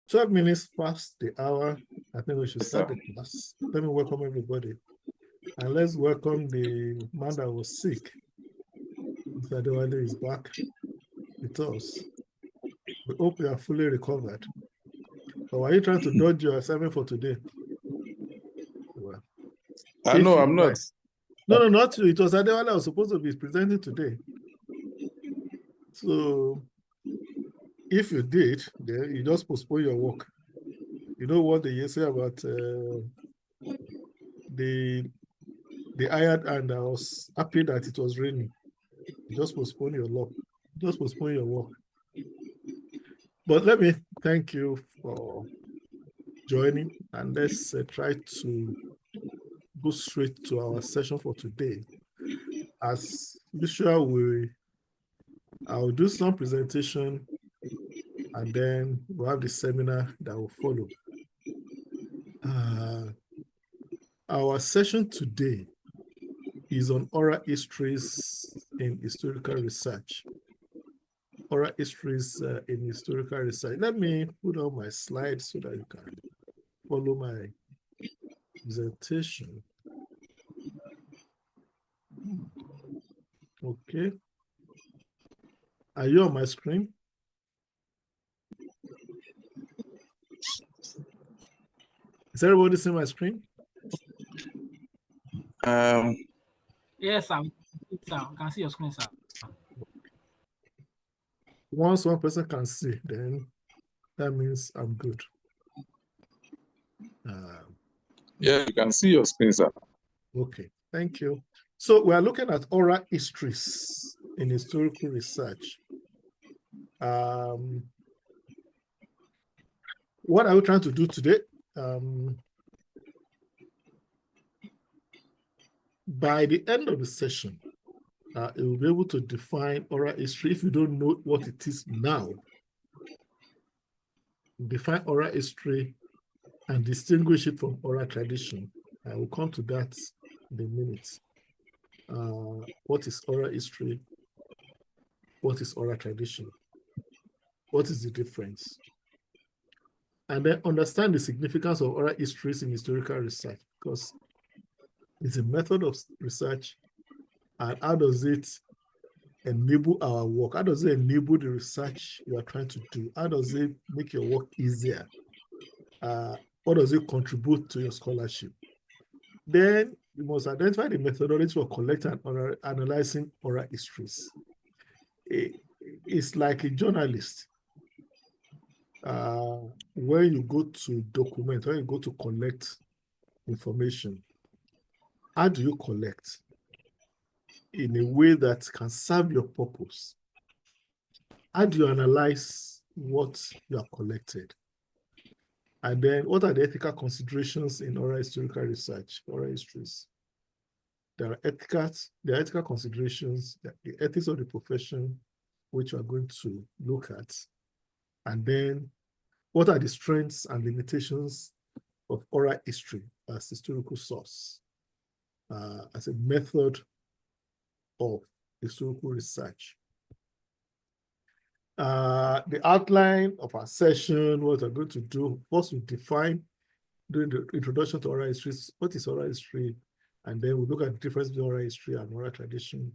12 minutes past the hour. I think we should Yes, start sir. the class. Let me welcome everybody. And let's welcome the man that was sick. Mr. Adewale is back with us. We hope you are fully recovered. Or are you trying to dodge your assignment for today? Well, No, I'm not. No, not you. It was Adewale I was supposed to be presenting today. So if you did, then you just postpone your work. You know what they say about the hired, and I was happy that it was raining. You just postpone your work. Just postpone your work. But let me thank you for joining, and let's try to go straight to our session for today. As usual, I'll do some presentation, and then we'll have the seminar that will follow. Our session today is on oral histories in historical research. Oral histories in historical research. Let me put on my slides so that you can follow my presentation. Okay. Are you on my screen? Is everybody seeing my screen? Yes, sir. I can see your screen, sir. Once one person can see, then that means I'm good. Yeah, you can see your screen, sir. Okay, thank you. So we are looking at oral histories in historical research. What are we trying to do today? By the end of the session, you will be able to define oral history. If you don't know what it is now, define oral history and distinguish it from oral tradition. I will come to that in a minute. What is oral history? What is oral tradition? What is the difference? And then understand the significance of oral histories in historical research, because it's a method of research. And how does it enable our work? How does it enable the research you are trying to do? How does it make your work easier? What does it contribute to your scholarship? Then you must identify the methodology for collecting and analyzing oral histories. It's like a journalist. When you go to document, when you go to collect information, how do you collect in a way that can serve your purpose? How do you analyze what you have collected? And then what are the ethical considerations in oral historical research, oral histories? There are ethical considerations, the ethics of the profession, which we are going to look at. And then what are the strengths and limitations of oral history as historical source, as a method of historical research? The outline of our session, what we're going to do, first we define, during the introduction to oral history, what is oral history, and then we look at the difference between oral history and oral tradition.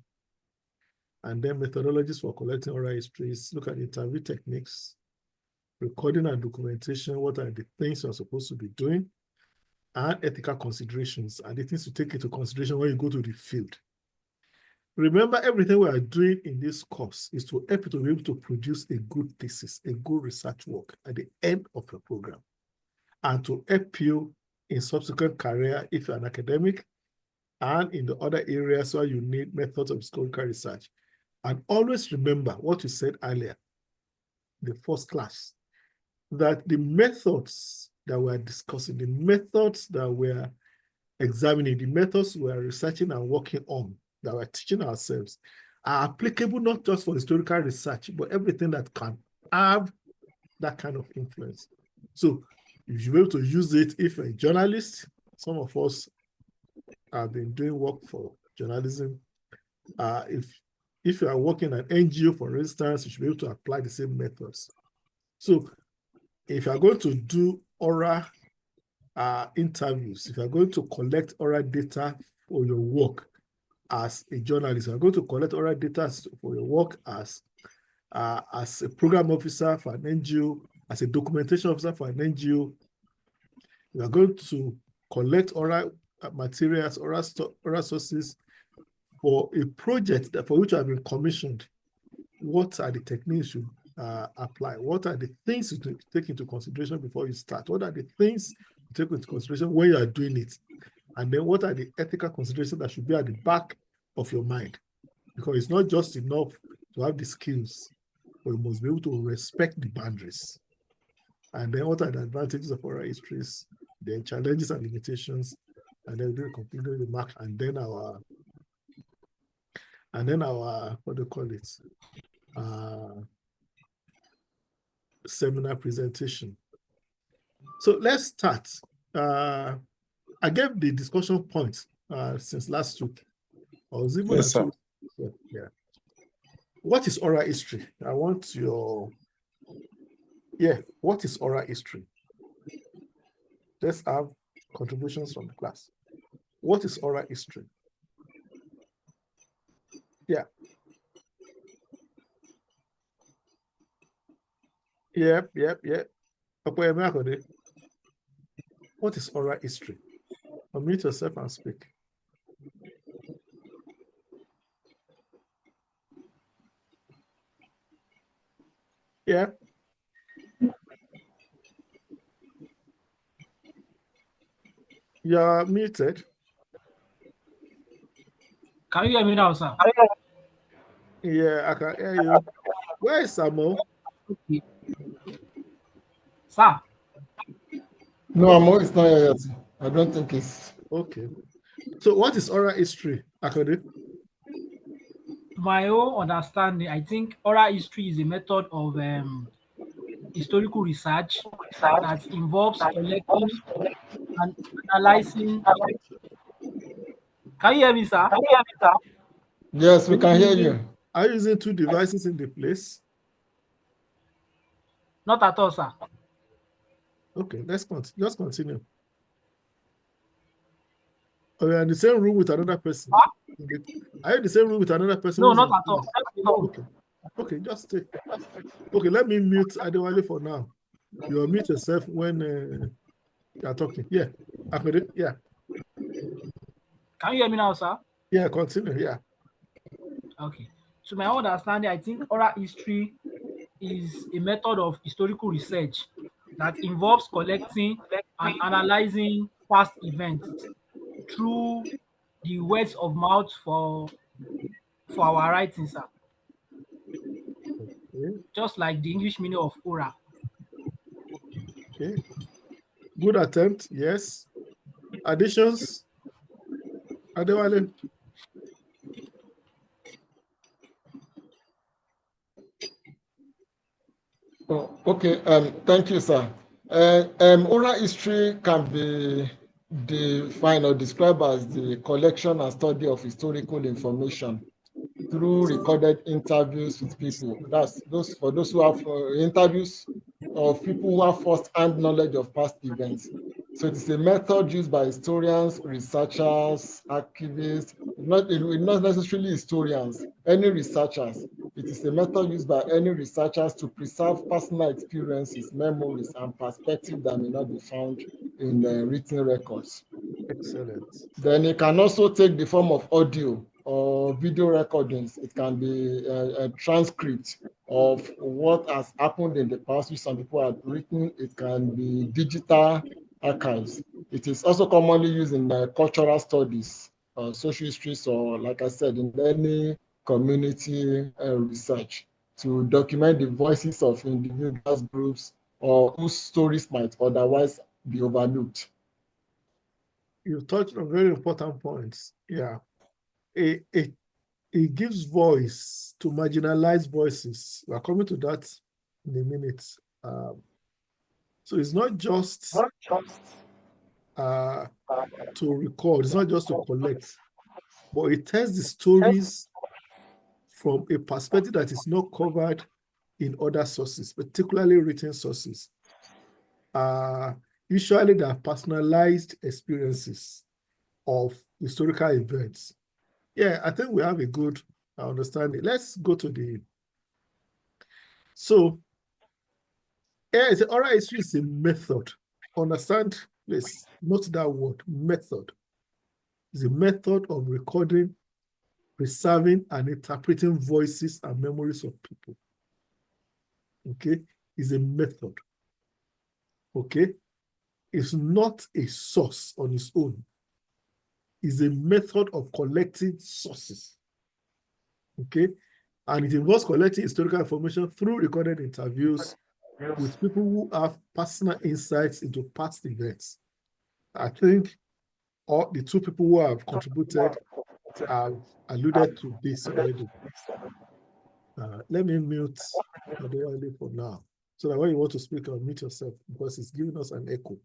And then methodologies for collecting oral histories, look at interview techniques, recording and documentation, what are the things you're supposed to be doing, and ethical considerations, and the things to take into consideration when you go to the field. Remember, everything we are doing in this course is to help you to be able to produce a good thesis, a good research work at the end of your program, and to help you in subsequent career if you're an academic and in the other areas where you need methods of historical research. And always remember what you said earlier, the first class, that the methods that we're discussing, the methods that we're examining, the methods we're researching and working on, that we're teaching ourselves, are applicable not just for historical research, but everything that can have that kind of influence. So you should be able to use it if you're a journalist. Some of us have been doing work for journalism. If you are working at an NGO, for instance, you should be able to apply the same methods. So if you're going to do oral interviews, if you're going to collect oral data for your work as a journalist, you're going to collect oral data for your work as a program officer for an NGO, as a documentation officer for an NGO, you are going to collect oral materials, oral sources for a project that for which you have been commissioned. What are the techniques you apply? What are the things you take into consideration before you start? What are the things you take into consideration when you are doing it? And then what are the ethical considerations that should be at the back of your mind? Because it's not just enough to have the skills, but you must be able to respect the boundaries. And then what are the advantages of oral histories, the challenges and limitations, and then we complete the mark, and then our what do you call it? Seminar presentation. So let's start. I gave the discussion points since last week. I was even Yes, sir. Yeah. What is oral history? I want your what is oral history? Let's have contributions from the class. What is oral history? Yeah. Yep. What is oral history? Unmute yourself and speak. Yeah. You're muted. Can you hear me now, sir? Yeah, I can hear you. Where is Samo? Okay. Sir, No, Amo is not here yet. I don't think it's. Okay. So what is oral history, Akode? to my own understanding, I think oral history is a method of historical research that involves collecting and analyzing. Can you hear me, sir? Yes, we can hear you. Are you using two devices in the place? Not at all, sir. Okay, let's just continue. Are you in the same room with another person? Are you in the same room with another person? No, not at all. No. Okay, just take. Okay, let me mute Adewale for now. You will mute yourself when you are talking. Yeah, Akode, yeah. Can you hear me now, sir? Yeah, continue, yeah. Okay. To my own understanding, I think oral history is a method of historical research that involves collecting and analyzing past events through the words of mouth for our writing, sir. Okay, Just like the English meaning of oral. okay. Good attempt, yes. Additions, Adewale? Oh, okay. Thank you, sir. Oral history can be defined or described as the collection and study of historical information through recorded interviews with people. That's for those who have interviews of people who have first-hand knowledge of past events. So it is a method used by historians, researchers, archivists, not necessarily historians, any researchers. It is a method used by any researchers to preserve personal experiences, memories, and perspectives that may not be found in written records. Excellent. Then it can also take the form of audio or video recordings. It can be a transcript of what has happened in the past, which some people have written. It can be digital archives. It is also commonly used in cultural studies, social histories, or like I said, in any community research to document the voices of individuals, groups, or whose stories might otherwise be overlooked. You touched on very important points. Yeah. It gives voice to marginalized voices. We're coming to that in a minute. So it's not just to record, it's not just to collect, but it tells the stories from a perspective that is not covered in other sources, particularly written sources. usually they are personalized experiences of historical events. Yeah, I think we have a good understanding. Let's go to the. So, yeah, oral history is a method. Understand? Please note that word, method. It's a method of recording, preserving, and interpreting voices and memories of people. Okay? It's a method. Okay? It's not a source on its own. It's a method of collecting sources. Okay? And it involves collecting historical information through recorded interviews with people who have personal insights into past events. I think all the two people who have contributed have alluded to this already. Let me mute Adewale for now, so that when you want to speak, unmute yourself, because it's giving us an echo.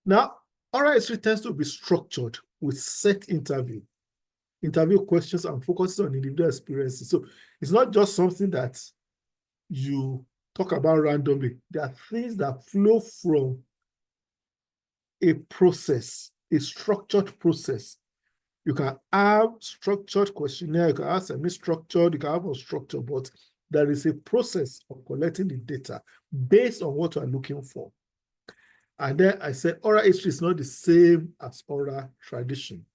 Now, oral history tends to be structured with set interview questions, and focuses on individual experiences. So it's not just something that you talk about randomly. There are things that flow from a process, a structured process. You can have structured questionnaire, you can have semi-structured, you can have unstructured, but there is a process of collecting the data based on what you are looking for. And then I said oral history is not the same as oral tradition.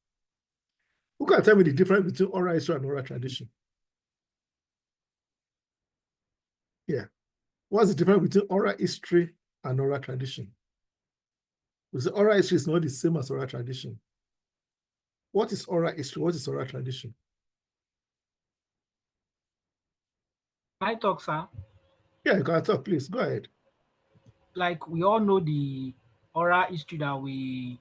Who can tell me the difference between oral history and oral tradition? Yeah. What's the difference between oral history and oral tradition? We say oral history is not the same as oral tradition. What is oral history? What is oral tradition? Can I talk, sir? Yeah, you can talk, please. Go ahead. Like we all know the oral history that we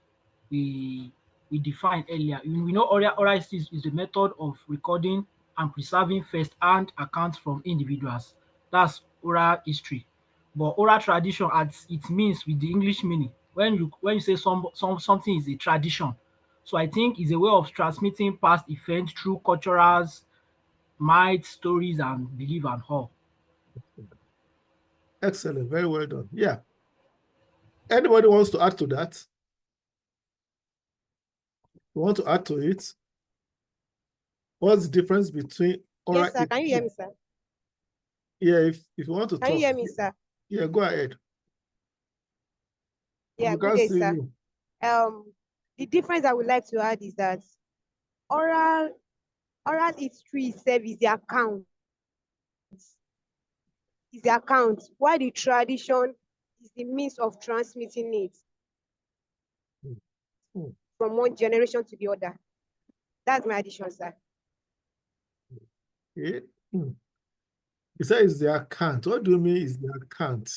defined earlier. We know oral history is the method of recording and preserving first-hand accounts from individuals. That's oral history. But oral tradition, as it means with the English meaning, when you say something is a tradition, so I think it's a way of transmitting past events through cultures, myths, stories, and belief and all. Excellent. Very well done. Yeah. Anybody wants to add to that? You want to add to it? What's the difference between oral? Yes, sir. Can you hear me, sir? Yeah, if you want to Can talk. you hear me, sir? Yeah, go ahead. Yeah, We good can't day, see sir. you. The difference I would like to add is that oral history itself is the account. Is the account, while the tradition is the means of transmitting it from one generation to the other. That's my addition, sir. Okay. You say it's the account. What do you mean is the account?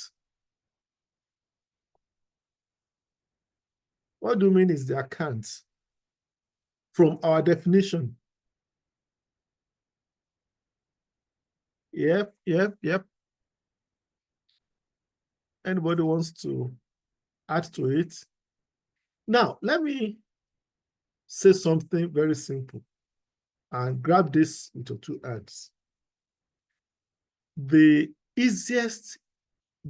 What do you mean is the account? From our definition. Yep. Anybody wants to add to it? Now, let me say something very simple and grab this with your two hands. The easiest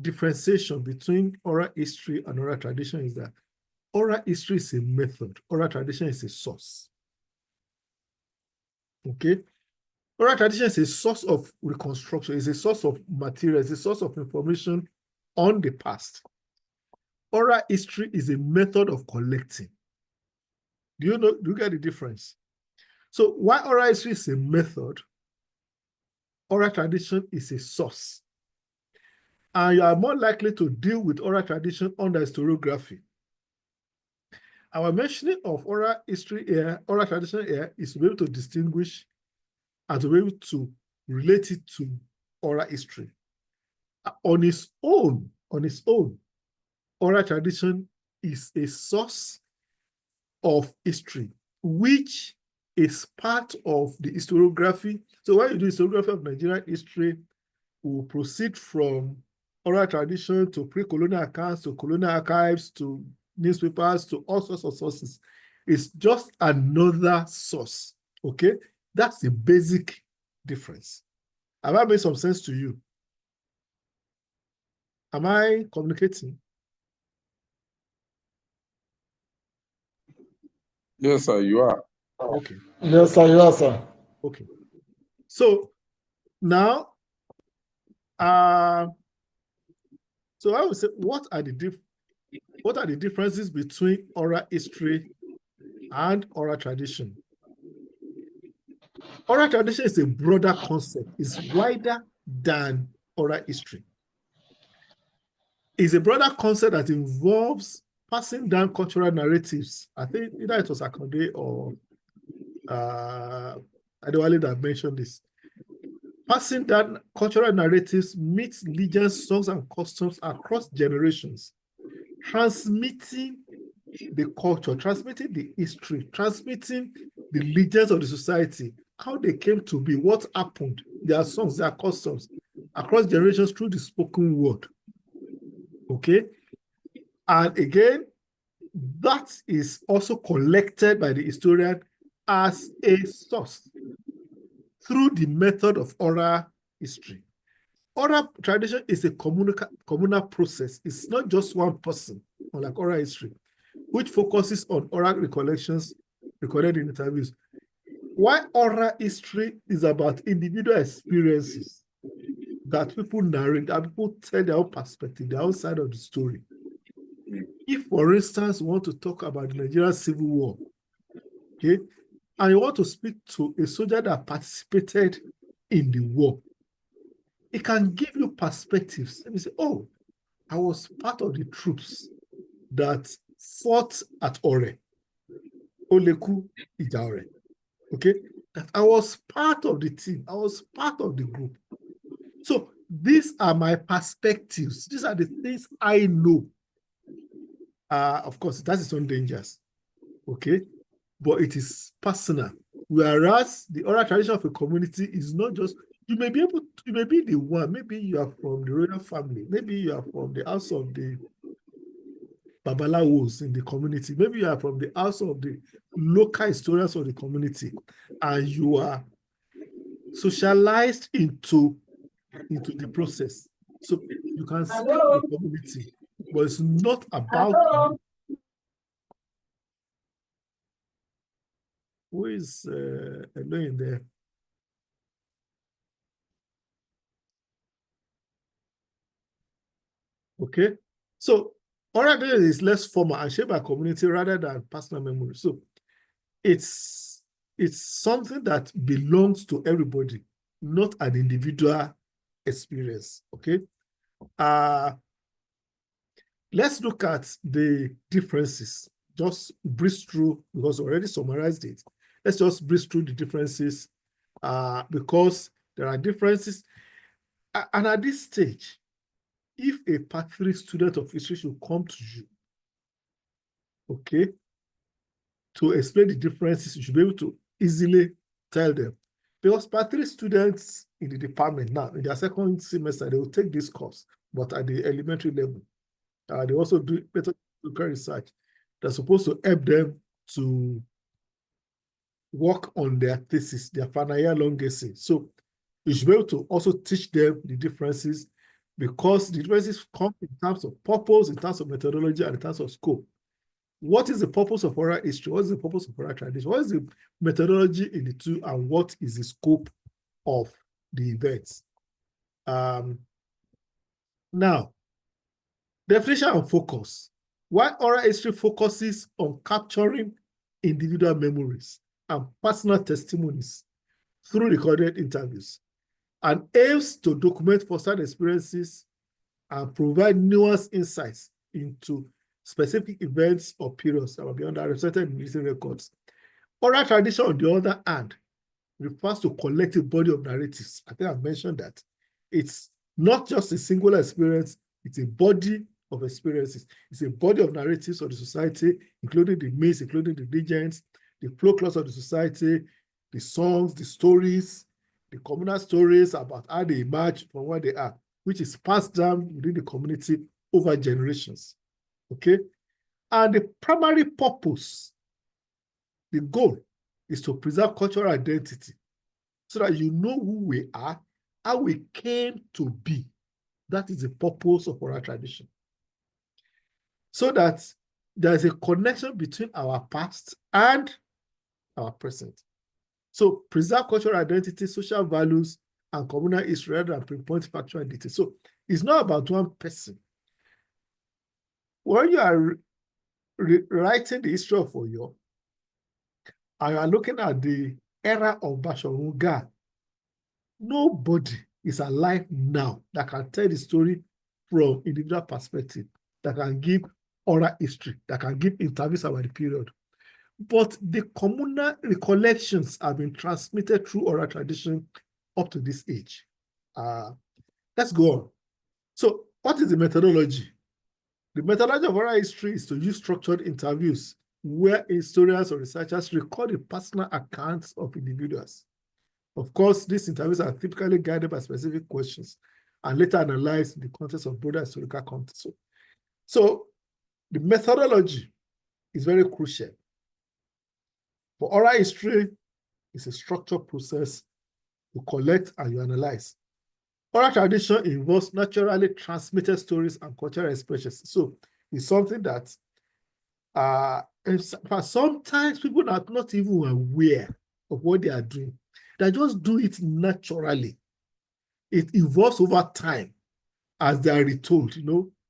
differentiation between oral history and oral tradition is that oral history is a method, oral tradition is a source. Okay? Oral tradition is a source of reconstruction, it's a source of materials, it's a source of information on the past. Oral history is a method of collecting. Do you get the difference? So while oral history is a method, oral tradition is a source. And you are more likely to deal with oral tradition under historiography. Our mentioning of oral history here, oral tradition here, is to be able to distinguish and to be able to relate it to oral history. On its own, oral tradition is a source of history, which is part of the historiography. So when you do historiography of Nigerian history, we will proceed from oral tradition to pre-colonial accounts, to colonial archives, to newspapers, to all sorts of sources. It's just another source, okay? That's the basic difference. Have I made some sense to you? Am I communicating? Yes, sir, you are. Okay. Yes, sir, you are, sir. Okay. So now, so I would say, what are the differences between oral history and oral tradition? Oral tradition is a broader concept. It's wider than oral history. It's a broader concept that involves passing down cultural narratives. I think either it was Akande or Adewale that mentioned this. Passing down cultural narratives meets legends, songs, and customs across generations, transmitting the culture, transmitting the history, transmitting the legends of the society, how they came to be, what happened, their songs, their customs, across generations through the spoken word. Okay? And again, that is also collected by the historian as a source through the method of oral history. Oral tradition is a communal process. It's not just one person, unlike oral history, which focuses on oral recollections recorded in interviews. While oral history is about individual experiences that people narrate, that people tell their own perspective, their own side of the story. If, for instance, you want to talk about the Nigerian Civil War, okay, and you want to speak to a soldier that participated in the war, it can give you perspectives. Let me say, oh, I was part of the troops that fought at Ore, Oleku Ijaore. Okay, that I was part of the team, I was part of the group. So these are my perspectives. These are the things I know. Of course, it has its own dangers. Okay, but it is personal. Whereas the oral tradition of a community is not just, you may be the one, maybe you are from the royal family, maybe you are from the house of the Babalawos in the community, maybe you are from the house of the local historians of the community, and you are socialized into the process. So you can speak for the community, but it's not about you. Who is annoying there? Okay, so oral tradition is less formal and shaped by community rather than personal memory. So it's something that belongs to everybody, not an individual experience. Okay, let's look at the differences. Just breeze through, because I already summarized it. Let's just breeze through the differences because there are differences. And at this stage, if a Part 3 student of history should come to you, okay, to explain the differences, you should be able to easily tell them. Because Part 3 students in the department now, in their second semester, they will take this course, but at the elementary level. They also do better local research. They're supposed to help them to work on their thesis, their final year long essay. So you should be able to also teach them the differences, because the differences come in terms of purpose, in terms of methodology, and in terms of scope. What is the purpose of oral history? What is the purpose of oral tradition? What is the methodology in the two, and what is the scope of the events? Now, definition and focus. While oral history focuses on capturing individual memories and personal testimonies through recorded interviews, and aims to document firsthand experiences and provide nuanced insights into specific events or periods that are beyond that represented in written records. Oral tradition, on the other hand, refers to collective body of narratives. I think I've mentioned that. It's not just a singular experience, it's a body of experiences. It's a body of narratives of the society, including the myths, including the legends, the folklore of the society, the songs, the stories, the communal stories about how they emerge from where they are, which is passed down within the community over generations. Okay? And the primary purpose, the goal, is to preserve cultural identity so that you know who we are, how we came to be, That is the purpose of oral tradition. So that there is a connection between our past and our present. So preserve cultural identity, social values, and communal history rather than pinpoint factual details. So it's not about one person. When you are writing the history of Oyo, and you are looking at the era of Basharun Gaa, nobody is alive now that can tell the story from individual perspective, that can give oral history, that can give interviews about the period. But the communal recollections have been transmitted through oral tradition up to this age. Let's go on. So what is the methodology? The methodology of oral history is to use structured interviews where historians or researchers record the personal accounts of individuals. Of course, these interviews are typically guided by specific questions and later analyzed in the context of broader historical context. So the methodology is very crucial. For oral history, it's a structured process. You collect and you analyze. Oral tradition involves naturally transmitted stories and cultural expressions. So it's something that sometimes people are not even aware of what they are doing. They just do it naturally. It evolves over time as they are retold.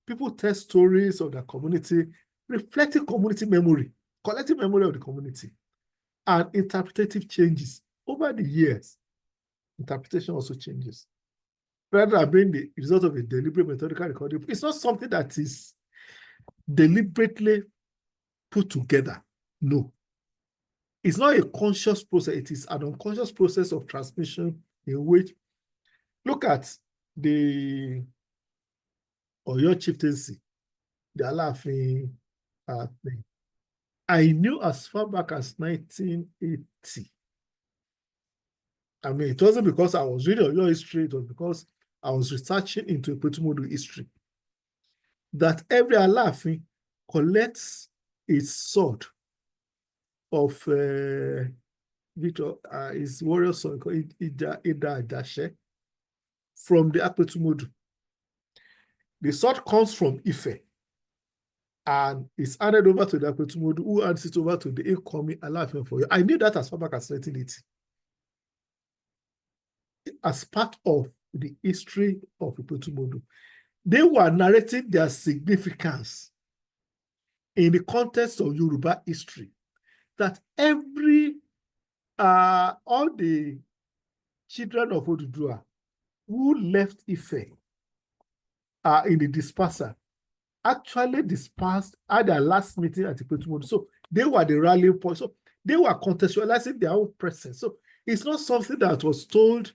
People tell stories of their community, reflecting community memory, collective memory of the community, and interpretative changes over the years. Interpretation also changes. Rather than being the result of a deliberate methodical recording, it's not something that is deliberately put together. No. It's not a conscious process. It is an unconscious process of transmission in which, look at the Oyo chieftaincy, the Alaafin thing. I knew as far back as 1980. I mean, it wasn't because I was reading Oyo history, it was because I was researching into Ipetumudu history, that every Alaafin collects its sword of Victor, his warrior son called Ida Adashe, from the Ipetumudu. The sword comes from Ife and is handed over to the Ipetumudu, who hands it over to the incoming Alaafin for you. I knew that as far back as 1980. As part of the history of Ipetumudu. They were narrating their significance in the context of Yoruba history, that all the children of Odudua who left Ife in the dispersal actually dispersed at their last meeting at Ipetumudu. So they were the rallying point. So they were contextualizing their own presence. So it's not something that was told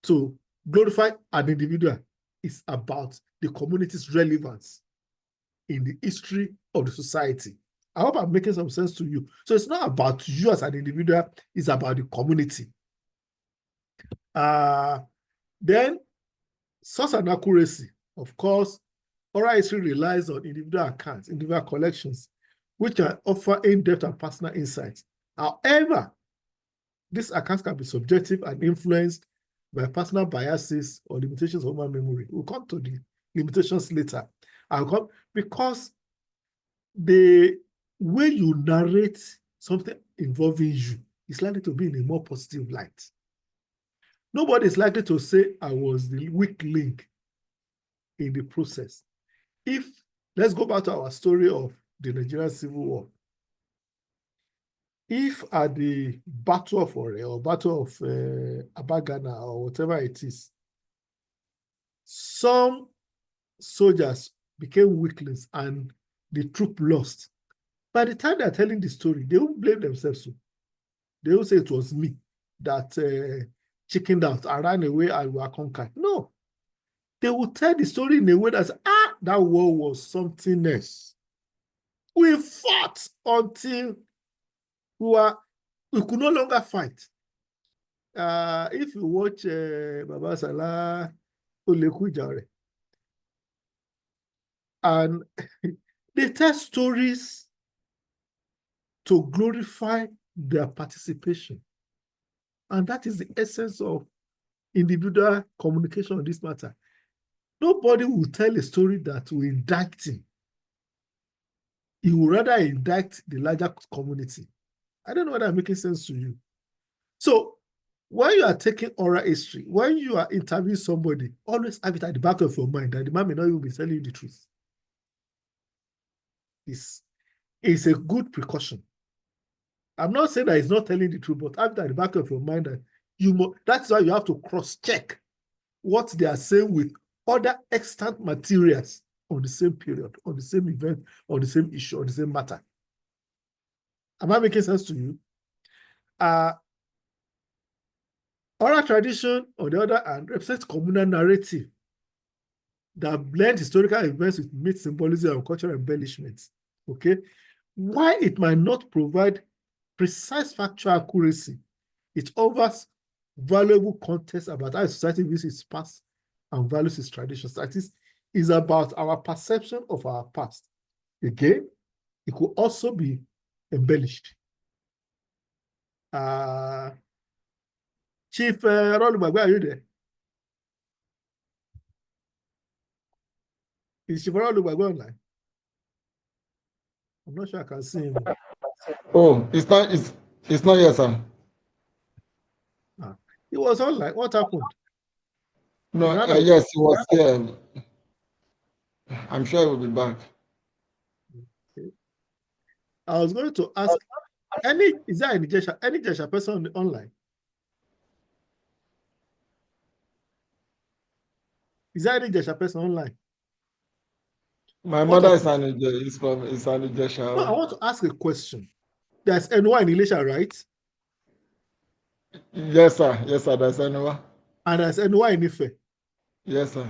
to glorify an individual. It's about the community's relevance in the history of the society. I hope I'm making some sense to you. So it's not about you as an individual, it's about the community. Then, source and accuracy. Of course, oral history relies on individual accounts, individual collections, which can offer in-depth and personal insights. However, these accounts can be subjective and influenced by personal biases or limitations of human memory. We'll come to the limitations later. Because the way you narrate something involving you is likely to be in a more positive light. Nobody is likely to say I was the weak link in the process. Let's go back to our story of the Nigerian Civil War. If at the Battle of Ore or Battle of Abagana or whatever it is, some soldiers became weaklings and the troop lost, by the time they're telling the story, they won't blame themselves. They will say it was me that chickened out, I ran away, I were conquered. No. They will tell the story in a way that's, that war was something else. We fought until we could no longer fight. If you watch Baba Salah Oleku Jare, and they tell stories to glorify their participation. And that is the essence of individual communication on this matter. Nobody will tell a story that will indict him. He will rather indict the larger community. I don't know whether I'm making sense to you. So when you are taking oral history, when you are interviewing somebody, always have it at the back of your mind that the man may not even be telling you the truth. It's a good precaution. I'm not saying that he's not telling the truth, but have it at the back of your mind that that's why you have to cross-check what they are saying with other extant materials on the same period, on the same event, on the same issue, on the same matter. Am I making sense to you? Oral tradition, on the other hand, represents communal narrative that blend historical events with myth, symbolism, and cultural embellishments. Okay? While it might not provide precise factual accuracy, it offers valuable context about how society views its past and values its traditions. That is about our perception of our past. Again, it could also be embellished. Chief Rolubagbe, are you there? Is Chief Rolubagbe online? I'm not sure I can see him. Oh, it's not yet, sir. He was online. What happened? No, yes, he was here. I'm sure he will be back. Okay. I was going to ask, is there any Jesha person online? Is there any Jesha person online? My mother is an Ijesha. No, I want to ask a question. There's NY in Elisha, right? Yes, sir. Yes, sir. There's NY. And there's NY in Ife. Yes, sir.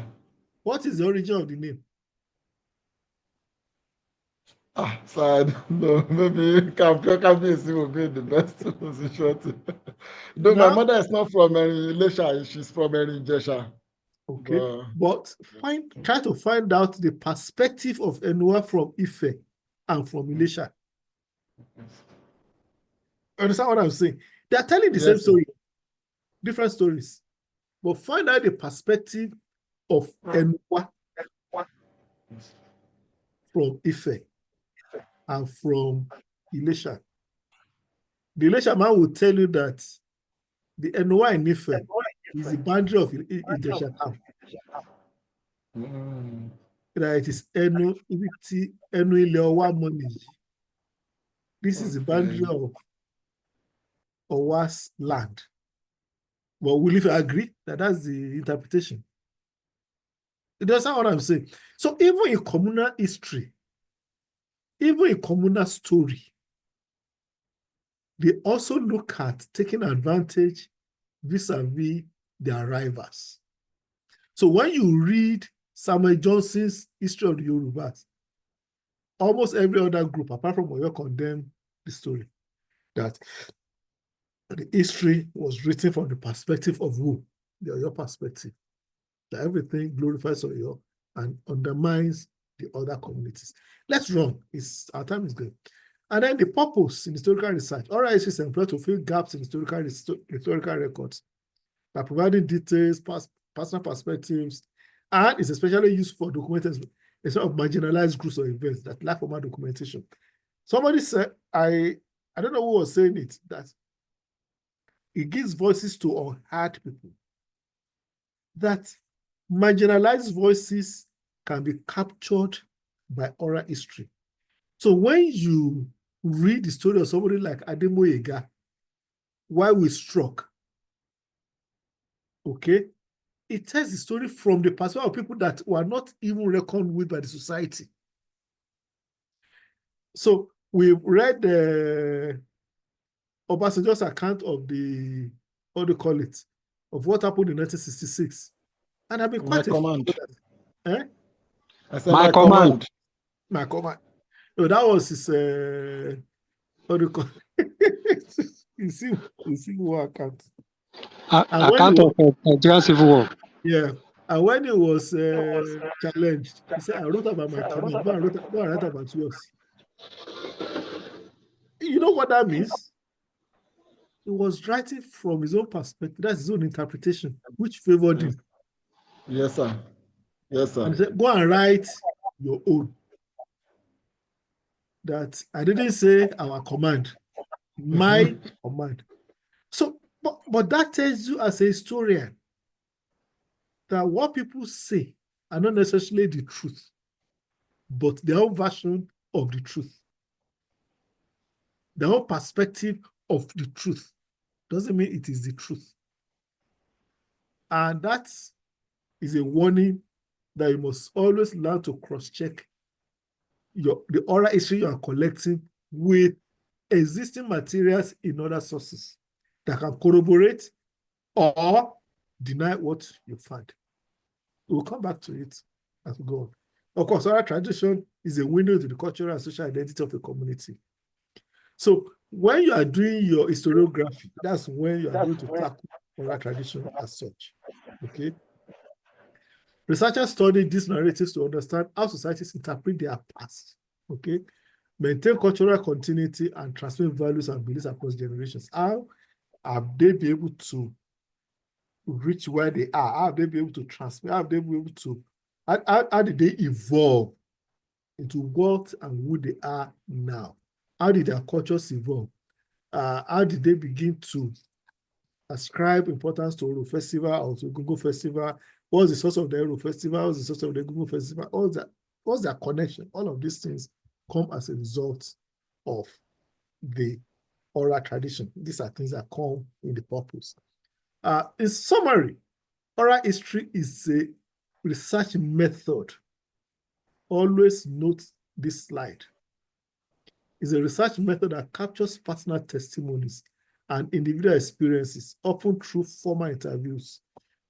What is the origin of the name? So I don't know. Maybe Kabiyesi will be in the best position. No, my mother is not from Elisha. She's from Ijesha. Okay, but try to find out the perspective of Enua from Ife and from Elisha. Understand what I'm saying? They are telling the same story, different stories, but find out the perspective of Enua from Ife and from Elisha. The Elisha man will tell you that the Enua in Ife is the boundary of Ijesha town. That it is Enu Ileowa money. This is the boundary of Owa's land. But will you agree that that's the interpretation? That's not what I'm saying. So even in communal history, even in communal story, they also look at taking advantage vis-a-vis their rivals. So when you read Samuel Johnson's History of the Yorubas, almost every other group, apart from Oyo, condemned the story. That the history was written from the perspective of who? The Oyo perspective. That everything glorifies Oyo and undermines the other communities. Let's run. Our time is good. And then the purpose in historical research. Oral history is employed to fill gaps in historical records by providing details, personal perspectives, and is especially used for documenting a sort of marginalized groups or events that lack formal documentation. Somebody said, I don't know who was saying it, that it gives voices to unheard people. That marginalized voices can be captured by oral history. So when you read the story of somebody like Ademoyega, Why We Struck, okay, it tells the story from the perspective of people that were not even reckoned with by the society. So we read Obasanjo's account of what do you call it, of what happened in 1966. And I've been quite I said my command. My command. No, that was his what do you call it? you see what account. Account of Nigerian Civil War. Yeah. And when he was challenged, he said, I wrote about my command, but I wrote about yours. You know what that means? He was writing from his own perspective. That's his own interpretation, which favored him. Yes, sir. Yes, sir. And say, go and write your own. That I didn't say our command, my command. So, but that tells you as a historian that what people say are not necessarily the truth, but their own version of the truth. Their own perspective of the truth doesn't mean it is the truth. And that is a warning that you must always learn to cross-check the oral history you are collecting with existing materials in other sources that can corroborate or deny what you find. We'll come back to it as we go on. Of course, oral tradition is a window to the cultural and social identity of a community. So when you are doing your historiography, that's when you are going to tackle oral tradition as such. Okay. Researchers study these narratives to understand how societies interpret their past. Okay. Maintain cultural continuity and transmit values and beliefs across generations. How have they been able to reach where they are? How have they been able to transmit? How have they been able to, how did they evolve into what and who they are now? How did their cultures evolve? How did they begin to ascribe importance to Oral Festival or to Google Festival? What was the source of the Oral Festival? What was the source of the Google Festival? All that, what's their connection? All of these things come as a result of the oral tradition. These are things that come in the purpose. In summary, oral history is a research method. Always note this slide. It's a research method that captures personal testimonies and individual experiences, often through formal interviews,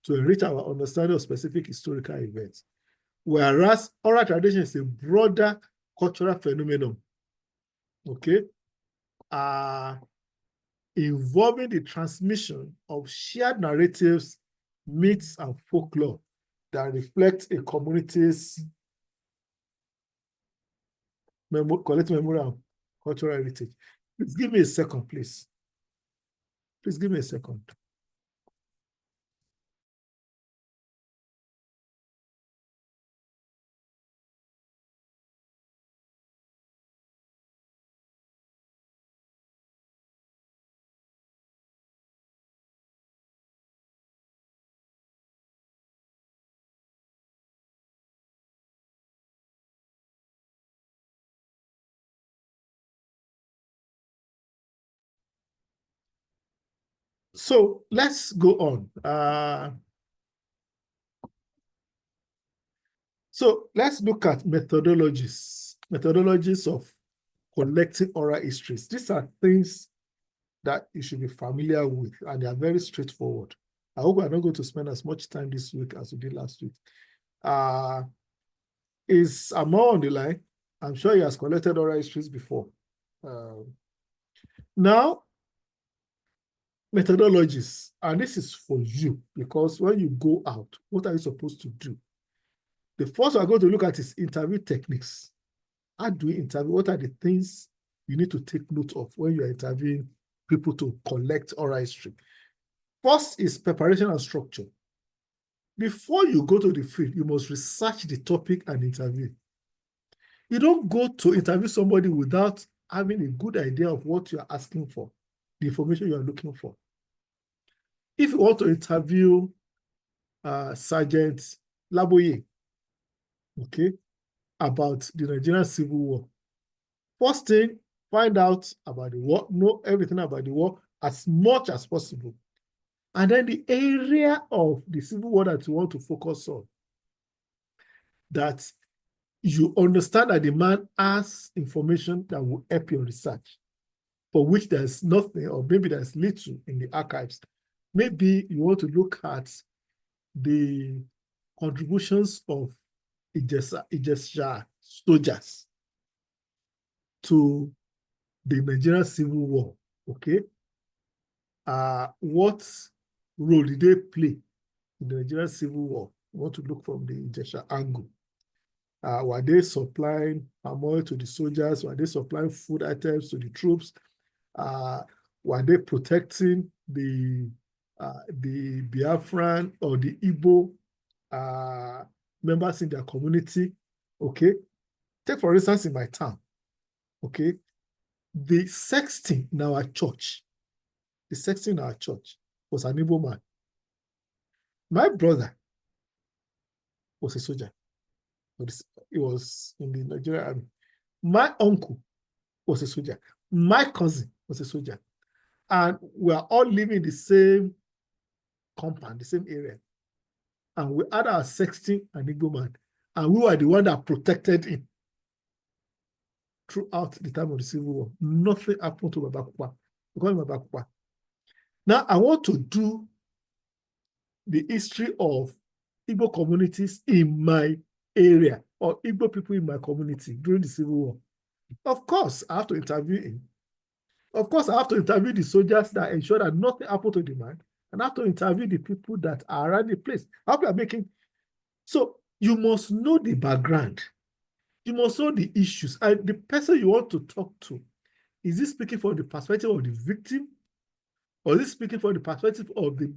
to enrich our understanding of specific historical events. Whereas oral tradition is a broader cultural phenomenon, okay, involving the transmission of shared narratives, myths, and folklore that reflect a community's collective memory and cultural heritage. Please give me a second, please. Please give me a second. So let's go on. So let's look at methodologies of collecting oral histories. These are things that you should be familiar with, and they are very straightforward. I hope we're not going to spend as much time this week as we did last week. Is Amor on the line? I'm sure he has collected oral histories before. Now, methodologies, and this is for you, because when you go out, what are you supposed to do? The first we're going to look at is interview techniques. How do we interview? What are the things you need to take note of when you're interviewing people to collect oral history? First is preparation and structure. Before you go to the field, you must research the topic and interview. You don't go to interview somebody without having a good idea of what you're asking for, the information you are looking for. If you want to interview Sergeant Laboye, okay, about the Nigerian Civil War, first thing, find out about the war, know everything about the war as much as possible. And then the area of the Civil War that you want to focus on, that you understand that the man has information that will help your research, for which there's nothing, or maybe there's little in the archives. Maybe you want to look at the contributions of Ijesha soldiers to the Nigerian Civil War, okay? What role did they play in the Nigerian Civil War? You want to look from the Ijesha angle. Were they supplying palm oil to the soldiers? Were they supplying food items to the troops? Were they protecting the Biafran or the Igbo members in their community. Okay. Take, for instance, in my town, okay, the sexton in our church, was an Igbo man. My brother was a soldier. He was in the Nigerian army. My uncle was a soldier. My cousin was a soldier. And we are all living in the same compound, the same area. And we had our sexton and Igbo man. And we were the one that protected him throughout the time of the Civil War. Nothing happened to Babakwa. Now, I want to do the history of Igbo communities in my area, or Igbo people in my community during the Civil War. Of course, I have to interview him. Of course, I have to interview the soldiers that ensure that nothing happened to the man, and I have to interview the people that are around the place. How we are making. So you must know the background. You must know the issues. And the person you want to talk to, is he speaking from the perspective of the victim? Or is he speaking from the perspective of the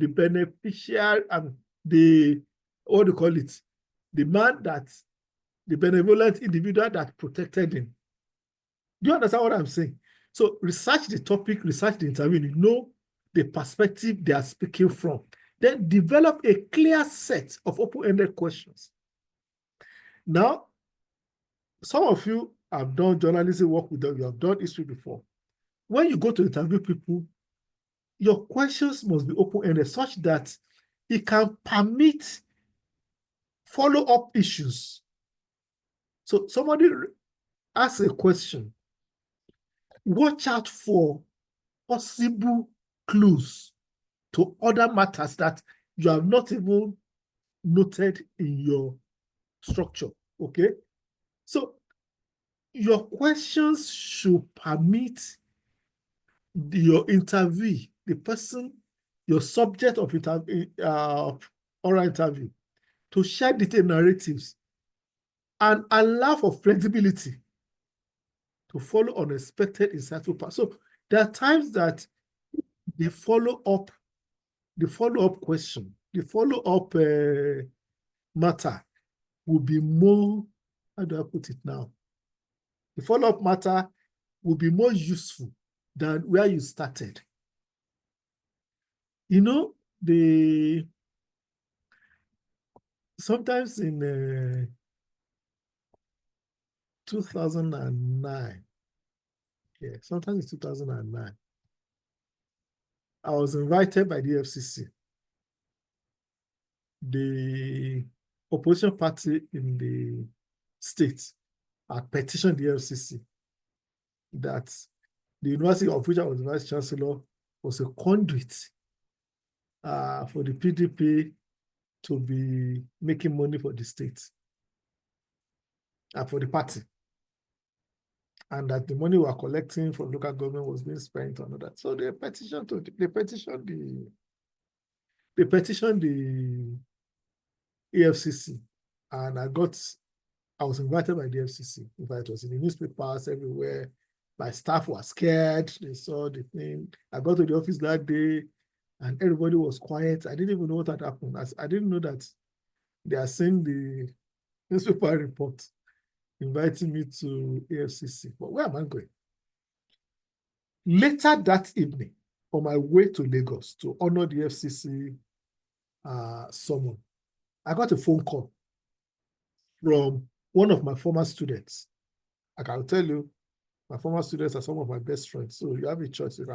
beneficiary and the, what do you call it? The man that, the benevolent individual that protected him. Do you understand what I'm saying? So research the topic, research the interview, you know the perspective they are speaking from. Then develop a clear set of open-ended questions. Now, some of you have done journalism work with them, you have done history before. When you go to interview people, your questions must be open-ended such that it can permit follow-up issues. So somebody asks a question, watch out for possible clues to other matters that you have not even noted in your structure, okay? So your questions should permit your interviewee, the person, your subject of oral interview, to share detailed narratives and allow for flexibility to follow unexpected insightful paths. So there are times that the follow-up question, the follow-up matter will be more, how do I put it now? The follow-up matter will be more useful than where you started. You know, sometimes in 2009, sometimes in 2009, I was invited by the FCC. The opposition party in the state had petitioned the FCC that the university of which I was vice chancellor was a conduit for the PDP to be making money for the state and for the party, and that the money we were collecting from local government was being spent on that. So they petitioned the EFCC, and I was invited by the FCC. In fact, it was in the newspapers everywhere. My staff was scared. They saw the thing. I got to the office that day and everybody was quiet. I didn't even know what had happened. I didn't know that they are saying the newspaper report inviting me to AFCC. But where am I going? Later that evening, on my way to Lagos to honor the FCC summon, I got a phone call from one of my former students. I can tell you, my former students are some of my best friends. So you have a choice. You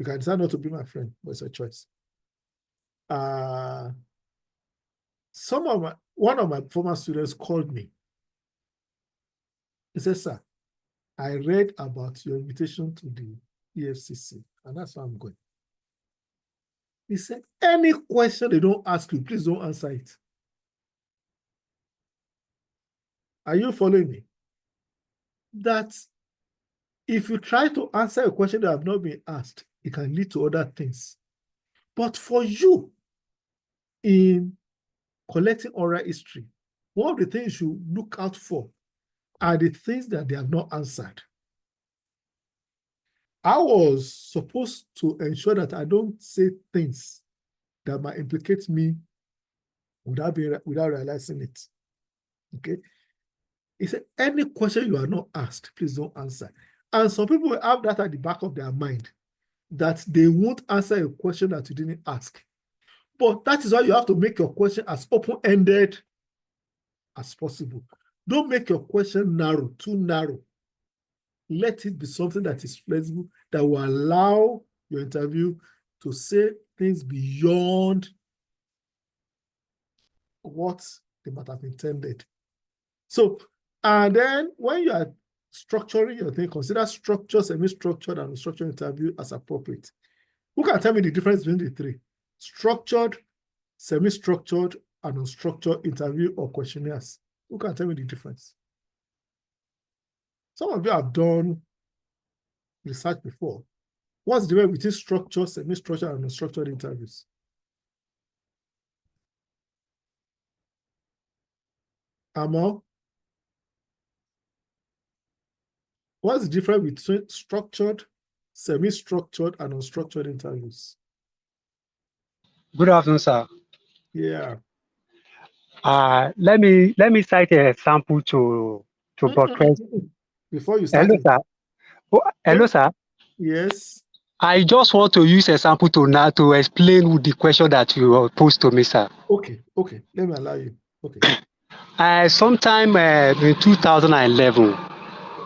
can decide not to be my friend, but it's a choice. One of my former students called me. He said, "Sir, I read about your invitation to the EFCC, and that's why I'm going." He said, "Any question they don't ask you, please don't answer it." Are you following me? That if you try to answer a question that have not been asked, it can lead to other things. But for you, in collecting oral history, one of the things you look out for are the things that they have not answered. I was supposed to ensure that I don't say things that might implicate me without realizing it. Okay. He said, any question you are not asked, please don't answer. And some people have that at the back of their mind, that they won't answer a question that you didn't ask. But that is why you have to make your question as open-ended as possible. Don't make your question narrow, too narrow. Let it be something that is flexible, that will allow your interview to say things beyond what they might have intended. So, and then when you are structuring your thing, consider structured, semi-structured, and unstructured interview as appropriate. Who can tell me the difference between the three? Structured, semi-structured, and unstructured interview or questionnaires? Who can tell me the difference? Some of you have done research before. What's the difference between structured, semi-structured, and unstructured interviews? Amo? What's the difference between structured, semi-structured, and unstructured interviews? Good afternoon, sir. Yeah. Let me cite an example to buttress. Before you start. Hello, sir. Oh, hello, sir. Yes. I just want to use example to explain the question that you posed to me, sir. Okay. Let me allow you. Okay. Sometime in 2011,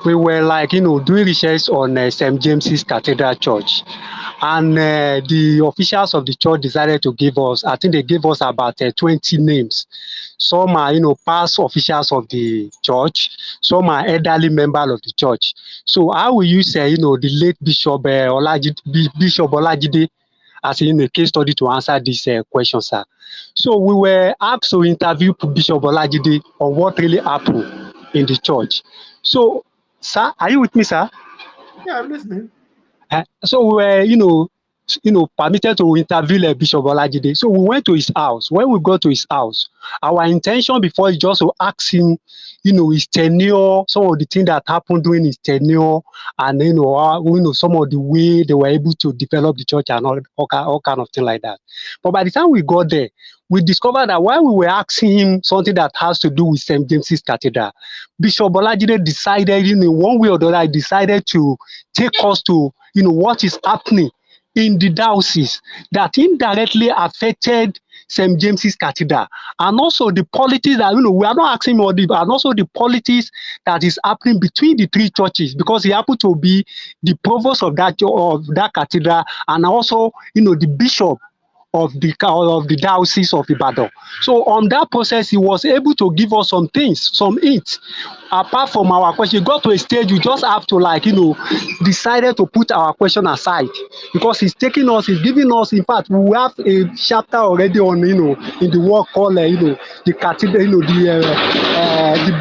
we were doing research on St. James's Cathedral Church, and the officials of the church decided to give us, I think they gave us about 20 names. Some are, past officials of the church, some are elderly members of the church. So I will use, the late Bishop Olajide as a case study to answer this question, sir. So we were asked to interview Bishop Olajide on what really happened in the church. So, sir, are you with me, sir? Yeah, I'm listening. So we were, permitted to interview Bishop Olajide. So we went to his house. When we got to his house, our intention before is just to ask him, his tenure, some of the things that happened during his tenure, and some of the way they were able to develop the church and all kind of things like that. But by the time we got there, we discovered that while we were asking him something that has to do with St. James's Cathedral, Bishop Olajide decided, in one way or the other, decided to take us to, what is happening in the diocese that indirectly affected St. James's Cathedral, and also the politics that, we are not asking more, and also the politics that is happening between the three churches, because he happened to be the provost of that cathedral, and also, the bishop of the diocese of Ibadan. So on that process, he was able to give us some things, some hints. Apart from our question, got to a stage you just have to decided to put our question aside, because he's taking us, he's giving us. In fact, we have a chapter already on in the work called the cathedral, the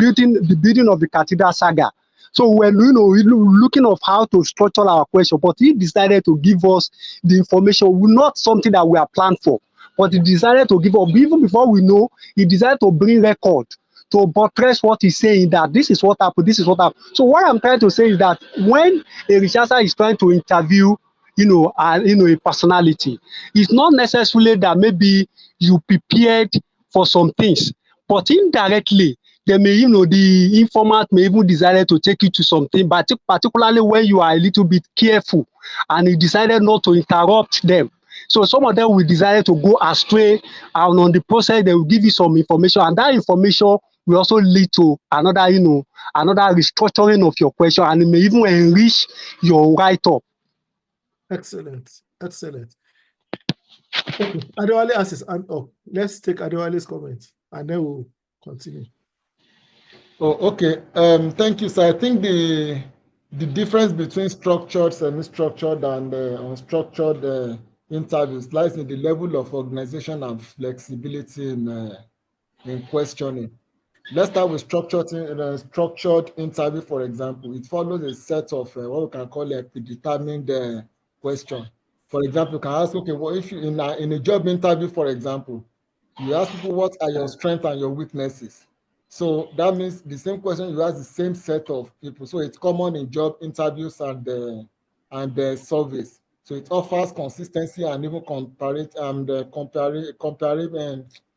building of the cathedral saga. So we're looking of how to structure our question, but he decided to give us the information, not something that we are planned for, but he decided to give us, even before we know, he decided to bring record to buttress what he's saying, that this is what happened, this is what happened. So what I'm trying to say is that when a researcher is trying to interview, a personality, it's not necessarily that maybe you prepared for some things, but indirectly, they may, the informant may even desire to take you to something, but particularly when you are a little bit careful, and he decided not to interrupt them. So some of them will desire to go astray, and on the process, they will give you some information, and that information will also lead to another, another restructuring of your question, and it may even enrich your write-up. Excellent. Okay, Adewale has his hand up. Let's take Adewale's comment, and then we'll continue. Oh, okay. Thank you, sir. I think the difference between structured, semi-structured, and unstructured interviews lies in the level of organization and flexibility in questioning. Let's start with structured interview, for example. It follows a set of what we can call a predetermined question. For example, you can ask, okay, well, if you in a job interview, for example, you ask people what are your strengths and your weaknesses. So that means the same question you ask the same set of people. So it's common in job interviews and surveys. So it offers consistency and even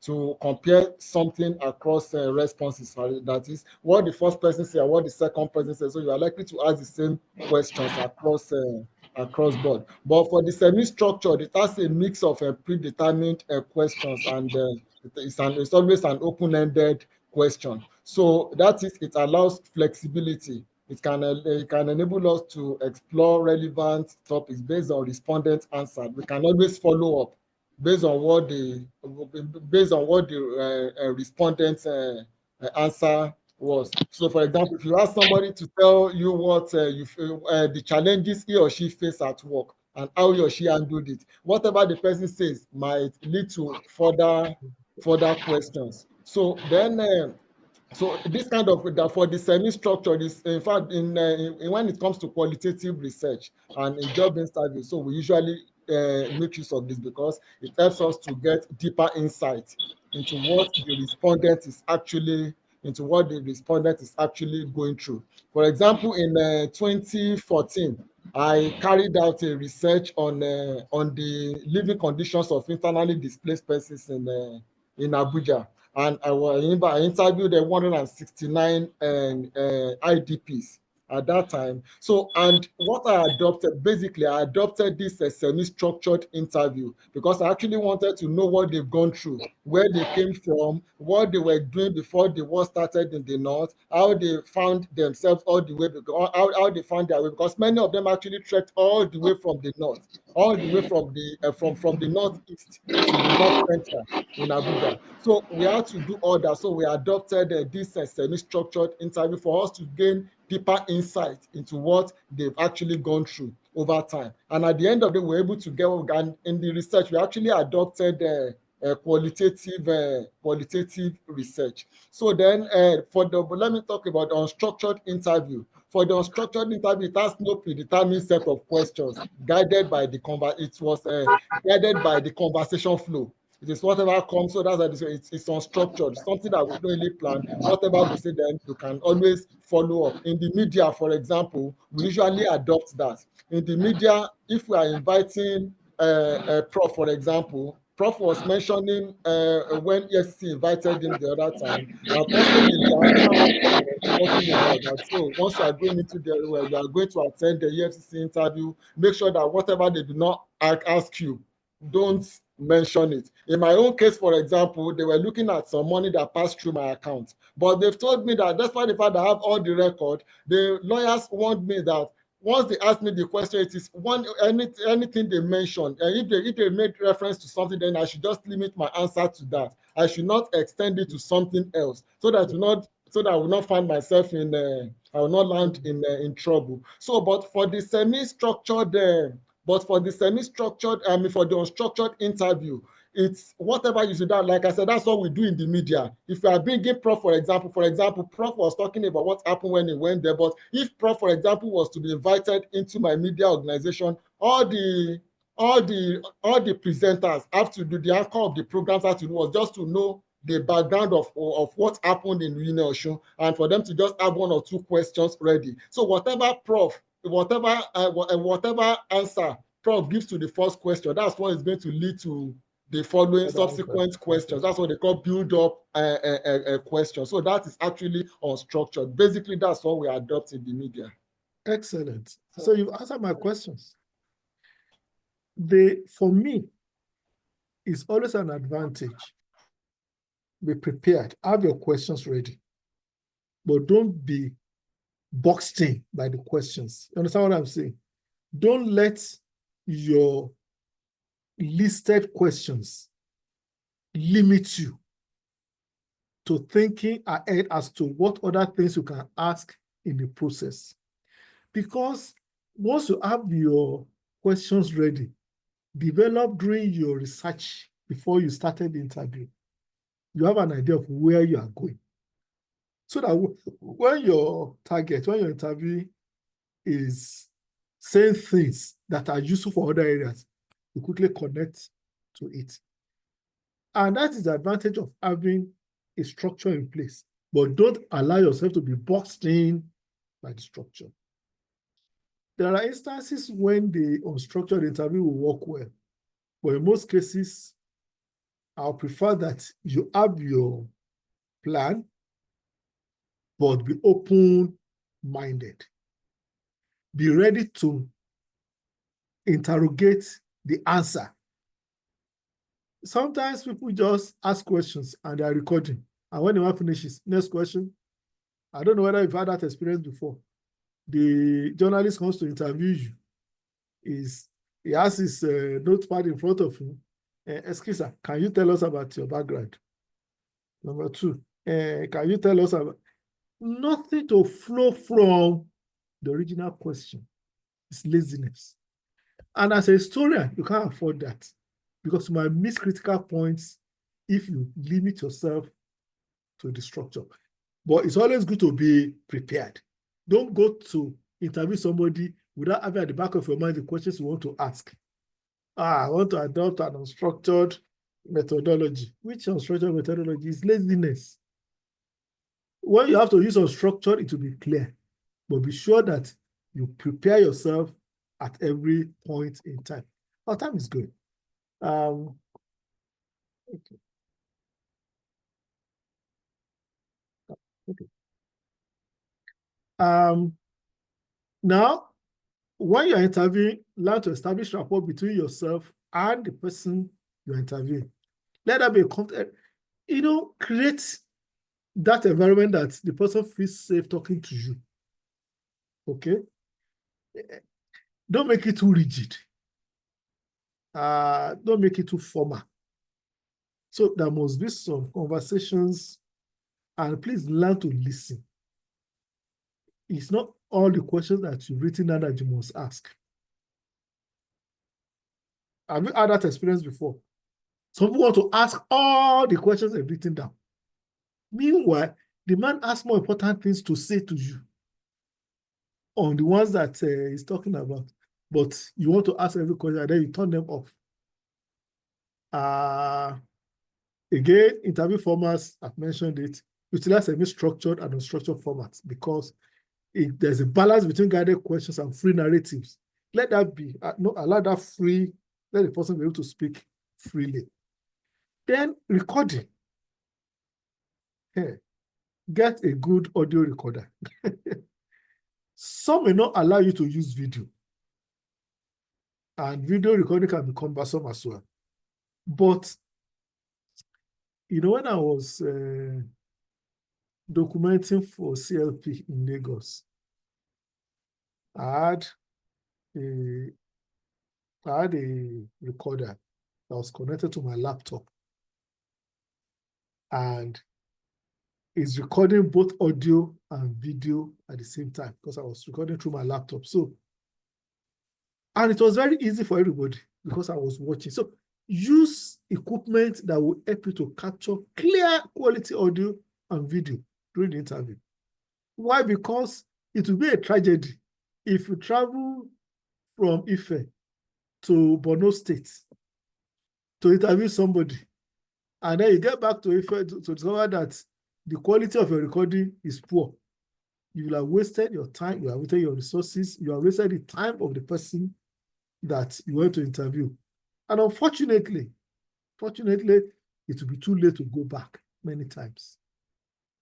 to compare something across responses. That is what the first person said and what the second person said. So you are likely to ask the same questions across board. But for the semi-structured, it has a mix of predetermined questions, and it's always an open-ended question. So that is, it allows flexibility. It can enable us to explore relevant topics based on respondent answer. We can always follow up based on what the respondent's answer was. So, for example, if you ask somebody to tell you what the challenges he or she faced at work and how he or she handled it, whatever the person says might lead to further questions. So then. So this kind of for the semi-structure is, in fact, when it comes to qualitative research and in job interview, so we usually make use of this because it helps us to get deeper insight into what the respondent is actually going through. For example, in 2014, I carried out a research on the living conditions of internally displaced persons in Abuja, and I interviewed 169 IDPs at that time. So, and what I adopted, basically, I adopted this semi-structured interview because I actually wanted to know what they've gone through, where they came from, what they were doing before the war started in the north, how they found themselves all the way, how they found their way, because many of them actually trekked all the way from the north, all the way from the northeast to the north central in Abuja. So we had to do all that. So we adopted this semi-structured interview for us to gain deeper insight into what they've actually gone through over time. And at the end of the day, we're able to get, and in the research, we actually adopted qualitative research. So then but let me talk about the unstructured interview. For the unstructured interview, it has no predetermined set of questions guided by the conversation flow. It is whatever comes, so that's why it's unstructured, something that we don't really plan. Whatever they say, then you can always follow up. In the media, for example, we usually adopt that. In the media, if we are inviting a prof, for example, prof was mentioning when ESC invited him the other time, and possibly the another one was talking about that. So once you are going into you are going to attend the EFCC interview, make sure that whatever they do not ask you, don't mention it. In my own case, for example, they were looking at some money that passed through my account, but they've told me that despite the fact that I have all the record, the lawyers want me that once they ask me the question, it is anything they mention, and if they made reference to something, then I should just limit my answer to that. I should not extend it to something else, so that I will not find myself I will not land in trouble. So, but for the semi-structured for the unstructured interview, it's whatever you should do. Like I said, that's what we do in the media. If you are bringing prof, for example, prof was talking about what happened when he went there. But if prof, for example, was to be invited into my media organization, all the presenters have to do, the anchor of the programs have to do was just to know the background of what happened in Osun, and for them to just have one or two questions ready. So whatever answer prof gives to the first question, that's what is going to lead to the following subsequent questions. That's what they call build up a question. So that is actually unstructured. Basically, that's what we adopt in the media. Excellent. So you've answered my questions. For me, it's always an advantage. Be prepared. Have your questions ready. But don't be boxed in by the questions. You understand what I'm saying? Don't let your listed questions limit you to thinking ahead as to what other things you can ask in the process. Because once you have your questions ready, develop during your research before you started the interview, you have an idea of where you are going. So that when your interview is saying things that are useful for other areas, you quickly connect to it. And that is the advantage of having a structure in place. But don't allow yourself to be boxed in by the structure. There are instances when the unstructured interview will work well, but in most cases, I'll prefer that you have your plan, but be open-minded. Be ready to interrogate the answer. Sometimes people just ask questions and they are recording. And when the one finishes, next question. I don't know whether you've had that experience before. The journalist comes to interview you. He has his notepad in front of him. Excuse me, can you tell us about your background? Number two, can you tell us about nothing to flow from the original question? It's laziness. And as a historian, you can't afford that because you might miss critical points if you limit yourself to the structure. But it's always good to be prepared. Don't go to interview somebody without having at the back of your mind the questions you want to ask. I want to adopt an unstructured methodology. Which unstructured methodology is laziness? When you have to use unstructured, it will be clear. But be sure that you prepare yourself at every point in time. Our time is good. Okay. Okay. Now, when you're interviewing, learn to establish rapport between yourself and the person you're interviewing. Let that be a content, create that environment that the person feels safe talking to you. Okay? Don't make it too rigid. Don't make it too formal. So there must be some conversations, and please learn to listen. It's not all the questions that you've written down that you must ask. Have you had that experience before? Some people want to ask all the questions they've written down. Meanwhile, the man has more important things to say to you on the ones that he's talking about. But you want to ask every question and then you turn them off. Again, interview formats, I've mentioned it, utilize semi-structured and unstructured formats because there's a balance between guided questions and free narratives. Let that be, allow that free, let the person be able to speak freely. Then recording. Get a good audio recorder. Some may not allow you to use video. And video recording can be cumbersome as well. But, when I was documenting for CLP in Lagos, I had a recorder that was connected to my laptop. And it's recording both audio and video at the same time because I was recording through my laptop. And it was very easy for everybody because I was watching. So use equipment that will help you to capture clear quality audio and video during the interview. Why? Because it will be a tragedy if you travel from Ife to Borno State to interview somebody, and then you get back to Ife to discover that the quality of your recording is poor. You will have wasted your time, you have wasted your resources, you have wasted the time of the person that you want to interview. And unfortunately, it will be too late to go back many times.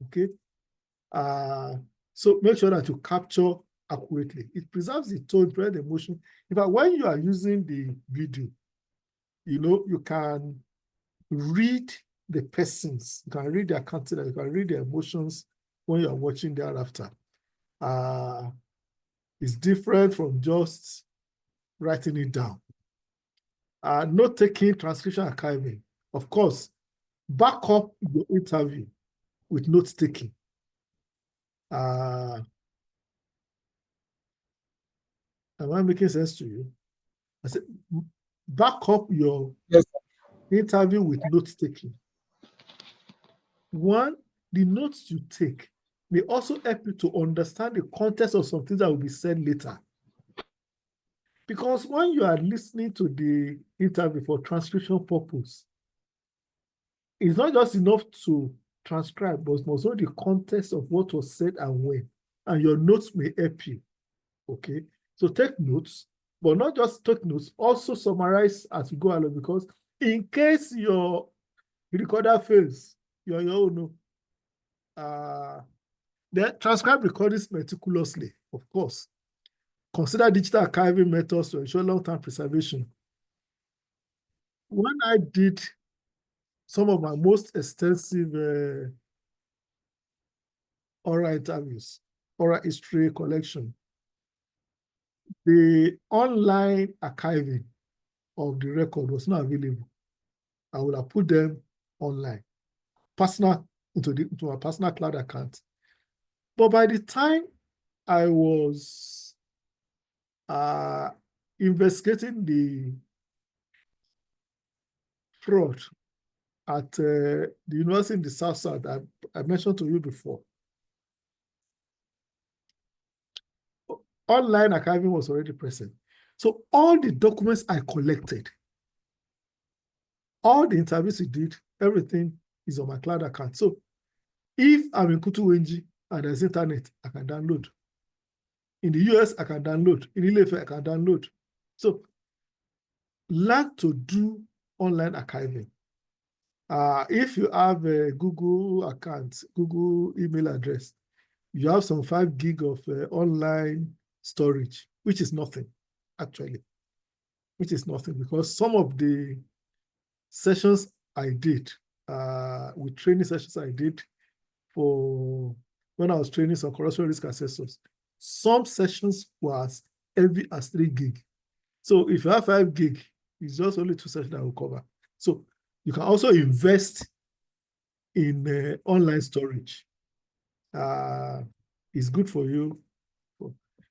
Okay? So make sure that you capture accurately. It preserves the tone, preserves the emotion. In fact, when you are using the video, you can read the persons, you can read their countenance, you can read their emotions when you are watching thereafter. It's different from just writing it down. Note taking, transcription, archiving. Of course, back up your interview with note taking. Am I making sense to you? I said, back up your interview with note taking. One, the notes you take may also help you to understand the context of some things that will be said later. Because when you are listening to the interview for transcription purpose, it's not just enough to transcribe, but must know the context of what was said and when. And your notes may help you. Okay. So take notes, but not just take notes, also summarize as you go along, because in case your recorder fails, you're your own. Then transcribe recordings meticulously, of course. Consider digital archiving methods to ensure long-term preservation. When I did some of my most extensive oral interviews, oral history collection, the online archiving of the record was not available. I would have put them online, personal, into my personal cloud account. But by the time I was investigating the fraud at the university in the South, I mentioned to you before, online archiving was already present. So all the documents I collected, all the interviews we did, everything is on my cloud account. So if I'm in Kutuwenji and there's internet, I can download. In the US, I can download. In Ilefe, I can download. So learn to do online archiving. If you have a Google account, Google email address, you have some 5 gig of online storage, which is nothing, actually, which is nothing, because some of the sessions I did, with training sessions I did for when I was training some corruption risk assessors, some sessions was heavy as 3 gig. So if you have 5 gig, it's just only 2 sessions that will cover. So you can also invest in online storage. It's good for you.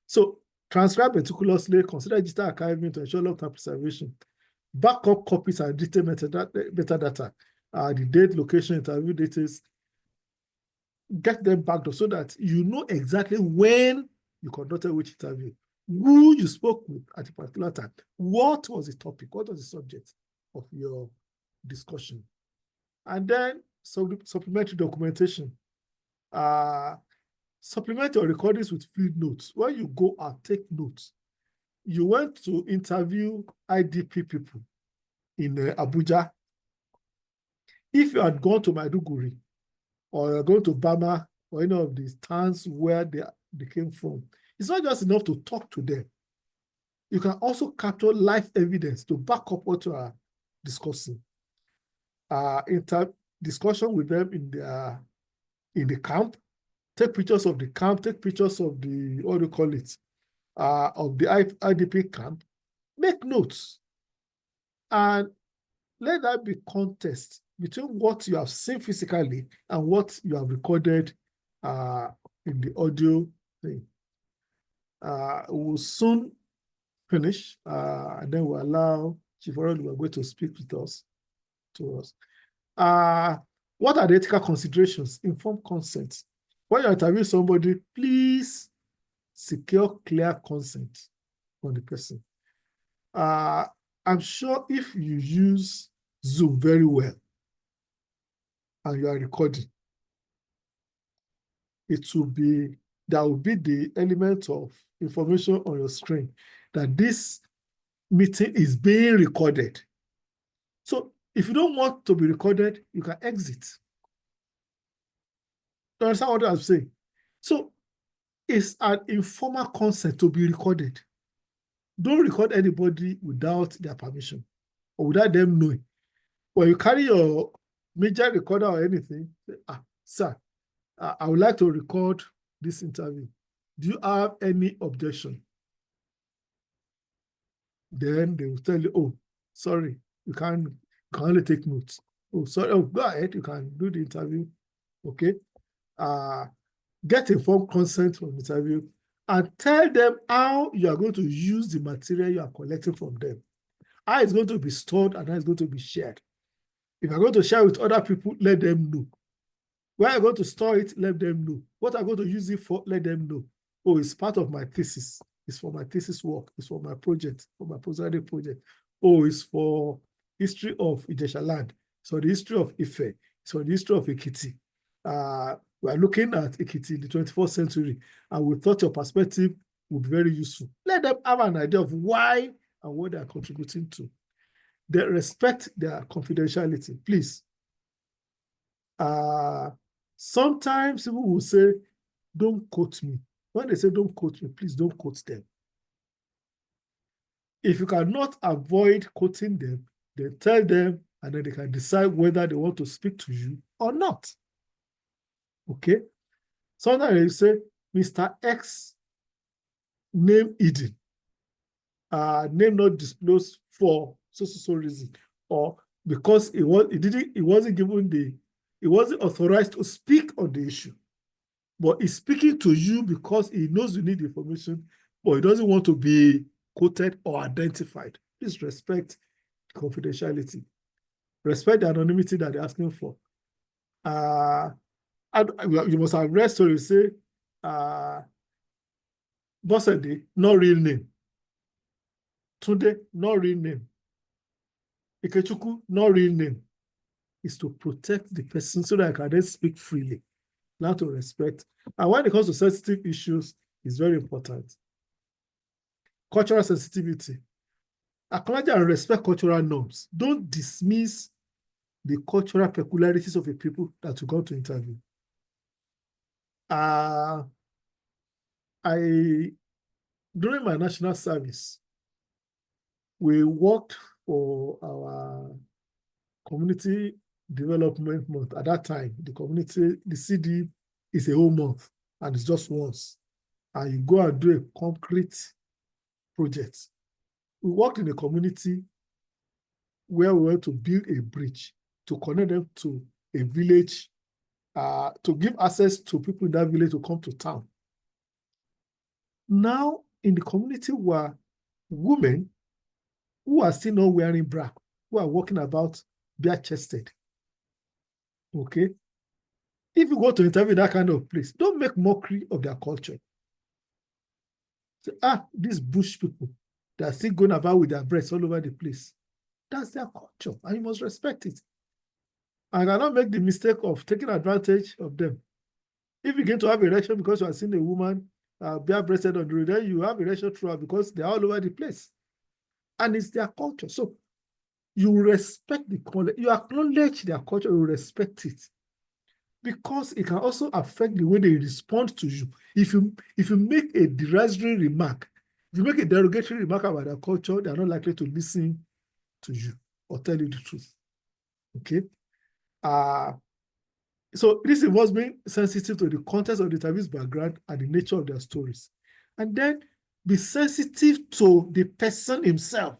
So transcribe meticulously, consider digital archiving to ensure long-term preservation. Backup copies and detailed metadata, the date, location, interview details, get them backed up so that you know exactly when you conducted which interview, who you spoke with at a particular time, what was the topic, what was the subject of your discussion. And then supplementary documentation. Supplement your recordings with field notes. When you go and take notes, you went to interview IDP people in Abuja. If you had gone to Maiduguri, or you're going to Bama, or any of these towns where they came from, it's not just enough to talk to them. You can also capture live evidence to back up what you are discussing. Discussion with them in the camp, take pictures of the camp, take pictures of the, what do you call it, of the IDP camp, make notes, and let that be contest between what you have seen physically and what you have recorded in the audio thing. We'll soon finish, and then we'll allow Chief Oral to speak with us. What are the ethical considerations? Informed consent. When you interview somebody, please secure clear consent from the person. I'm sure if you use Zoom very well and you are recording, there will be the element of information on your screen that this meeting is being recorded. So if you don't want to be recorded, you can exit. You understand what I'm saying? So it's an informal consent to be recorded. Don't record anybody without their permission or without them knowing. When you carry your major recorder or anything, say, sir, I would like to record this interview. Do you have any objection? Then they will tell you, oh, sorry, you can only take notes. Oh, sorry, oh, go ahead, you can do the interview. Okay. Get informed consent from the interview and tell them how you are going to use the material you are collecting from them. How it's going to be stored and how it's going to be shared. If you're going to share with other people, let them know. Where I'm going to store it, let them know. What I'm going to use it for, let them know. Oh, it's part of my thesis. It's for my thesis work. It's for my project, for my postgraduate project. Oh, it's for history of Ijesha land. So the history of Ife. So the history of Ekiti. We are looking at Ekiti in the 21st century, and we thought your perspective would be very useful. Let them have an idea of why and what they are contributing to. They respect their confidentiality, please. Sometimes people will say, don't quote me. When they say don't quote me, please don't quote them. If you cannot avoid quoting them, then tell them, and then they can decide whether they want to speak to you or not. Okay? Sometimes you say, Mr. X, name Eden. Name not disclosed for so reason, or because he wasn't authorized to speak on the issue. But he's speaking to you because he knows you need information, but he doesn't want to be quoted or identified. Please respect confidentiality. Respect the anonymity that they're asking for. You must have read stories say, Bossede, no real name. Tunde, no real name. Ikechukwu, no real name. Is to protect the person so that I can then speak freely. Now to respect. And when it comes to sensitive issues, it's very important. Cultural sensitivity. Acknowledge and respect cultural norms. Don't dismiss the cultural peculiarities of a people that you go to interview. During my national service, we worked for our community development month. At that time, the CD is a whole month and it's just once. And you go and do a concrete project. We worked in a community where we went to build a bridge to connect them to a village, to give access to people in that village to come to town. Now, in the community were women who are still not wearing bra, who are walking about bare-chested. Okay? If you go to interview that kind of place, don't make mockery of their culture. Say, these bush people, they are still going about with their breasts all over the place. That's their culture, and you must respect it. I cannot make the mistake of taking advantage of them. If you get to have erection because you are seeing a woman bare-breasted on the road, then you have erection throughout because they are all over the place. And it's their culture. So you respect the culture, you acknowledge their culture, you respect it. Because it can also affect the way they respond to you. If you make a derisory remark, if you make a derogatory remark about their culture, they are not likely to listen to you or tell you the truth. Okay? So this involves being sensitive to the context of the interview's background and the nature of their stories. And then be sensitive to the person himself.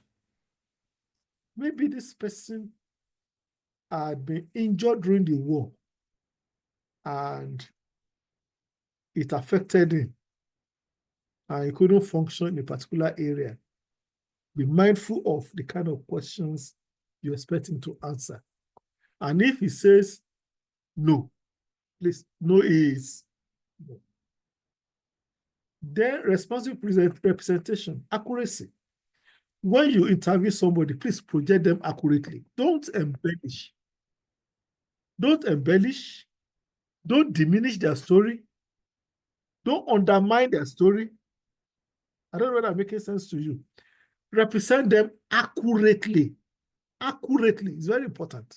Maybe this person had been injured during the war and it affected him and he couldn't function in a particular area. Be mindful of the kind of questions you expect him to answer. And if he says no, please, no is no. Then responsive representation, accuracy. When you interview somebody, please project them accurately. Don't embellish. Don't embellish. Don't diminish their story. Don't undermine their story. I don't know whether I'm making sense to you. Represent them accurately. Accurately is very important.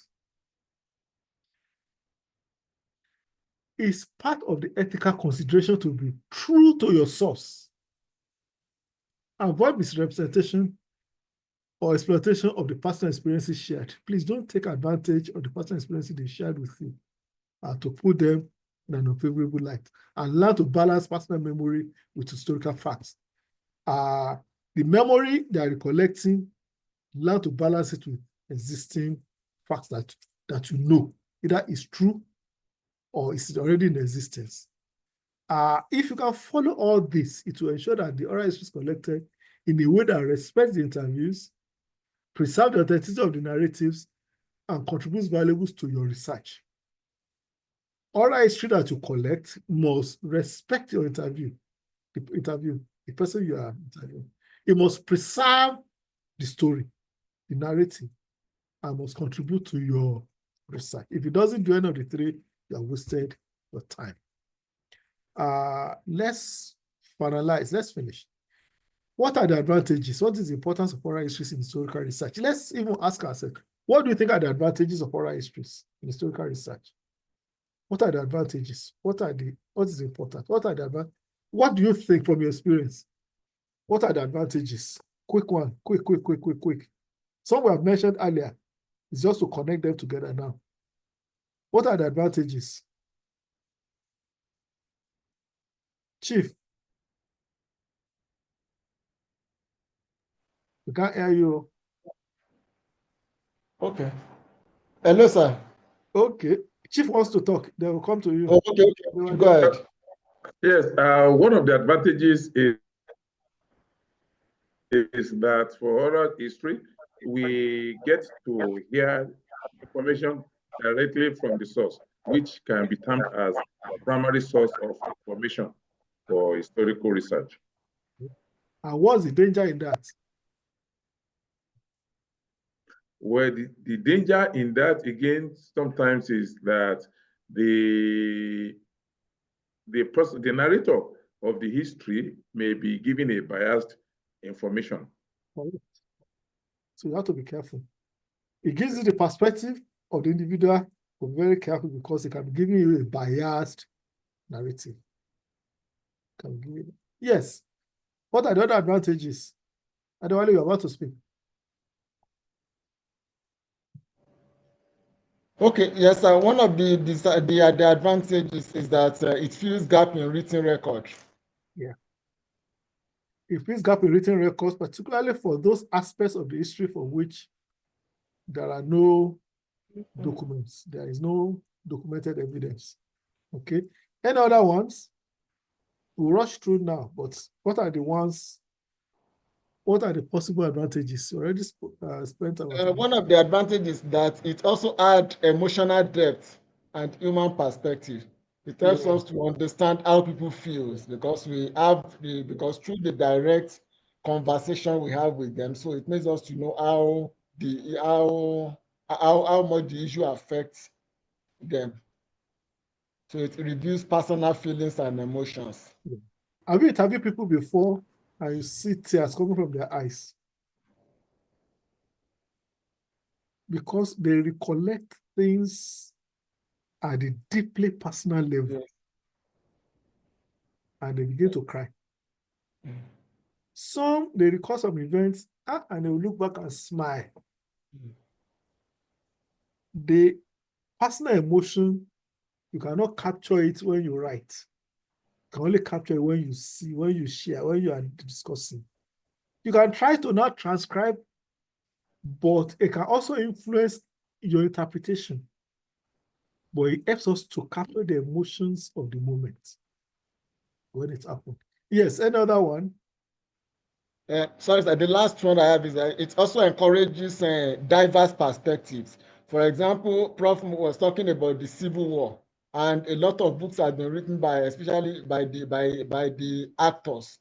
It's part of the ethical consideration to be true to your source. Avoid misrepresentation or exploitation of the personal experiences shared. Please don't take advantage of the personal experiences they shared with you to put them in an unfavorable light. And learn to balance personal memory with historical facts. The memory they are recollecting, learn to balance it with existing facts that you know either is true or is already in existence. If you can follow all this, it will ensure that the oral history is collected in a way that respects the interviews, preserves the authenticity of the narratives, and contributes valuables to your research. Oral history that you collect must respect your interview, the person you are interviewing. It must preserve the story, the narrative, and must contribute to your research. If it doesn't do any of the three, you have wasted your time. Let's finalize. Let's finish. What are the advantages? What is the importance of oral histories in historical research? Let's even ask ourselves, what do you think are the advantages of oral histories in historical research? What are the advantages? What is important? What are the advantages? What do you think from your experience? What are the advantages? Quick one, quick. Some we have mentioned earlier. It's just to connect them together now. What are the advantages? Chief, we can't hear you. Okay. Hello, sir. Okay. Chief wants to talk. They will come to you. Oh, okay. Go ahead. Yes, one of the advantages is that for oral history, we get to hear information directly from the source, which can be termed as the primary source of information for historical research. And what's the danger in that? Well, the danger in that, again, sometimes is that the narrator of the history may be giving a biased information. So you have to be careful. It gives you the perspective of the individual, but be very careful because it can be giving you a biased narrative. Yes. What are the other advantages? Adewale, you're about to speak. Okay, yes, sir. One of the advantages is that it fills gap in written record. Yeah. It fills gap in written records, particularly for those aspects of the history for which there are no documents. There is no documented evidence. Okay. Any other ones? We'll rush through now, but what are the ones? What are the possible advantages? You already spent our time. One of the advantages is that it also adds emotional depth and human perspective. It helps us to understand how people feel because through the direct conversation we have with them, so it makes us to know how much the issue affects them. So it reduces personal feelings and emotions. Have you interviewed people before and you see tears coming from their eyes? Because they recollect things at a deeply personal level. Yes. And they begin to cry. Some, they recall some events and they will look back and smile. The personal emotion, you cannot capture it when you write. You can only capture it when you see, when you share, when you are discussing. You can try to not transcribe, but it can also influence your interpretation. But it helps us to capture the emotions of the moment when it happened. Yes, another one. Sorry, sir. The last one I have is that it also encourages diverse perspectives. For example, Prof was talking about the Civil War, and a lot of books have been written especially by the actors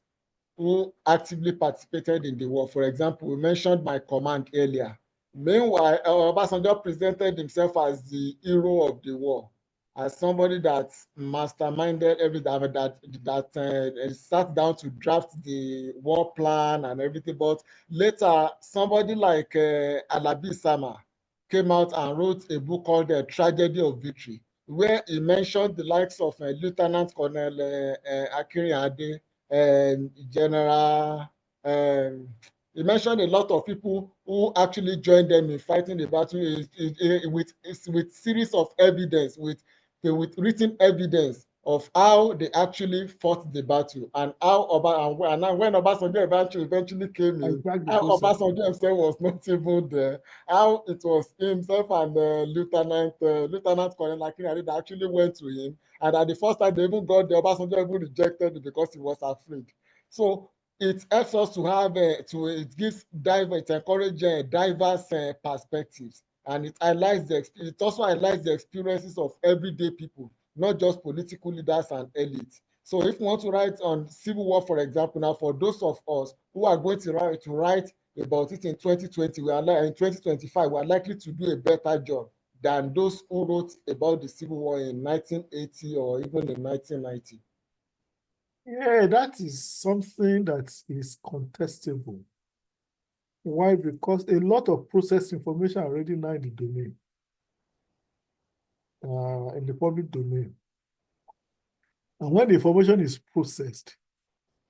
who actively participated in the war. For example, we mentioned My Command earlier. Meanwhile, Obasanjo presented himself as the hero of the war, as somebody that masterminded everything, that sat down to draft the war plan and everything. But later, somebody like Alabi Sama came out and wrote a book called The Tragedy of Victory, where he mentioned the likes of Lieutenant Colonel Akinrinade and General. He mentioned a lot of people who actually joined them in fighting the battle with series of evidence, with written evidence of how they actually fought the battle and how when Obasanjo eventually came in, how Obasanjo himself was not even there, how it was himself and Lieutenant Colonel Akinrinade that actually went to him, and at the first time they even got there, Obasanjo even rejected it because he was afraid. So it helps us to have it encourages diverse perspectives, and it also highlights the experiences of everyday people, not just political leaders and elites. So if we want to write on Civil War, for example, now for those of us who are going to write about it in 2020, in 2025, we are likely to do a better job than those who wrote about the Civil War in 1980 or even in 1990. Yeah, that is something that is contestable. Why? Because a lot of processed information are already now in the domain, in the public domain. And when the information is processed,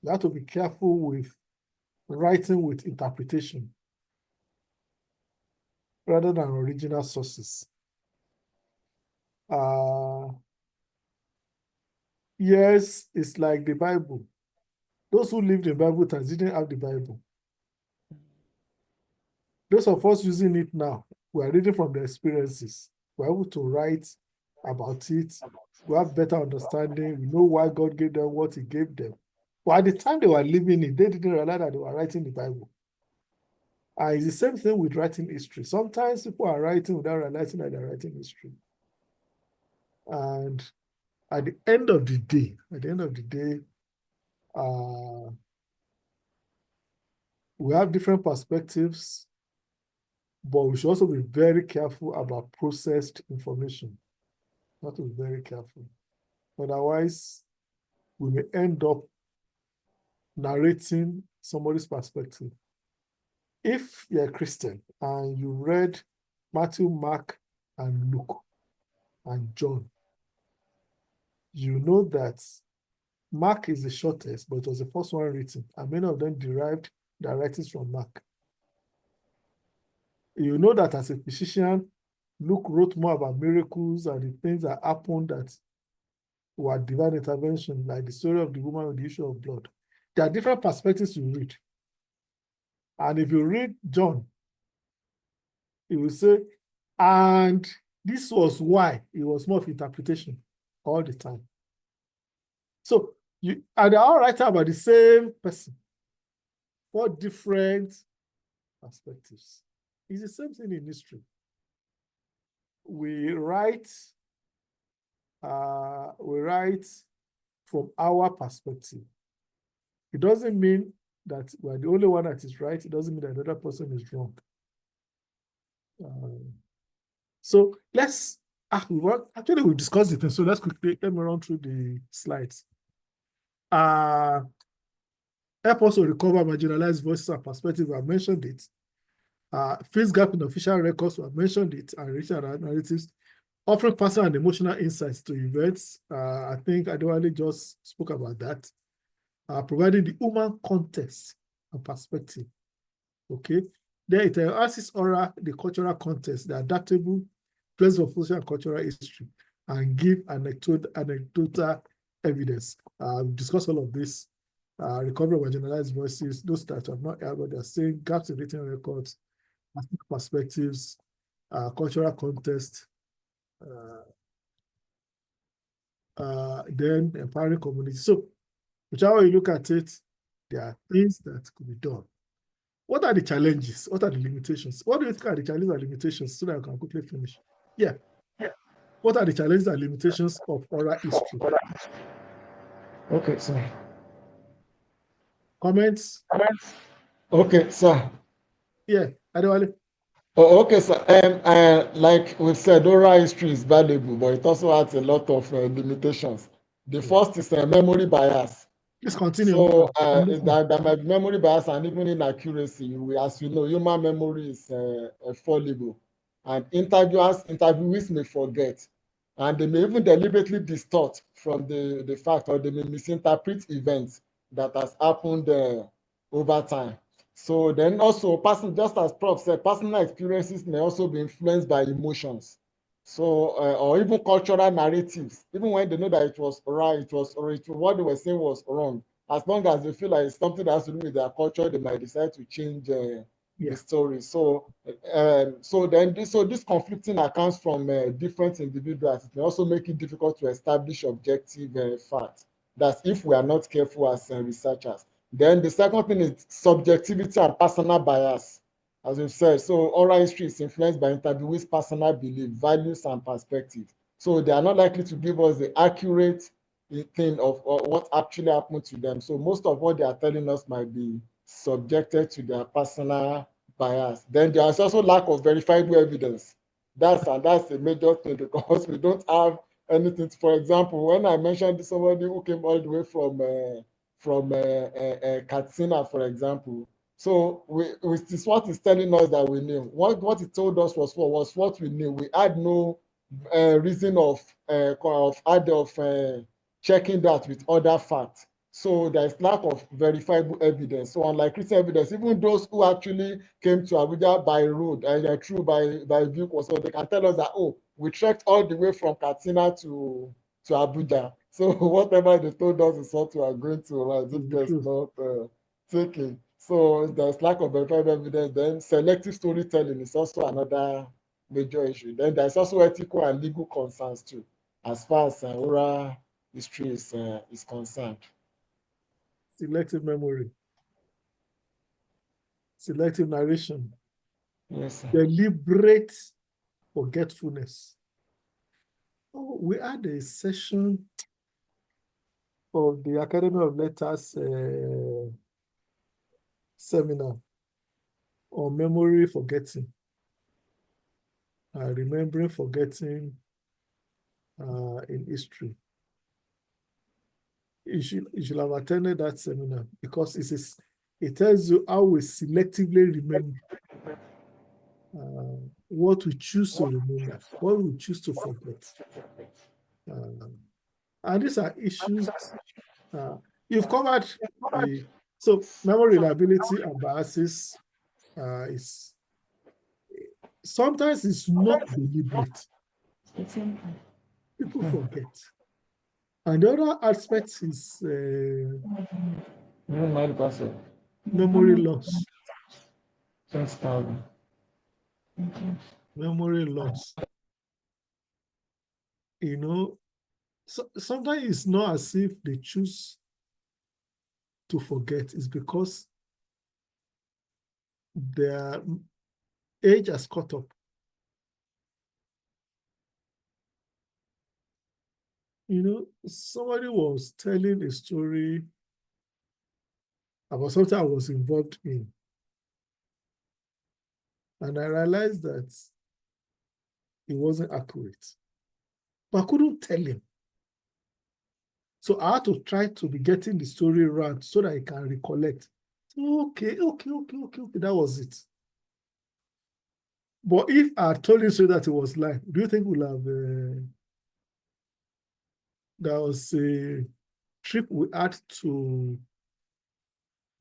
you have to be careful with writing with interpretation rather than original sources. Yes, it's like the Bible. Those who lived in Bible times didn't have the Bible. Those of us using it now, we are reading from the experiences. We're able to write about it. We have better understanding. We know why God gave them what He gave them. But at the time they were living it, they didn't realize that they were writing the Bible. And it's the same thing with writing history. Sometimes people are writing without realizing that they're writing history. And at the end of the day, we have different perspectives, but we should also be very careful about processed information. We have to be very careful. Otherwise, we may end up narrating somebody's perspective. If you're a Christian and you read Matthew, Mark, and Luke, and John, you know that Mark is the shortest, but it was the first one written, and many of them derived their writings from Mark. You know that as a physician, Luke wrote more about miracles and the things that happened that were divine intervention, like the story of the woman with the issue of blood. There are different perspectives to read. And if you read John, it will say, and this was why. It was more of interpretation all the time. So and they're all writing about the same person, 4 different perspectives. It's the same thing in history. We write from our perspective. It doesn't mean that we're the only one that is right. It doesn't mean that another person is wrong. So let's actually we discussed it, so let's quickly let me run through the slides. Help us to recover marginalized voices and perspectives. I mentioned it. Face gap in official records. I mentioned it. And regional narratives, offering personal and emotional insights to events. I think Adewale just spoke about that. Providing the human context and perspective. Okay. Then it asks oral the cultural context, the adaptable place of social and cultural history, and give anecdotal evidence. We discussed all of this. Recovery of marginalized voices, those that have not heard what they're saying, gaps in written records, perspectives, cultural context, then empowering community. So, whichever way you look at it, there are things that could be done. What are the challenges? What are the limitations? What do you think are the challenges and limitations so that I can quickly finish? Yeah. What are the challenges and limitations of oral history? Okay, sir. Comments? Okay, sir. Yeah, Adewale. Oh, okay, sir. Like we said, oral history is valuable, but it also has a lot of limitations. The first is memory bias. Please continue. So that might be memory bias and even inaccuracy. As you know, human memory is fallible, and interviewees may forget, and they may even deliberately distort from the fact, or they may misinterpret events that has happened over time. So then also, just as Prof said, personal experiences may also be influenced by emotions. So, or even cultural narratives, even when they know that it was right, what they were saying was wrong. As long as they feel like it's something that has to do with their culture, they might decide to change the story. So, this conflicting accounts from different individuals. It may also make it difficult to establish objective facts. That's if we are not careful as researchers. Then the second thing is subjectivity and personal bias. As we've said, so oral history is influenced by interviewees' personal belief, values, and perspective. So they are not likely to give us the accurate thing of what actually happened to them. So most of what they are telling us might be subjected to their personal bias. Then there is also lack of verifiable evidence. That's a major thing, because we don't have anything. For example, when I mentioned somebody who came all the way from Katsina, for example, so this is what is telling us that we knew. What it told us was what we knew. We had no reason of checking that with other facts. So there's lack of verifiable evidence. So unlike recent evidence, even those who actually came to Abuja by road and through by vehicle, so they can tell us that, oh, we trekked all the way from Katsina to Abuja. So whatever they told us is what we are going to write. If there's not taken. So there's lack of verifiable evidence. Then selective storytelling is also another major issue. Then there's also ethical and legal concerns too, as far as oral history is concerned. Selective memory, selective narration, Yes, sir. deliberate forgetfulness. Oh, we had a session of the Academy of Letters seminar on memory forgetting, remembering forgetting in history. You should have attended that seminar because it tells you how we selectively remember, what we choose to remember, what we choose to forget. And these are issues you've covered. So memory reliability and biases is sometimes it's not deliberate. People forget. And the other aspect is memory loss. Memory loss. You know, so sometimes it's not as if they choose to forget. It's because their age has caught up. You know, somebody was telling a story about something I was involved in. And I realized that it wasn't accurate. But I couldn't tell him. So I had to try to be getting the story right so that I can recollect. Okay, that was it. But if I told you so that it was lying, do you think we'll have there was a trip we had to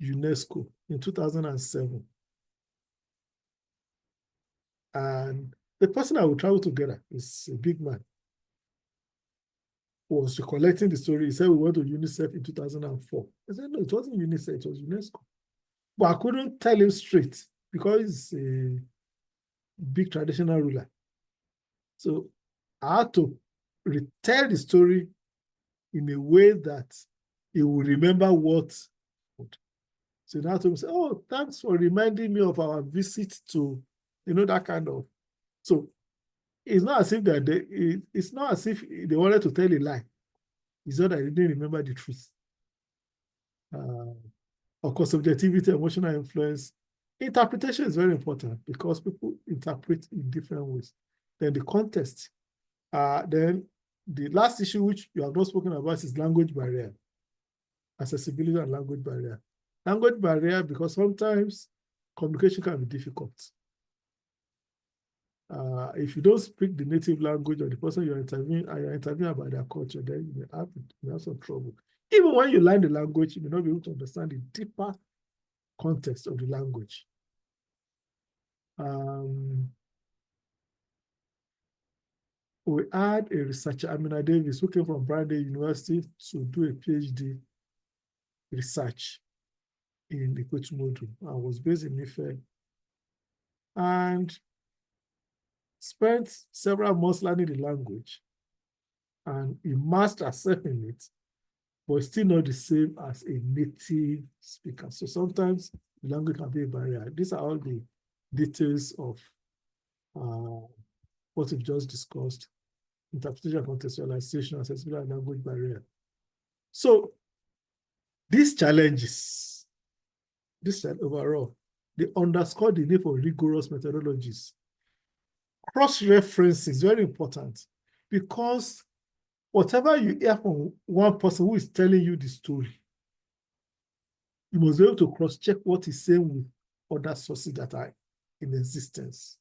UNESCO in 2007. And the person I would travel together is a big man. Was recollecting the story. He said we went to UNICEF in 2004. I said, no, it wasn't UNICEF, it was UNESCO. But I couldn't tell him straight because he's a big traditional ruler. So I had to retell the story in a way that he will remember what. So now to say, oh, thanks for reminding me of our visit to, that kind of. So it's not as if it's not as if they wanted to tell a lie. It's not that they didn't remember the truth. Of course, subjectivity, emotional influence. Interpretation is very important because people interpret in different ways. Then the context. Then the last issue which you have not spoken about is language barrier. Accessibility and language barrier. Language barrier because sometimes communication can be difficult. If you don't speak the native language of the person you're interviewing about their culture, then you may have some trouble. Even when you learn the language, you may not be able to understand the deeper context of the language. We had a researcher, Amina Davis, who came from Brandon University to do a PhD research in the Ikotumodu. I was based in Ife and spent several months learning the language and immersed herself in it, but still not the same as a native speaker. So sometimes the language can be a barrier. These are all the details of what we've just discussed: interpretation, contextualization, accessibility, and language barrier. So these challenges, overall, they underscore the need for rigorous methodologies. Cross-referencing is very important because whatever you hear from one person who is telling you the story, you must be able to cross-check what he's saying with other sources that are in existence.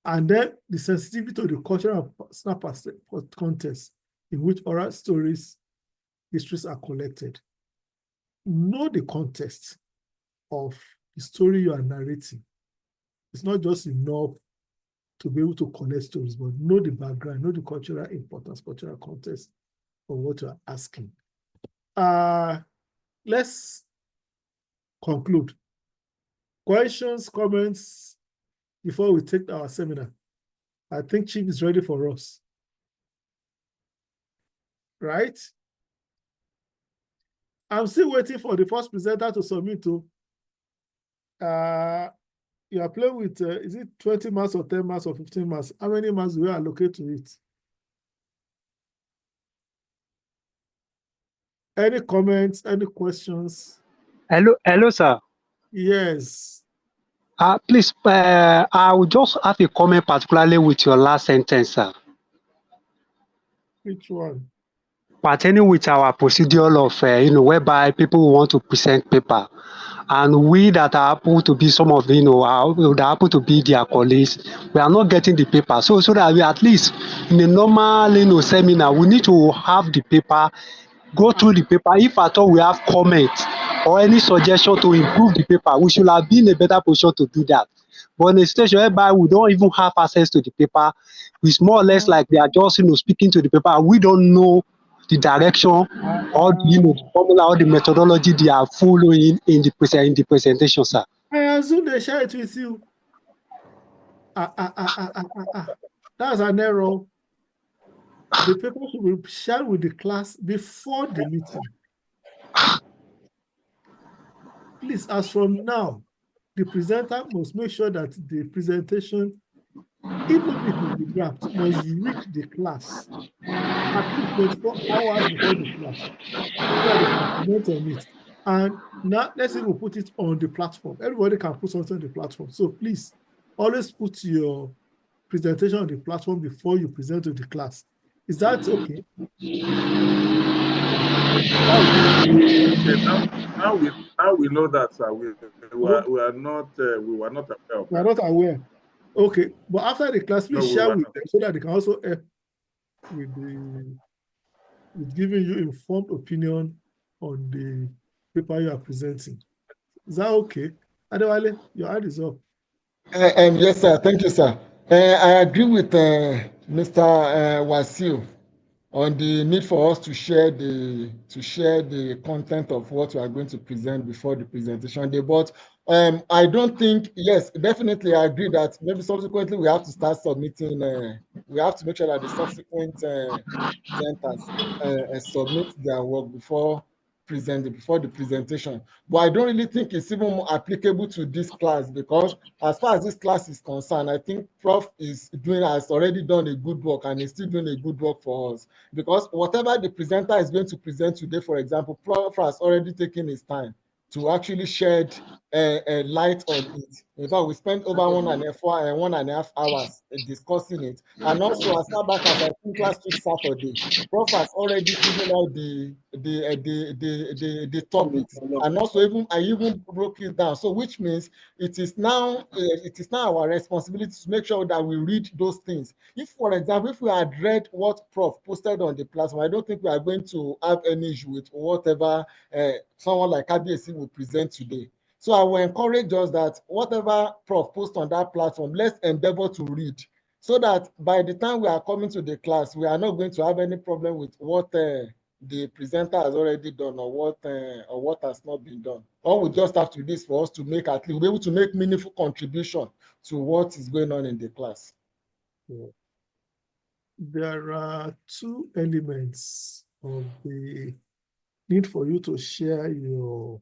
And then the sensitivity to the cultural and personal context in which oral stories, histories are collected. Know the context of the story you are narrating. It's not just enough to be able to collect stories, but know the background, know the cultural importance, cultural context of what you are asking. Let's conclude. Questions, comments before we take our seminar? I think Chief is ready for us. Right? I'm still waiting for the first presenter to submit to. You are playing with, is it 20 marks or 10 marks or 15 marks? How many marks do we allocate to it? Any comments, any questions? Hello, sir. Yes. Please, I will just have a comment, particularly with your last sentence, sir. Which one? Pertaining with our procedure of, whereby people want to present paper, and we that are happen to be some of the, that happen to be their colleagues, we are not getting the paper. So that we at least in a normal, seminar, we need to have the paper, go through the paper. If at all we have comments or any suggestion to improve the paper, we should have been in a better position to do that. But in a situation whereby we don't even have access to the paper, it's more or less like they are just, speaking to the paper, and we don't know the direction or the formula or the methodology they are following in the presentation, sir. I assume they share it with you. That's an error. The paper should be shared with the class before the meeting. Please, as from now, the presenter must make sure that the presentation, even if it is the draft, must reach the class at least 24 hours before the class, so that they can comment on it. And now let's even put it on the platform. Everybody can put something on the platform. So please, always put your presentation on the platform before you present to the class. Is that okay? Okay, now we know that, sir. We were not aware of We are that. not aware. Okay, but after the class, please No, we share were with not. them so that they can also help with giving you informed opinion on the paper you are presenting. Is that okay? Adewale, your hand is up. Yes, sir. Thank you, sir. I agree with Mr. Wasil on the need for us to share the content of what we are going to present before the presentation day. But I don't think, yes, definitely I agree that maybe subsequently we have to start submitting, we have to make sure that the subsequent presenters submit their work before the presentation. But I don't really think it's even more applicable to this class, because as far as this class is concerned, I think Prof has already done a good work and is still doing a good work for us. Because whatever the presenter is going to present today, for example, Prof has already taken his time to actually shed a light on it. In fact, we spent over 1.5 hours discussing it. And also, as far back as I think last week Saturday, Prof has already given out the topics, and also I even broke it down. So which means it is now our responsibility to make sure that we read those things. If, for example, if we had read what Prof posted on the platform, I don't think we are going to have any issue with whatever someone like Kabiyesi will present today. So I will encourage us that whatever Prof posts on that platform, let's endeavor to read, so that by the time we are coming to the class, we are not going to have any problem with what the presenter has already done, or what has not been done. All we just have to do is for us to make, at least we'll be able to make meaningful contribution to what is going on in the class. Yeah. There are two elements of the need for you to share your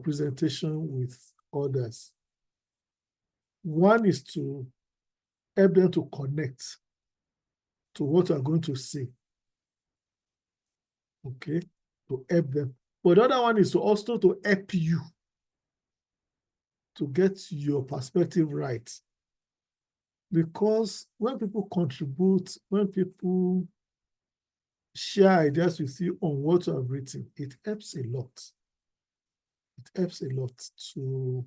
presentation with others. One is to help them to connect to what you are going to say. Okay, to help them. But the other one is to also to help you to get your perspective right. Because when people contribute, when people share ideas with you on what you have written. It helps a lot. It helps a lot to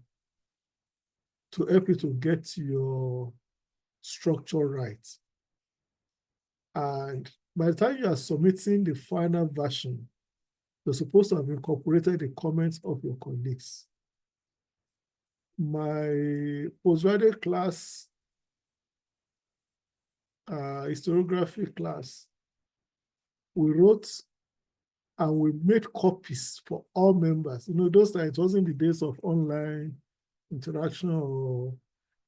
help you to get your structure right. And by the time you are submitting the final version, you're supposed to have incorporated the comments of your colleagues. My postgraduate class, historiography class, we wrote and we made copies for all members. You know, those times it wasn't the days of online interaction or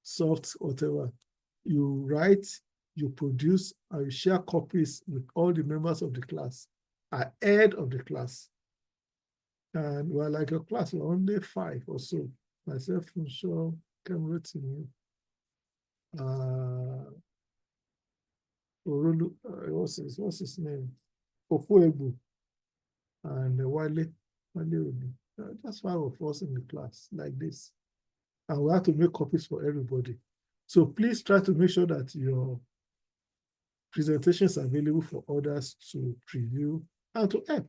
soft whatever. You write, you produce, and you share copies with all the members of the class, ahead of the class. And we're like a class, we're only 5 or so. Myself, Funshaw, Kemrotini, what's his name? Ofuebu and Wale Obi. That's 5 of us in the class like this. And we have to make copies for everybody. So please try to make sure that your presentation is available for others to preview and to help.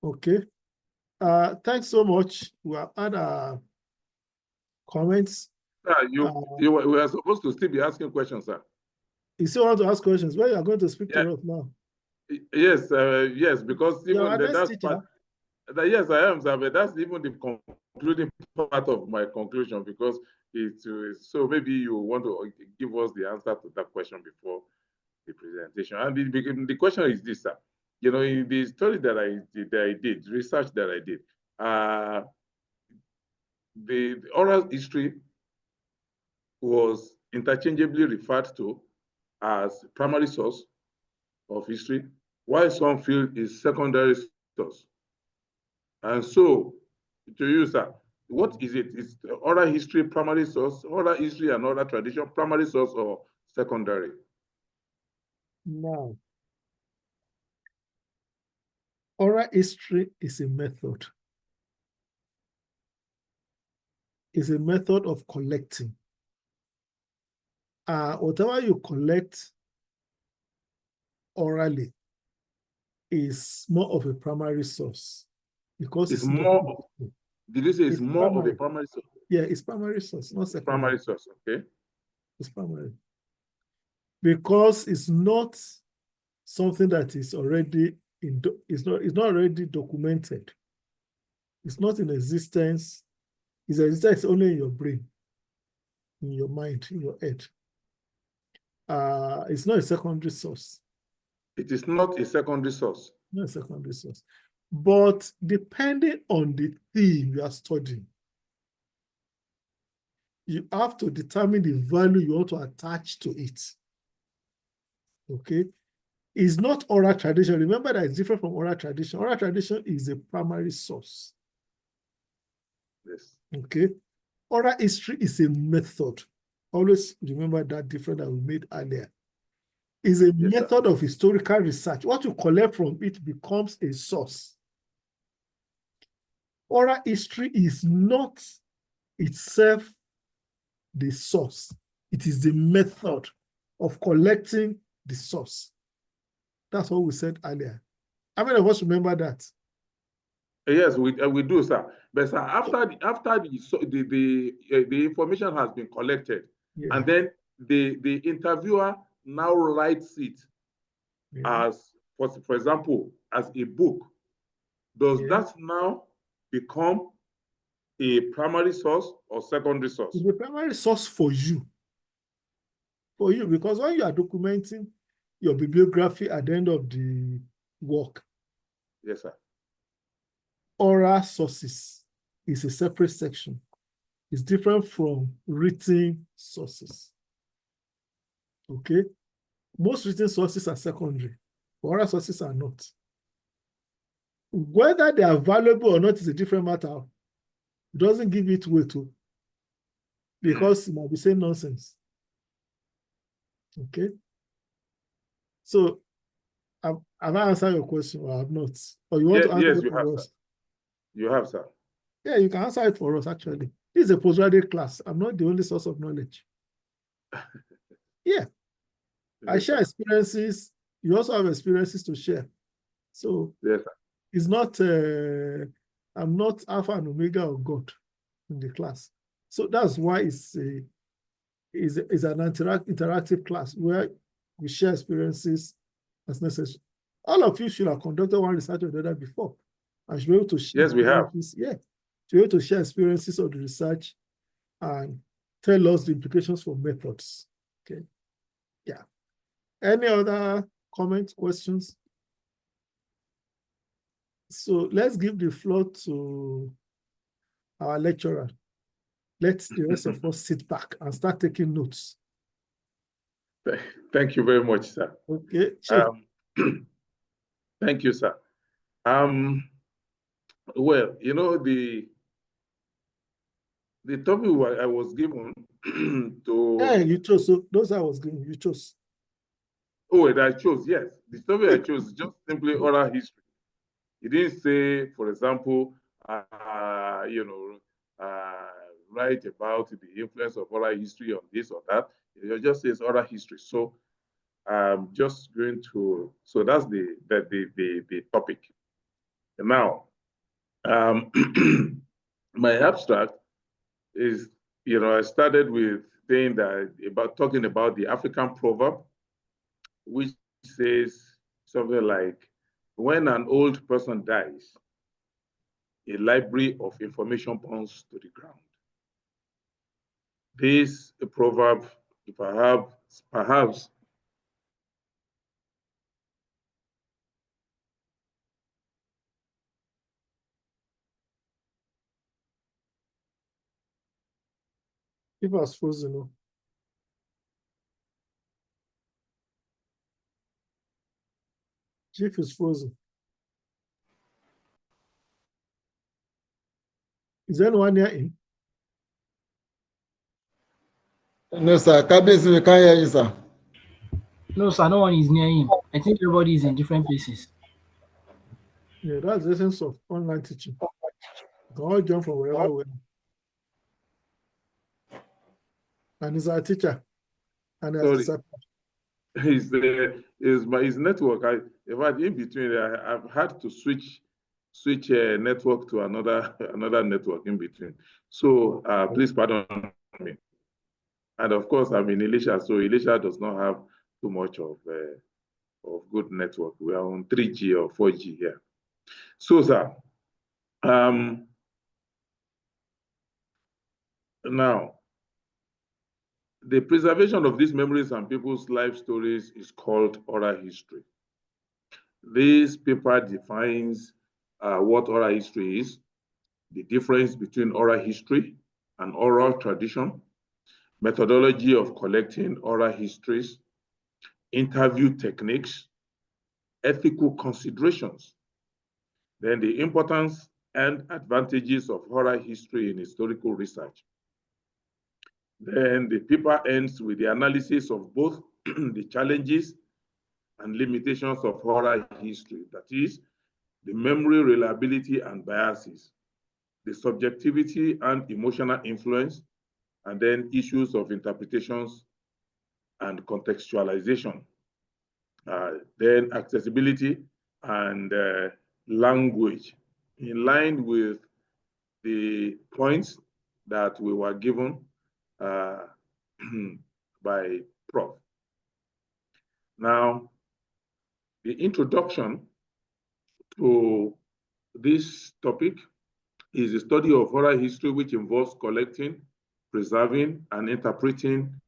Okay. Thanks so much. We have had comments. We are supposed to still be asking questions, sir. You still want to ask questions? Well, you are going to speak to us now. Yes, yes, because even that's part. Yes, I am, sir, but that's even the concluding part of my conclusion, because it's so maybe you want to give us the answer to that question before the presentation. And the question is this, sir. You know, in the study that I did, research that I did, the oral history was interchangeably referred to as primary source of history, while some feel is secondary source. And so, to you, sir, what is it? Is oral history primary source, oral history and oral tradition primary source or secondary? No. Oral history is a method. It's a method of collecting. Whatever you collect orally is more of a primary source, because it's more. Did you say it's more primary. Of a primary source? Yeah, it's primary source, not secondary. Primary source, okay. It's primary. Because it's not something that is already it's not already documented. It's not in existence. Its existence only in your brain, in your mind, in your head. It's not a secondary source. It is not a secondary source. Not a secondary source. But depending on the theme you are studying, you have to determine the value you want to attach to it. Okay? It's not oral tradition. Remember that it's different from oral tradition. Oral tradition is a primary source. Yes. Okay? Oral history is a method. Always remember that difference that we made earlier. It's a method of historical research. What you collect from it becomes a source. Oral history is not itself the source. It is the method of collecting the source. That's what we said earlier. How many of us remember that? Yes, we do, sir. But sir, after the information has been collected, and then the interviewer now writes it as, for example, as a book. Does that now become a primary source or secondary source? It's a primary source for you. For you, because when you are documenting your bibliography at the end of the work. Yes, sir. Oral sources is a separate section. It's different from written sources. Okay? Most written sources are secondary. Oral sources are not. Whether they are valuable or not is a different matter. It doesn't give it weight to, because it might be saying nonsense. Okay? So, have I answered your question or have not? Or you want to answer it for us? Sir. You have, sir. Yeah, you can answer it for us, actually. This is a postgraduate class. I'm not the only source of knowledge. Yeah. I share experiences you also have experiences to share. So Yes, sir. it's not, I'm not Alpha and Omega of God in the class. So that's why it's an interactive class where we share experiences as necessary. All of you should have conducted one research or the other before. I should be able to share. Yes, we have. Yeah, to be able to share experiences of the research and tell us the implications for methods. Okay. Yeah. Any other comments, questions? So let's give the floor to our lecturer. Let the rest of us sit back and start taking notes. Thank you very much, sir. Okay, Chief. Thank you, sir. Well, you know, the topic I was given to. Yeah, you chose. So those I was giving, you chose. Oh, and I chose, yes. The topic I chose is just simply oral history. It didn't say, for example, write about the influence of oral history on this or that. It just says oral history. So I'm just going to, so that's the topic. Now, my abstract is, I started with saying that talking about the African proverb, which says something like, when an old person dies, a library of information burns to the ground. This proverb perhaps If I was frozen, no. Chief is frozen. Is anyone near him? No, sir. Kabisi, we can't hear you, sir. No, sir, no one is near him. I think everybody is in different places. Yeah, that's the essence of online teaching. You can all jump from wherever we are. And he's our teacher. And he has sorry, disappeared. his network. In fact, in between, I've had to switch network to another network in between. So please pardon me. And of course, I'm in Elisha, so Elisha does not have too much of good network. We are on 3G or 4G here. So, sir, now, the preservation of these memories and people's life stories is called oral history. This paper defines what oral history is, the difference between oral history and oral tradition, methodology of collecting oral histories, interview techniques, ethical considerations, then the importance and advantages of oral history in historical research. Then the paper ends with the analysis of both the challenges and limitations of oral history, that is, the memory reliability and biases, the subjectivity and emotional influence, and then issues of interpretations and contextualization. Then accessibility and language, in line with the points that we were given by Prof. Now, the introduction to this topic is the study of oral history, which involves collecting, preserving, and interpreting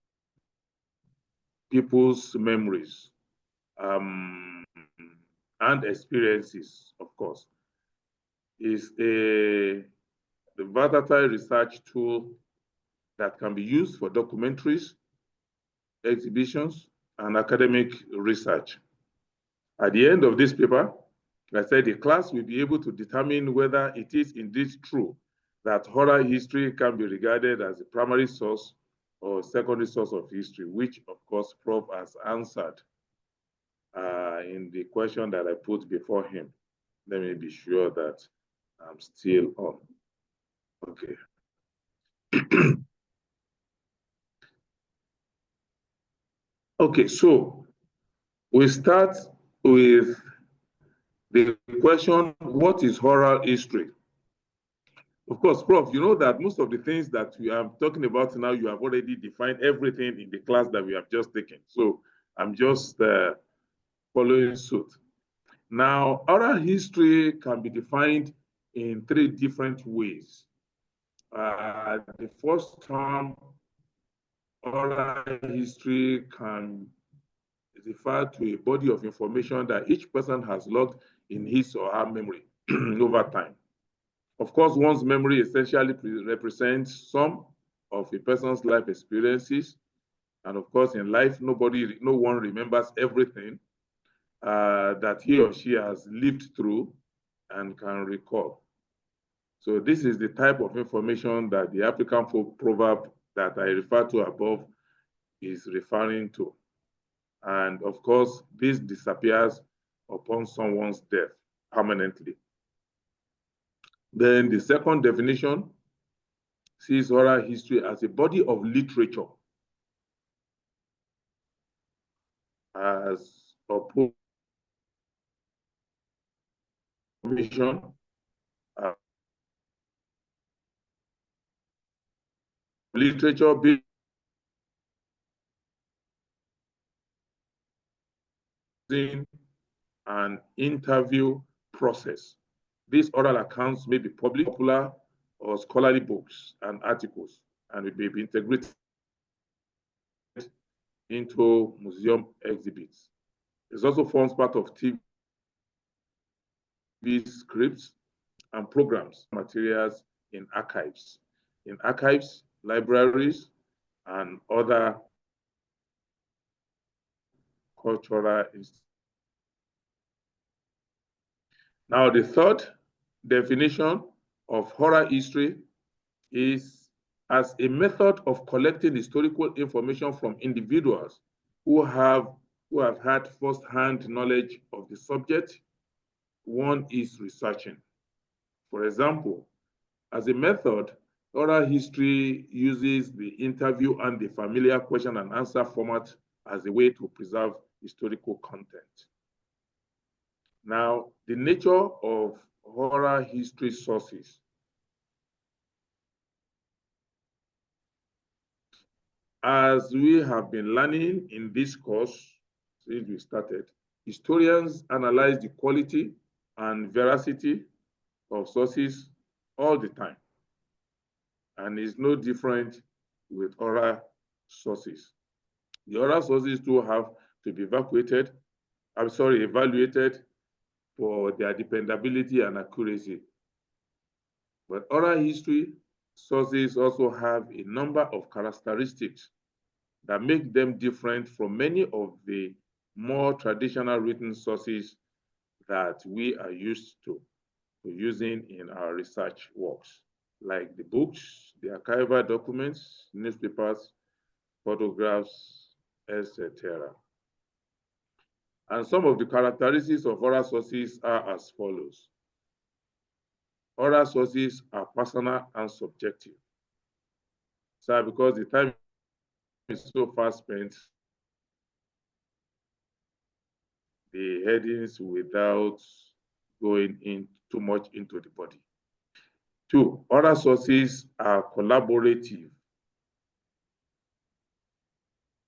people's memories and experiences, of course. Is a versatile research tool that can be used for documentaries, exhibitions, and academic research. At the end of this paper, I said the class will be able to determine whether it is indeed true that oral history can be regarded as a primary source or secondary source of history, which of course Prof has answered in the question that I put before him. Let me be sure that I'm still on. Okay. Okay, so We start with the question, what is oral history? Of course, Prof, you know that most of the things that we are talking about now, you have already defined everything in the class that we have just taken. So I'm just following suit. Now, oral history can be defined in 3 different ways. The first term, oral history can refer to a body of information that each person has logged in his or her memory over time. Of course, one's memory essentially represents some of a person's life experiences. And of course, in life, no one remembers everything that he or she has lived through and can recall. So this is the type of information that the African folk proverb that I referred to above is referring to. And of course, this disappears upon someone's death permanently. Then the second definition sees oral history as a body of literature as opposed to literature based an interview process. These oral accounts may be public, popular, or scholarly books and articles, and it may be integrated into museum exhibits. It also forms part of TV scripts and programs, materials in archives, libraries, and other cultural institutions. Now, the third definition of oral history is as a method of collecting historical information from individuals who have had first-hand knowledge of the subject one is researching. For example, as a method, oral history uses the interview and the familiar question and answer format as a way to preserve historical content. Now, the nature of oral history sources. As we have been learning in this course since we started, historians analyze the quality and veracity of sources all the time. And it's no different with oral sources. The oral sources too have to be evaluated for their dependability and accuracy. But oral history sources also have a number of characteristics that make them different from many of the more traditional written sources that we are used to using in our research works, like the books, the archival documents, newspapers, photographs, etc. And some of the characteristics of oral sources are as follows. Oral sources are personal and subjective. So because the time is so fast spent, the headings without going in too much into the body. 2, oral sources are collaborative.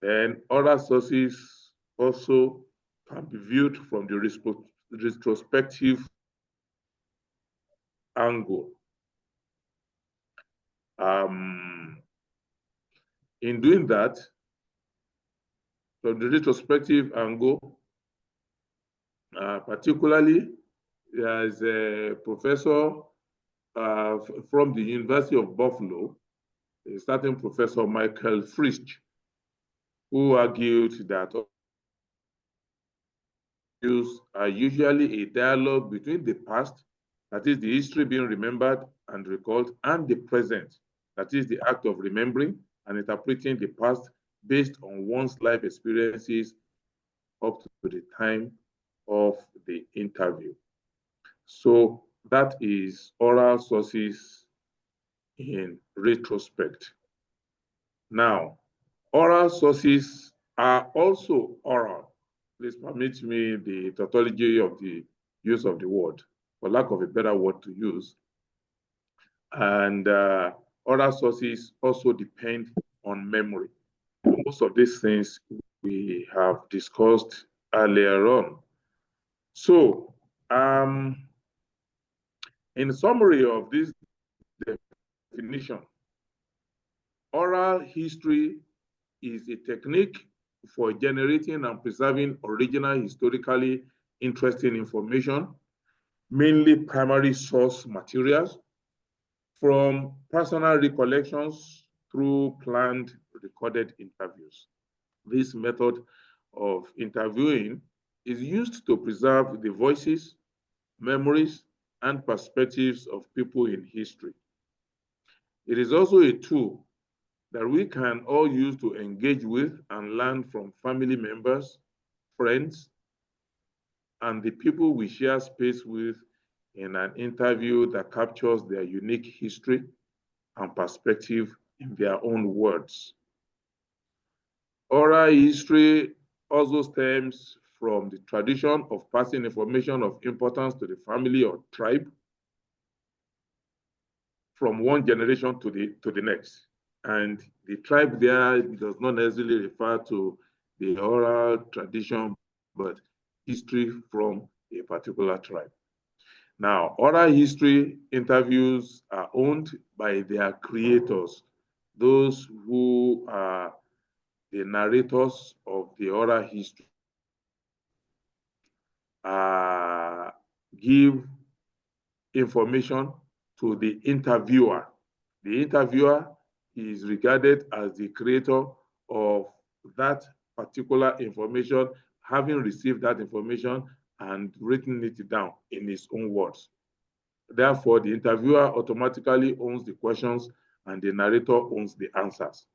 Then oral sources also can be viewed from the retrospective angle. In doing that, from the retrospective angle, particularly, there is a professor from the University of Buffalo, a certain Professor Michael Frisch, who argued that are usually a dialogue between the past, that is the history being remembered and recalled, and the present, that is the act of remembering and interpreting the past based on one's life experiences up to the time of the interview. So that is oral sources in retrospect. Now, oral sources are also oral. please permit me the tautology of the use of the word, for lack of a better word to use. And other sources also depend on memory. Most of these things we have discussed earlier on. So, in summary of this definition, oral history is a technique for generating and preserving original historically interesting information, mainly primary source materials, from personal recollections through planned recorded interviews. This method of interviewing is used to preserve the voices, memories, and perspectives of people in history. It is also a tool that we can all use to engage with and learn from family members, friends, and the people we share space with in an interview that captures their unique history and perspective in their own words. Oral history also stems from the tradition of passing information of importance to the family or tribe from one generation to the next. And the tribe there does not necessarily refer to the oral tradition, but history from a particular tribe. Now, oral history interviews are owned by their creators, those who are the narrators of the oral history. Give information to the interviewer. The interviewer is regarded as the creator of that particular information, having received that information and written it down in his own words. Therefore, the interviewer automatically owns the questions and the narrator owns the answers.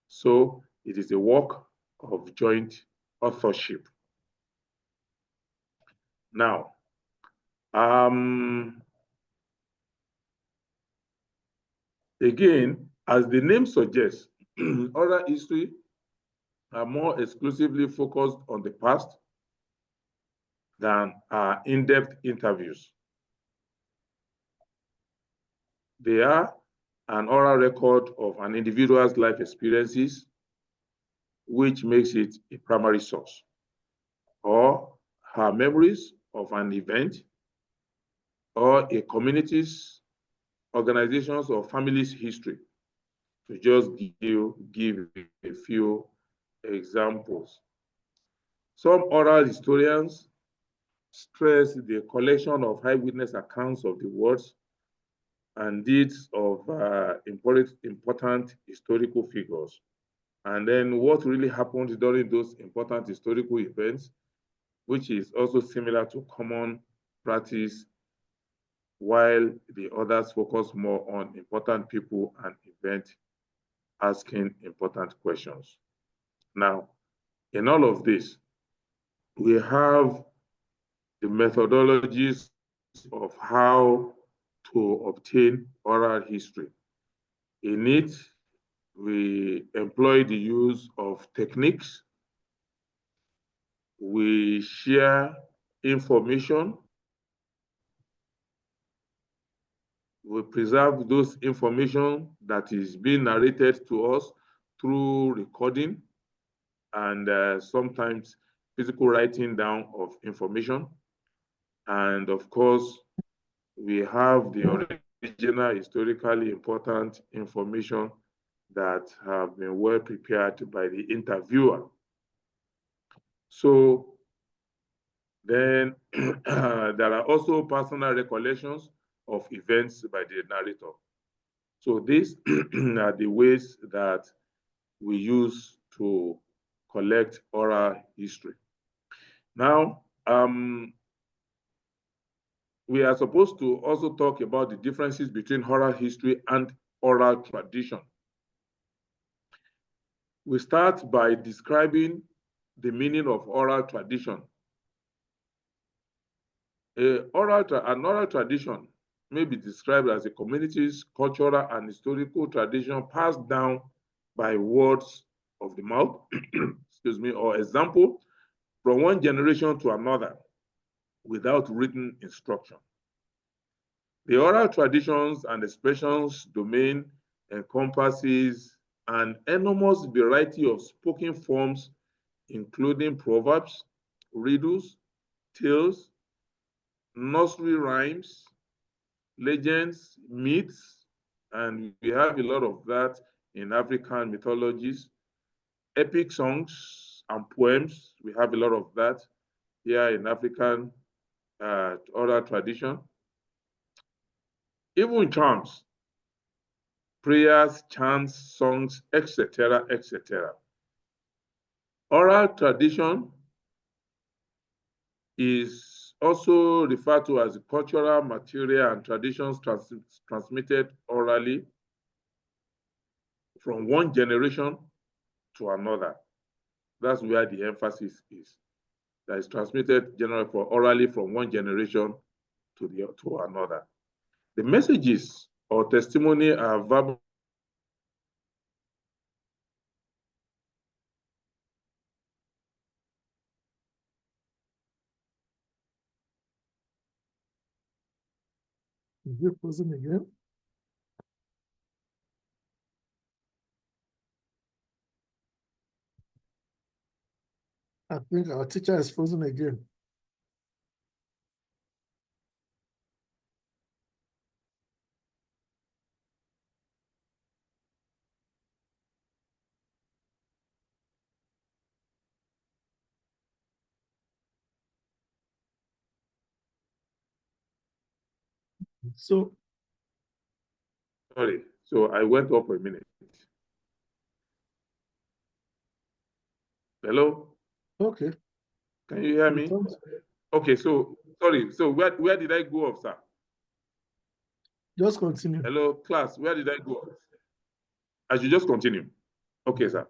So it is a work of joint authorship. Now, again, as the name suggests, oral history are more exclusively focused on the past than in-depth interviews. They are an oral record of an individual's life experiences, which makes it a primary source, or her memories of an event, or a community's, organization's, or family's history, to just give a few examples. Some oral historians stress the collection of eyewitness accounts of the words and deeds of important historical figures. And then what really happened during those important historical events, which is also similar to common practice, while the others focus more on important people and events asking important questions. Now, in all of this, we have the methodologies of how to obtain oral history. In it, we employ the use of techniques. We share information. We preserve those information that is being narrated to us through recording and sometimes physical writing down of information. And of course, we have the original historically important information that have been well prepared by the interviewer. So then there are also personal recollections of events by the narrator. So these are the ways that we use to collect oral history. Now, we are supposed to also talk about the differences between oral history and oral tradition. We start by describing the meaning of oral tradition. An oral tradition may be described as a community's cultural and historical tradition passed down by words of the mouth, excuse me, or example from one generation to another without written instruction. The oral traditions and expressions domain encompasses an enormous variety of spoken forms, including proverbs, riddles, tales, nursery rhymes, legends, myths, and we have a lot of that in African mythologies, epic songs and poems. We have a lot of that here in African oral tradition. Even charms, prayers, chants, songs, etc., etc. Oral tradition is also referred to as cultural material and traditions transmitted orally from one generation to another. That's where the emphasis is. That is transmitted generally orally from one generation to another. The messages or testimony are verbal. Is it frozen again? I think our teacher is frozen again. So, Sorry, so I went up a minute. Hello? okay. Can you hear me? Okay, so sorry. So where did I go off, sir? Just continue. Hello, class. Where did I go off? I should just continue. Okay, sir.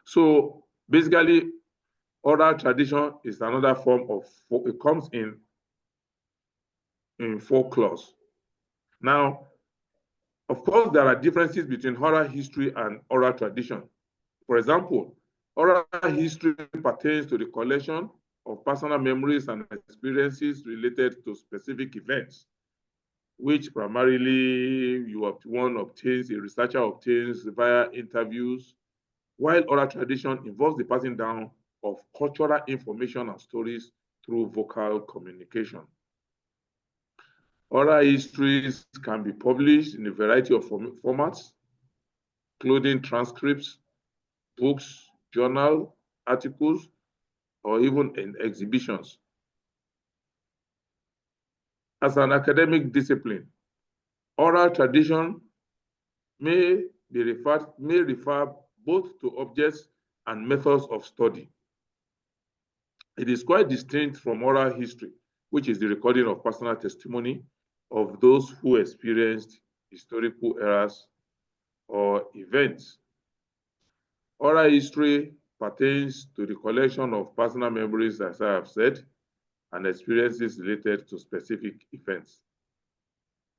So basically, oral tradition is another form of, it comes in folklore. Now, of course, there are differences between oral history and oral tradition. For example, oral history pertains to the collection of personal memories and experiences related to specific events, which primarily a researcher obtains via interviews, while oral tradition involves the passing down of cultural information and stories through vocal communication. Oral histories can be published in a variety of formats, including transcripts, books, journal, articles, or even in exhibitions. As an academic discipline, oral tradition may refer both to objects and methods of study. It is quite distinct from oral history, which is the recording of personal testimony of those who experienced historical eras or events. Oral history pertains to the collection of personal memories, as I have said, and experiences related to specific events.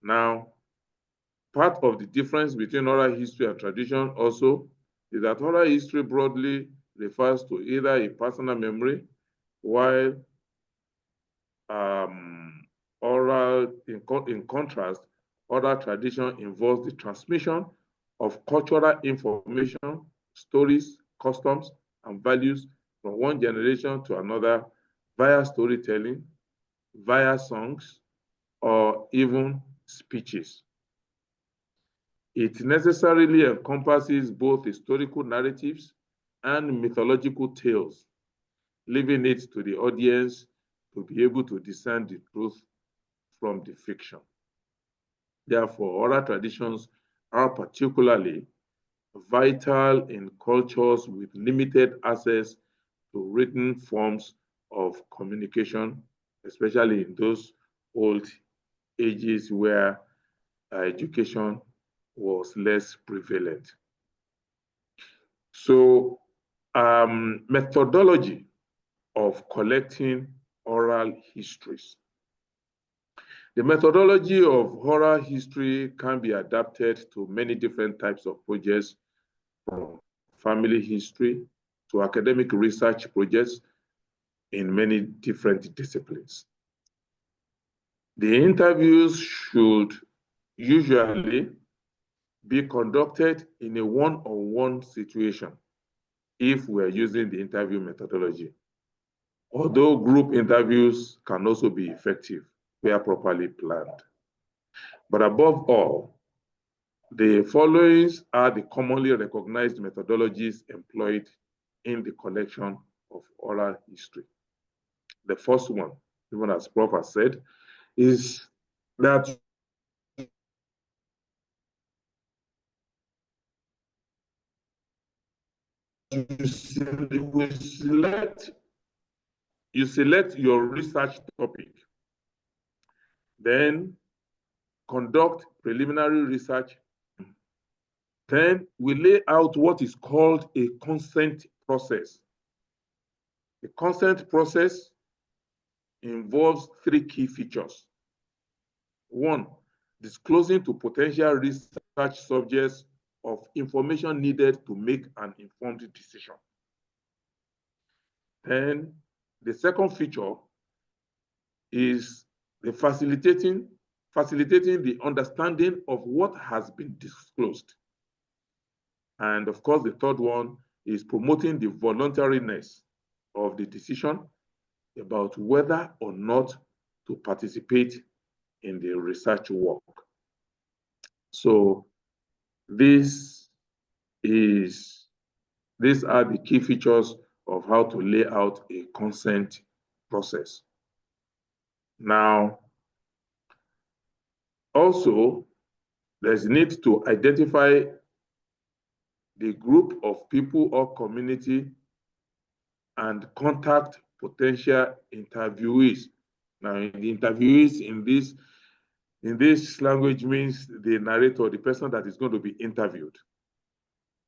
Now, part of the difference between oral history and tradition also is that oral history broadly refers to either a personal memory, while in contrast, oral tradition involves the transmission of cultural information, stories, customs, and values from one generation to another via storytelling, via songs, or even speeches. It necessarily encompasses both historical narratives and mythological tales, leaving it to the audience to be able to discern the truth from the fiction. Therefore, oral traditions are particularly vital in cultures with limited access to written forms of communication, especially in those old ages where education was less prevalent. So, methodology of collecting oral histories. The methodology of oral history can be adapted to many different types of projects, from family history, to academic research projects in many different disciplines. The interviews should usually be conducted in a one-on-one situation if we're using the interview methodology. Although group interviews can also be effective where properly planned. But above all, the following are the commonly recognized methodologies employed in the collection of oral history. The first one, even as Prof has said, is that you select your research topic, then conduct preliminary research. Then we lay out what is called a consent process. The consent process involves three key features. One, disclosing to potential research subjects of information needed to make an informed decision. Then the second feature is the facilitating the understanding of what has been disclosed. And of course, the third one is promoting the voluntariness of the decision about whether or not to participate in the research work. So these are the key features of how to lay out a consent process. Now, also, there's need to identify the group of people or community and contact potential interviewees. Now, the interviewees in this language means the narrator, the person that is going to be interviewed.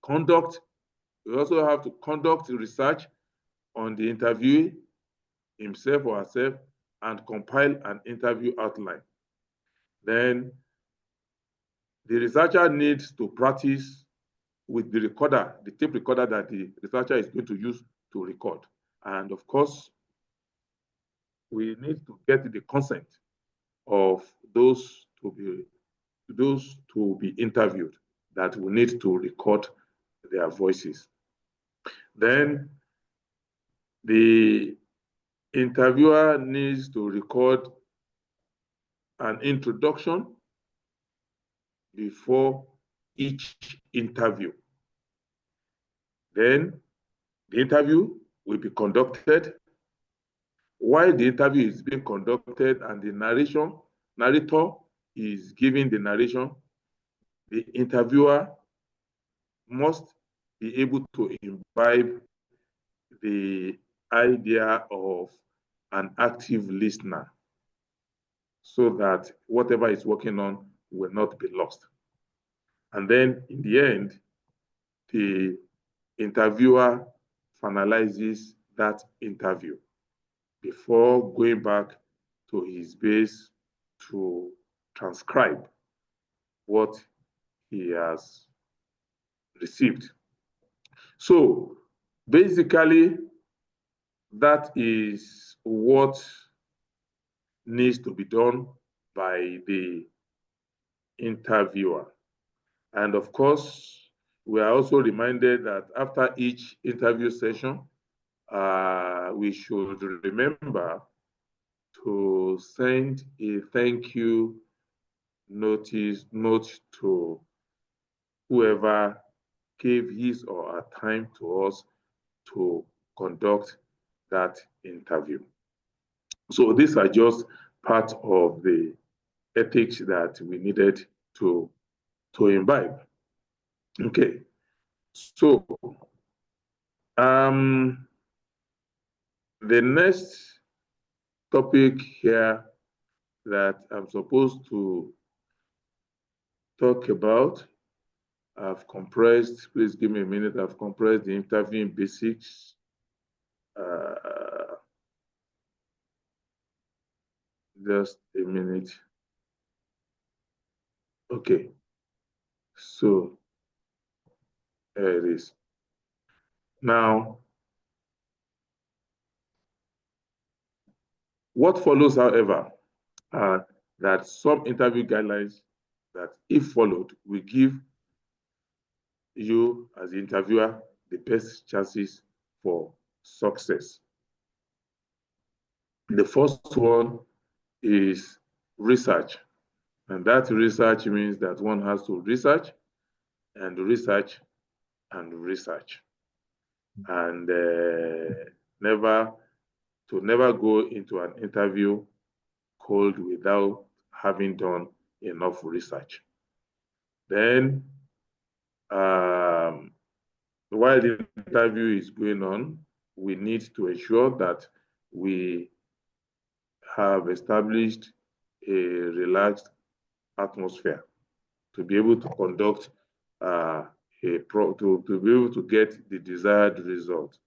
We also have to conduct research on the interviewee himself or herself and compile an interview outline. Then the researcher needs to practice with the recorder, the tape recorder that the researcher is going to use to record. And of course, we need to get the consent of those to be interviewed that will need to record their voices. Then the interviewer needs to record an introduction before each interview. Then the interview will be conducted. While the interview is being conducted and the narrator is giving the narration, the interviewer must be able to imbibe the idea of an active listener so that whatever is working on will not be lost. And then in the end, the interviewer finalizes that interview before going back to his base to transcribe what he has received. So basically, that is what needs to be done by the interviewer. And of course, we are also reminded that after each interview session, we should remember to send a thank you note to whoever gave his or her time to us to conduct that interview. So these are just part of the ethics that we needed to imbibe. Okay, so the next topic here that I'm supposed to talk about, I've compressed, please give me a minute, I've compressed the interviewing basics. Just a minute. Okay, so there it is. Now, What follows, however, are that some interview guidelines that, if followed, will give you as the interviewer the best chances for success. The first one is research. And that research means that one has to research and research and research. And never go into an interview cold without having done enough research. Then, while the interview is going on, we need to ensure that we have established a relaxed atmosphere to be able to conduct to be able to get the desired result.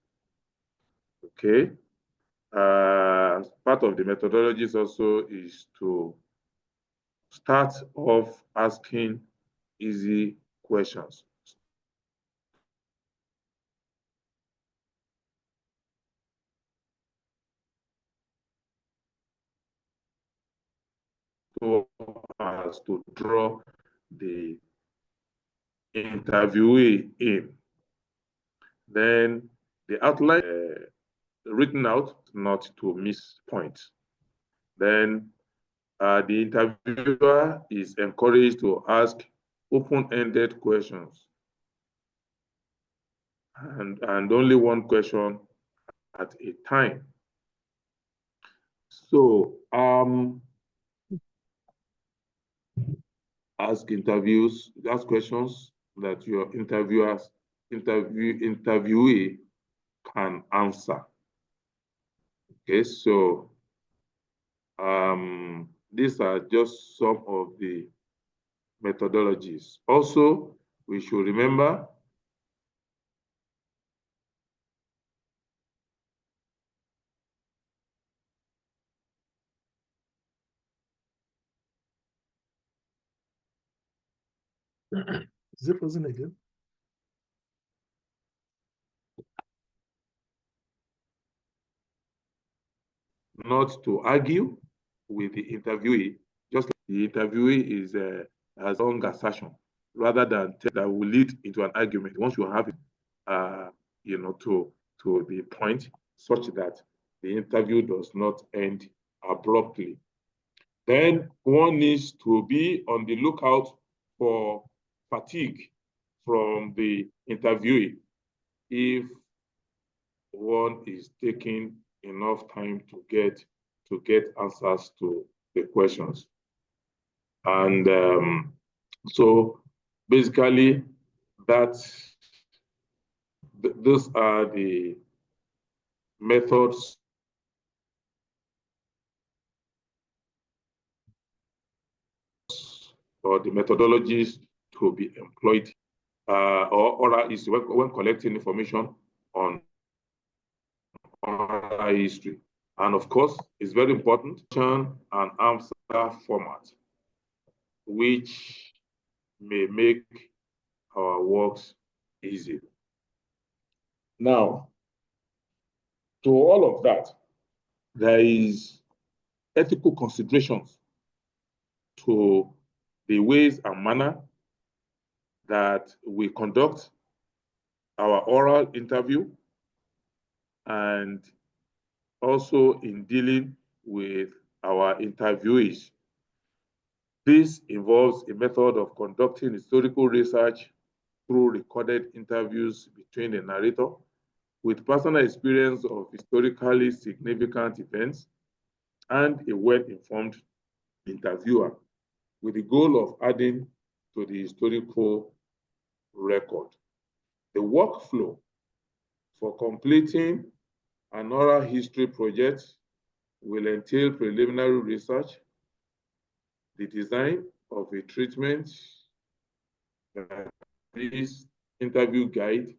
Okay. Part of the methodologies also is to start off asking easy questions. So as to draw the interviewee in. Then the outline written out, not to miss points. Then the interviewer is encouraged to ask open-ended questions and only one question at a time. So ask questions that your interviewee can answer. Okay, so these are just some of the methodologies. Also, we should remember is it frozen again? not to argue with the interviewee, just like the interviewee is has long assertion, rather than that will lead into an argument. Once you have it, to the point, such that the interview does not end abruptly. Then one needs to be on the lookout for fatigue from the interviewee if one is taking enough time to get answers to the questions. And so basically those are the methods or the methodologies to be employed oral history when collecting information on oral history. And of course, it's very important, an answer format, which may make our works easy. Now, to all of that, there is ethical considerations to the ways and manner that we conduct our oral interview, and also in dealing with our interviewees. This involves a method of conducting historical research through recorded interviews between the narrator with personal experience of historically significant events and a well-informed interviewer, with the goal of adding to the historical record. The workflow for completing an oral history project will entail preliminary research, the design of a treatment, this interview guide,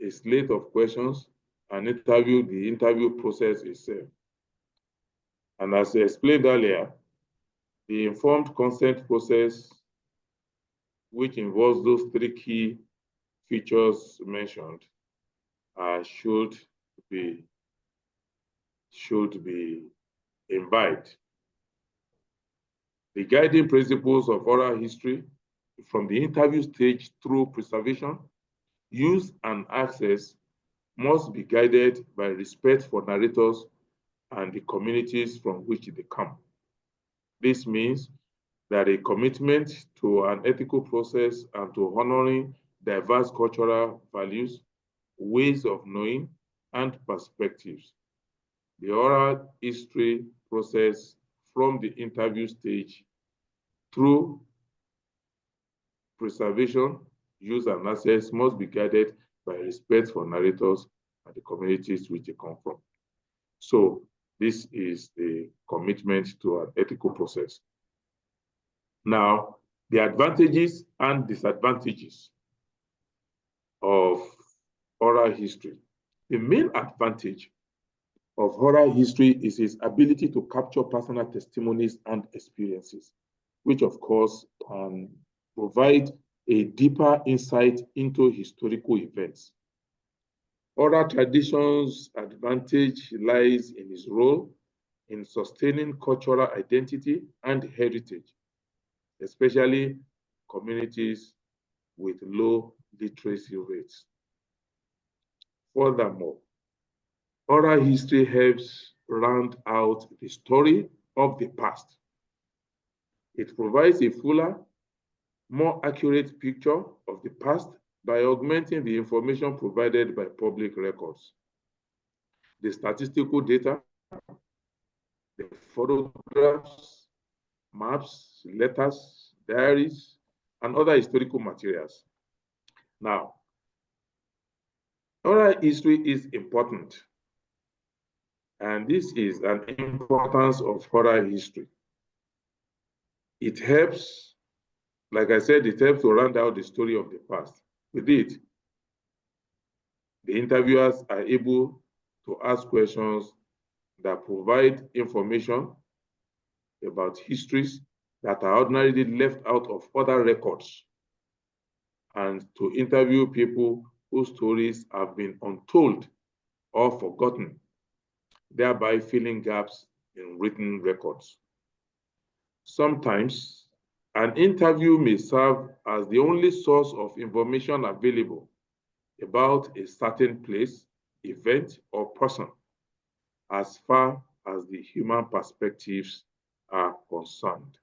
a slate of questions, and the interview process itself. And as I explained earlier, the informed consent process, which involves those three key features mentioned, should be invite. The guiding principles of oral history from the interview stage through preservation, use, and access must be guided by respect for narrators and the communities from which they come. This means that a commitment to an ethical process and to honoring diverse cultural values, ways of knowing, and perspectives. The oral history process from the interview stage through preservation, use, and access must be guided by respect for narrators and the communities which they come from. So this is the commitment to an ethical process. Now, the advantages and disadvantages of oral history. The main advantage of oral history is its ability to capture personal testimonies and experiences, which of course can provide a deeper insight into historical events. Oral traditions' advantage lies in its role in sustaining cultural identity and heritage, especially communities with low literacy rates. Furthermore, oral history helps round out the story of the past. It provides a fuller, more accurate picture of the past by augmenting the information provided by public records. The statistical data, the photographs, maps, letters, diaries, and other historical materials. Now, oral history is important, and this is an importance of oral history. It helps, like I said, it helps to round out the story of the past. With it, the interviewers are able to ask questions that provide information about histories that are ordinarily left out of other records, and to interview people whose stories have been untold or forgotten, thereby filling gaps in written records. Sometimes, an interview may serve as the only source of information available about a certain place, event, or person, as far as the human perspectives are concerned.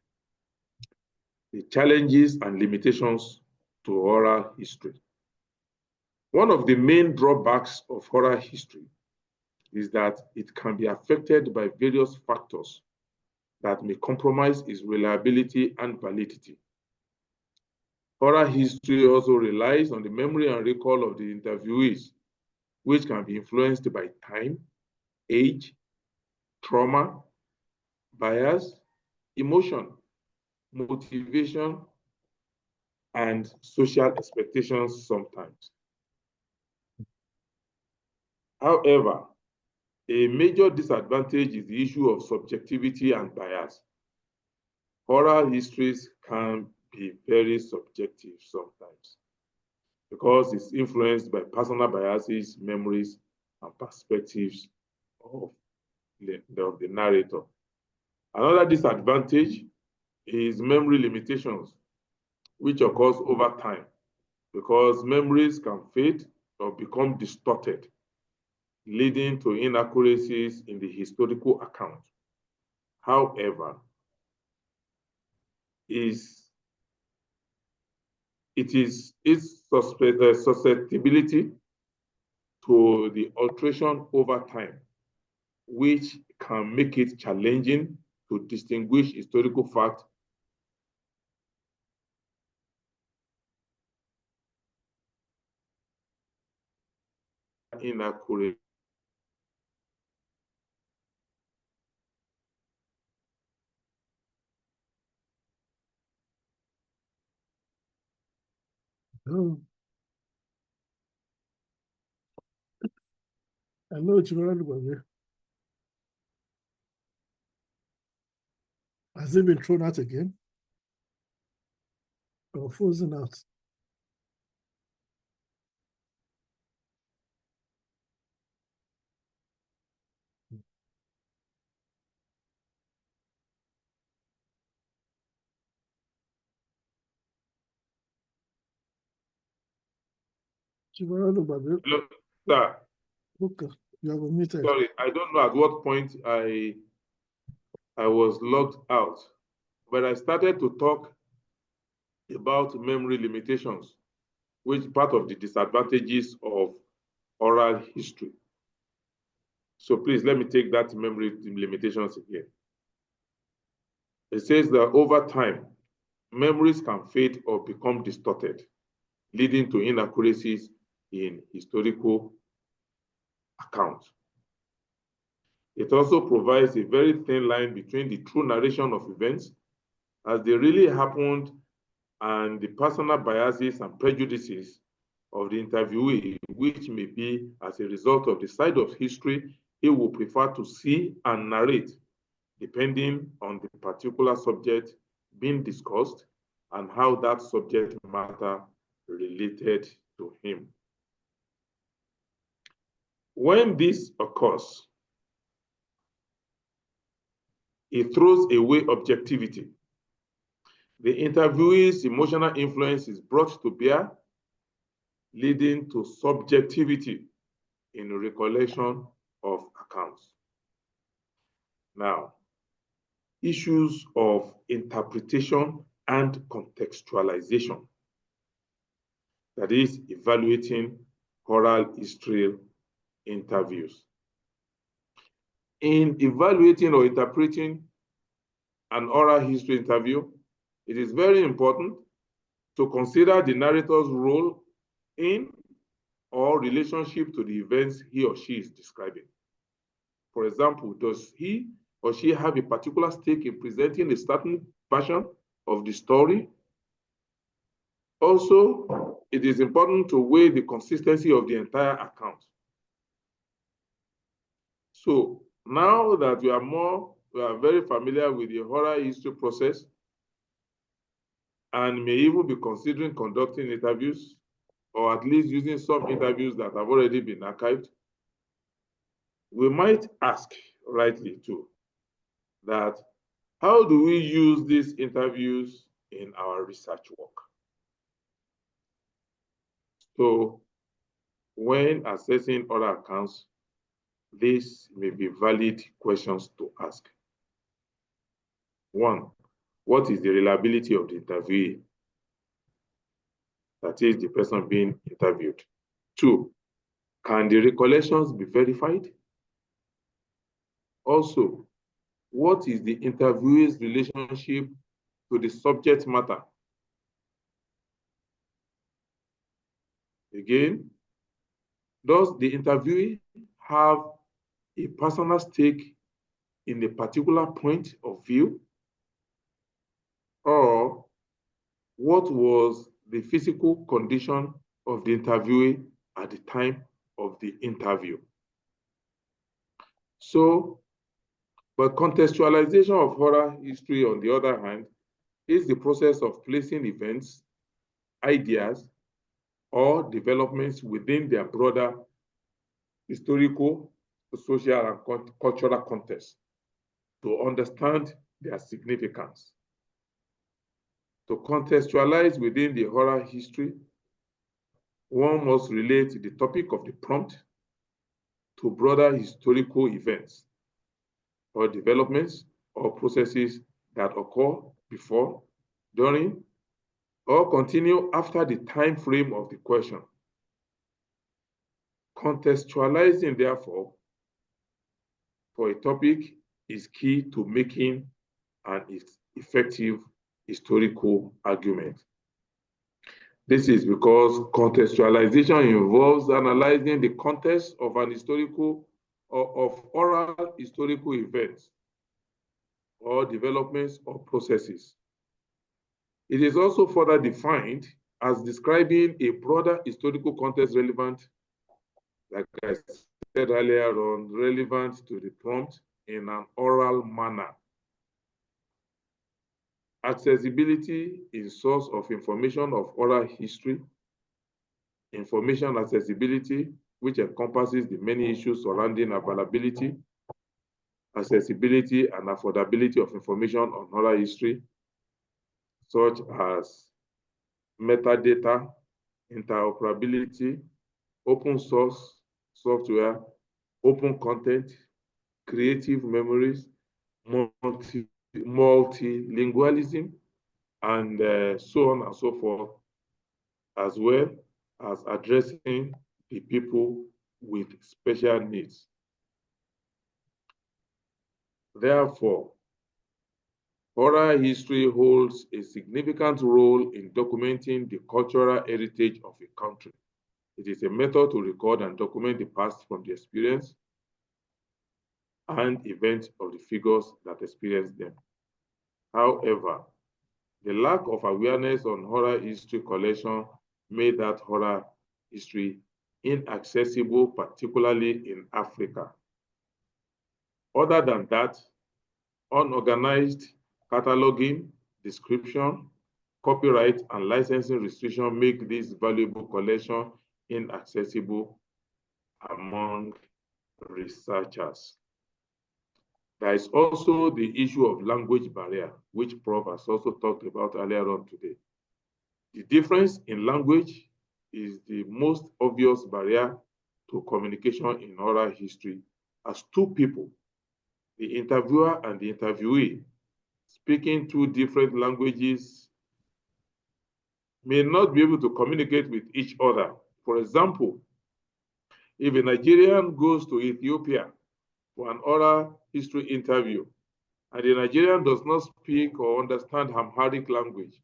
The challenges and limitations to oral history. One of the main drawbacks of oral history is that it can be affected by various factors that may compromise its reliability and validity. Oral history also relies on the memory and recall of the interviewees, which can be influenced by time, age, trauma, bias, emotion, motivation, and social expectations sometimes. However, a major disadvantage is the issue of subjectivity and bias. Oral histories can be very subjective sometimes because it's influenced by personal biases, memories, and perspectives of the narrator. Another disadvantage is memory limitations, which occurs over time because memories can fade or become distorted, leading to inaccuracies in the historical account. However, its susceptibility to the alteration over time, which can make it challenging to distinguish historical facts inaccurate. Oh, I know what you're about. Has it been thrown out again? Or frozen out? Hello, sir. Okay, you have muted. Sorry, I don't know at what point I was logged out, but I started to talk about memory limitations, which part of the disadvantages of oral history. So please let me take that memory limitations again. It says that over time, memories can fade or become distorted, leading to inaccuracies in historical accounts. It also provides a very thin line between the true narration of events as they really happened and the personal biases and prejudices of the interviewee, which may be as a result of the side of history he will prefer to see and narrate, depending on the particular subject being discussed and how that subject matter related to him. When this occurs, it throws away objectivity. The interviewee's emotional influence is brought to bear, leading to subjectivity in recollection of accounts. Now, issues of interpretation and contextualization, that is, evaluating oral history interviews. In evaluating or interpreting an oral history interview, it is very important to consider the narrator's role in or relationship to the events he or she is describing. For example, does he or she have a particular stake in presenting a certain version of the story? Also, it is important to weigh the consistency of the entire account. So now that we are very familiar with the oral history process and may even be considering conducting interviews, or at least using some interviews that have already been archived, we might ask rightly too, that how do we use these interviews in our research work? So when assessing oral accounts, these may be valid questions to ask. 1, what is the reliability of the interviewee? That is the person being interviewed. 2, can the recollections be verified? Also, what is the interviewee's relationship to the subject matter? Again, does the interviewee have a personal stake in a particular point of view? Or what was the physical condition of the interviewee at the time of the interview? So, but contextualization of oral history, on the other hand, is the process of placing events, ideas, or developments within their broader historical, social, and cultural context to understand their significance. To contextualize within the oral history, one must relate the topic of the prompt to broader historical events or developments or processes that occur before, during, or continue after the time frame of the question. Contextualizing, therefore, for a topic is key to making an effective historical argument. This is because contextualization involves analyzing the context of an historical or of oral historical events or developments or processes. It is also further defined as describing a broader historical context relevant, like I said earlier on, relevant to the prompt in an oral manner. Accessibility is source of information of oral history. Information accessibility, which encompasses the many issues surrounding availability, accessibility, and affordability of information on oral history, such as metadata, interoperability, open source software, open content, creative memories, multilingualism, and so on and so forth, as well as addressing the people with special needs. Therefore, oral history holds a significant role in documenting the cultural heritage of a country. It is a method to record and document the past from the experience and events of the figures that experienced them. However, the lack of awareness on oral history collection made that oral history inaccessible, particularly in Africa. Other than that, unorganized cataloging, description, copyright, and licensing restrictions make this valuable collection inaccessible among researchers. There is also the issue of language barrier, which Prof has also talked about earlier on today. The difference in language is the most obvious barrier to communication in oral history, as two people, the interviewer and the interviewee, speaking two different languages may not be able to communicate with each other. For example, if a Nigerian goes to Ethiopia for an oral history interview, and the Nigerian does not speak or understand Amharic language,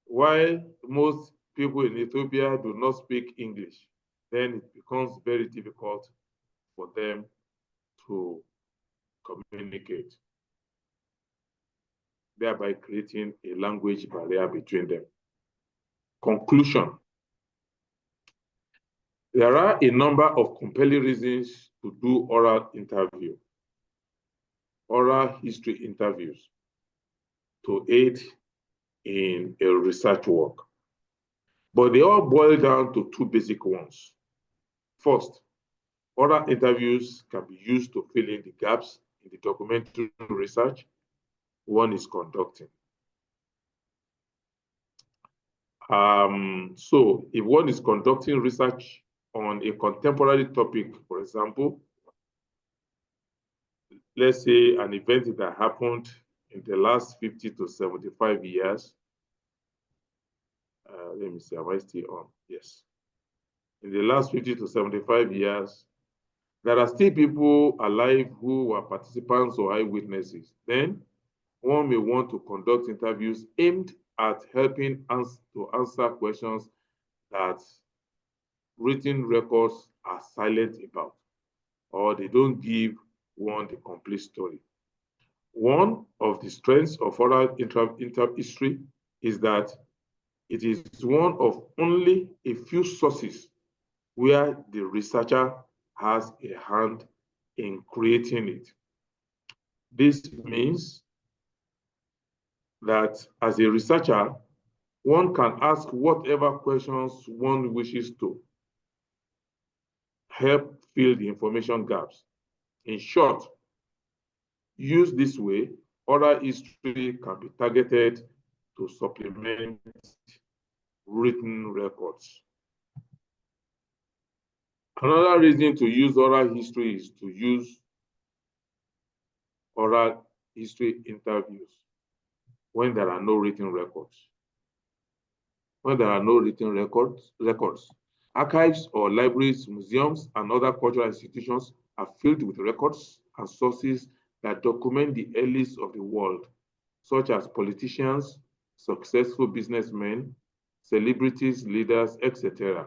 while most people in Ethiopia do not speak English, then it becomes very difficult for them to communicate, thereby creating a language barrier between them. Conclusion. There are a number of compelling reasons to do oral history interviews to aid in a research work. But they all boil down to two basic ones. First, oral interviews can be used to fill in the gaps in the documentary research one is conducting. So if one is conducting research on a contemporary topic, for example, let's say an event that happened in the last 50 to 75 years. Let me see, am I still on? Yes. In the last 50 to 75 years, there are still people alive who were participants or eyewitnesses. Then one may want to conduct interviews aimed at helping us to answer questions that written records are silent about, or they don't give one the complete story. One of the strengths of oral history is that it is one of only a few sources where the researcher has a hand in creating it. This means that as a researcher, one can ask whatever questions one wishes to help fill the information gaps. In short, used this way, oral history can be targeted to supplement written records. Another reason to use oral history is to use oral history interviews when there are no written records. When there are no written records, archives or libraries, museums, and other cultural institutions are filled with records and sources that document the elites of the world, such as politicians, successful businessmen, celebrities, leaders, etc.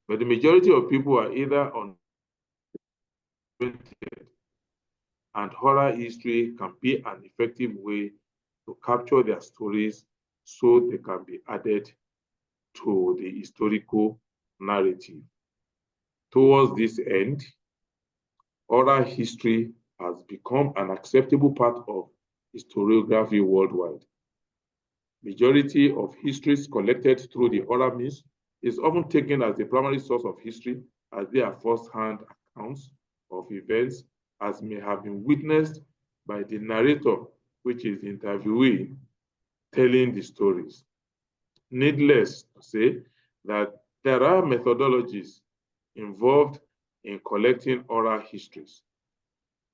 But the majority of people are either uninvented, and oral history can be an effective way to capture their stories so they can be added to the historical narrative. Towards this end, oral history has become an acceptable part of historiography worldwide. Majority of histories collected through the oral means is often taken as the primary source of history, as they are first-hand accounts of events as may have been witnessed by the narrator, which is the interviewee, telling the stories. Needless to say that there are methodologies involved in collecting oral histories.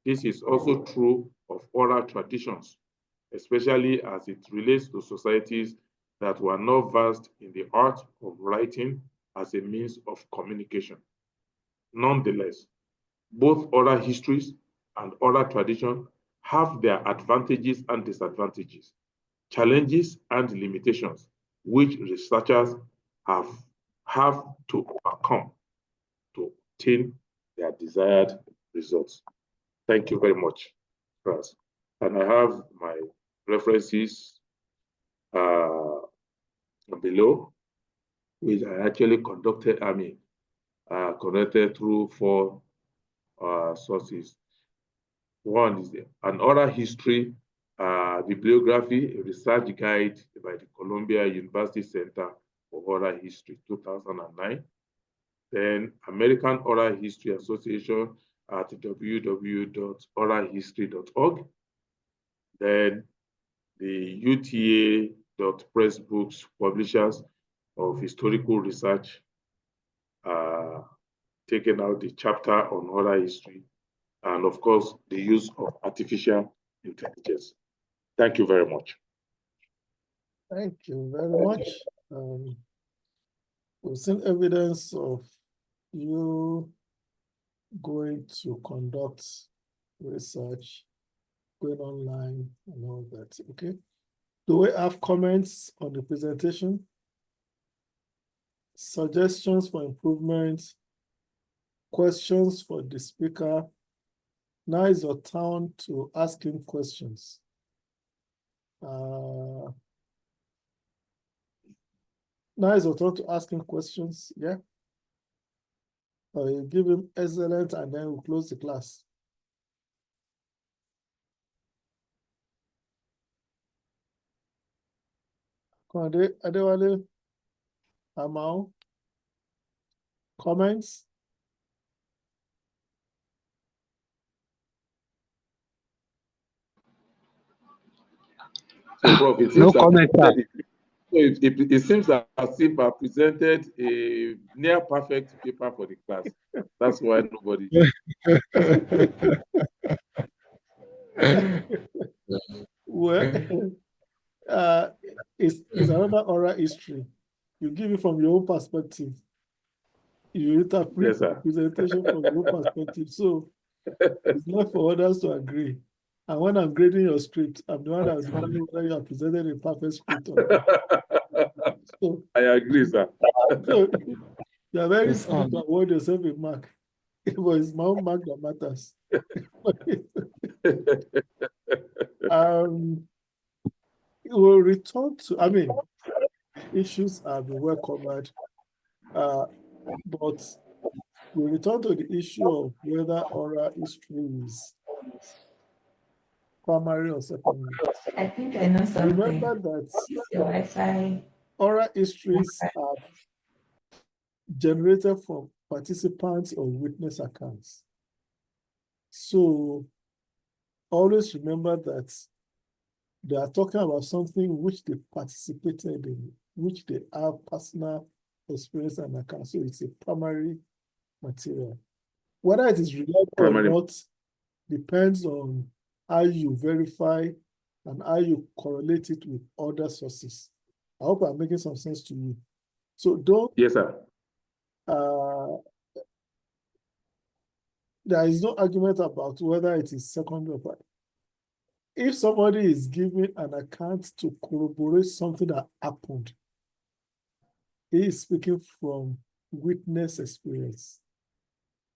This is also true of oral traditions, especially as it relates to societies that were not versed in the art of writing as a means of communication. Nonetheless, both oral histories and oral tradition have their advantages and disadvantages, challenges and limitations, which researchers have to overcome to obtain their desired results. Thank you very much, Franz. And I have my references below, which I actually connected through 4 sources. One is an oral history bibliography, a research guide by the Columbia University Center for Oral History, 2009. Then American Oral History Association at www.oralhistory.org. Then the UTA.Pressbooks publishers of historical research taken out the chapter on oral history, and of course, the use of artificial intelligence. Thank you very much. Thank you very much. We've seen evidence of you going to conduct research, going online and all that, okay? Do we have comments on the presentation? Suggestions for improvement? Questions for the speaker? Now is your turn to ask him questions. Now is your turn to ask him questions, yeah? Or you give him excellent and then we'll close the class. Adewale, Amao, comments? So, Prof, it No seems comment, sir. it seems as if I presented a near perfect paper for the class. That's why nobody. Well, it's another oral history. You give it from your own perspective. You interpret Yes, sir. the presentation from your own perspective. So it's not for others to agree. And when I'm grading your script, I'm the one that will determine whether you have presented a perfect script or not. So, I agree, sir. so you're very Yes, free to award yourself a mark. But it's my own mark that matters. We'll return to, issues have been well covered, but we'll return to the issue of whether oral history is primary or secondary. I think I know something. Remember that Your Wi-Fi. oral histories are generated from participants or witness accounts. So always remember that they are talking about something which they participated in, which they have personal experience and account. So it's a primary material. Whether it is reliable or not depends on how you verify and how you correlate it with other sources. I hope I'm making some sense to you. So don't. Yes, sir. There is no argument about whether it is secondary or primary. If somebody is giving an account to corroborate something that happened, he is speaking from witness experience,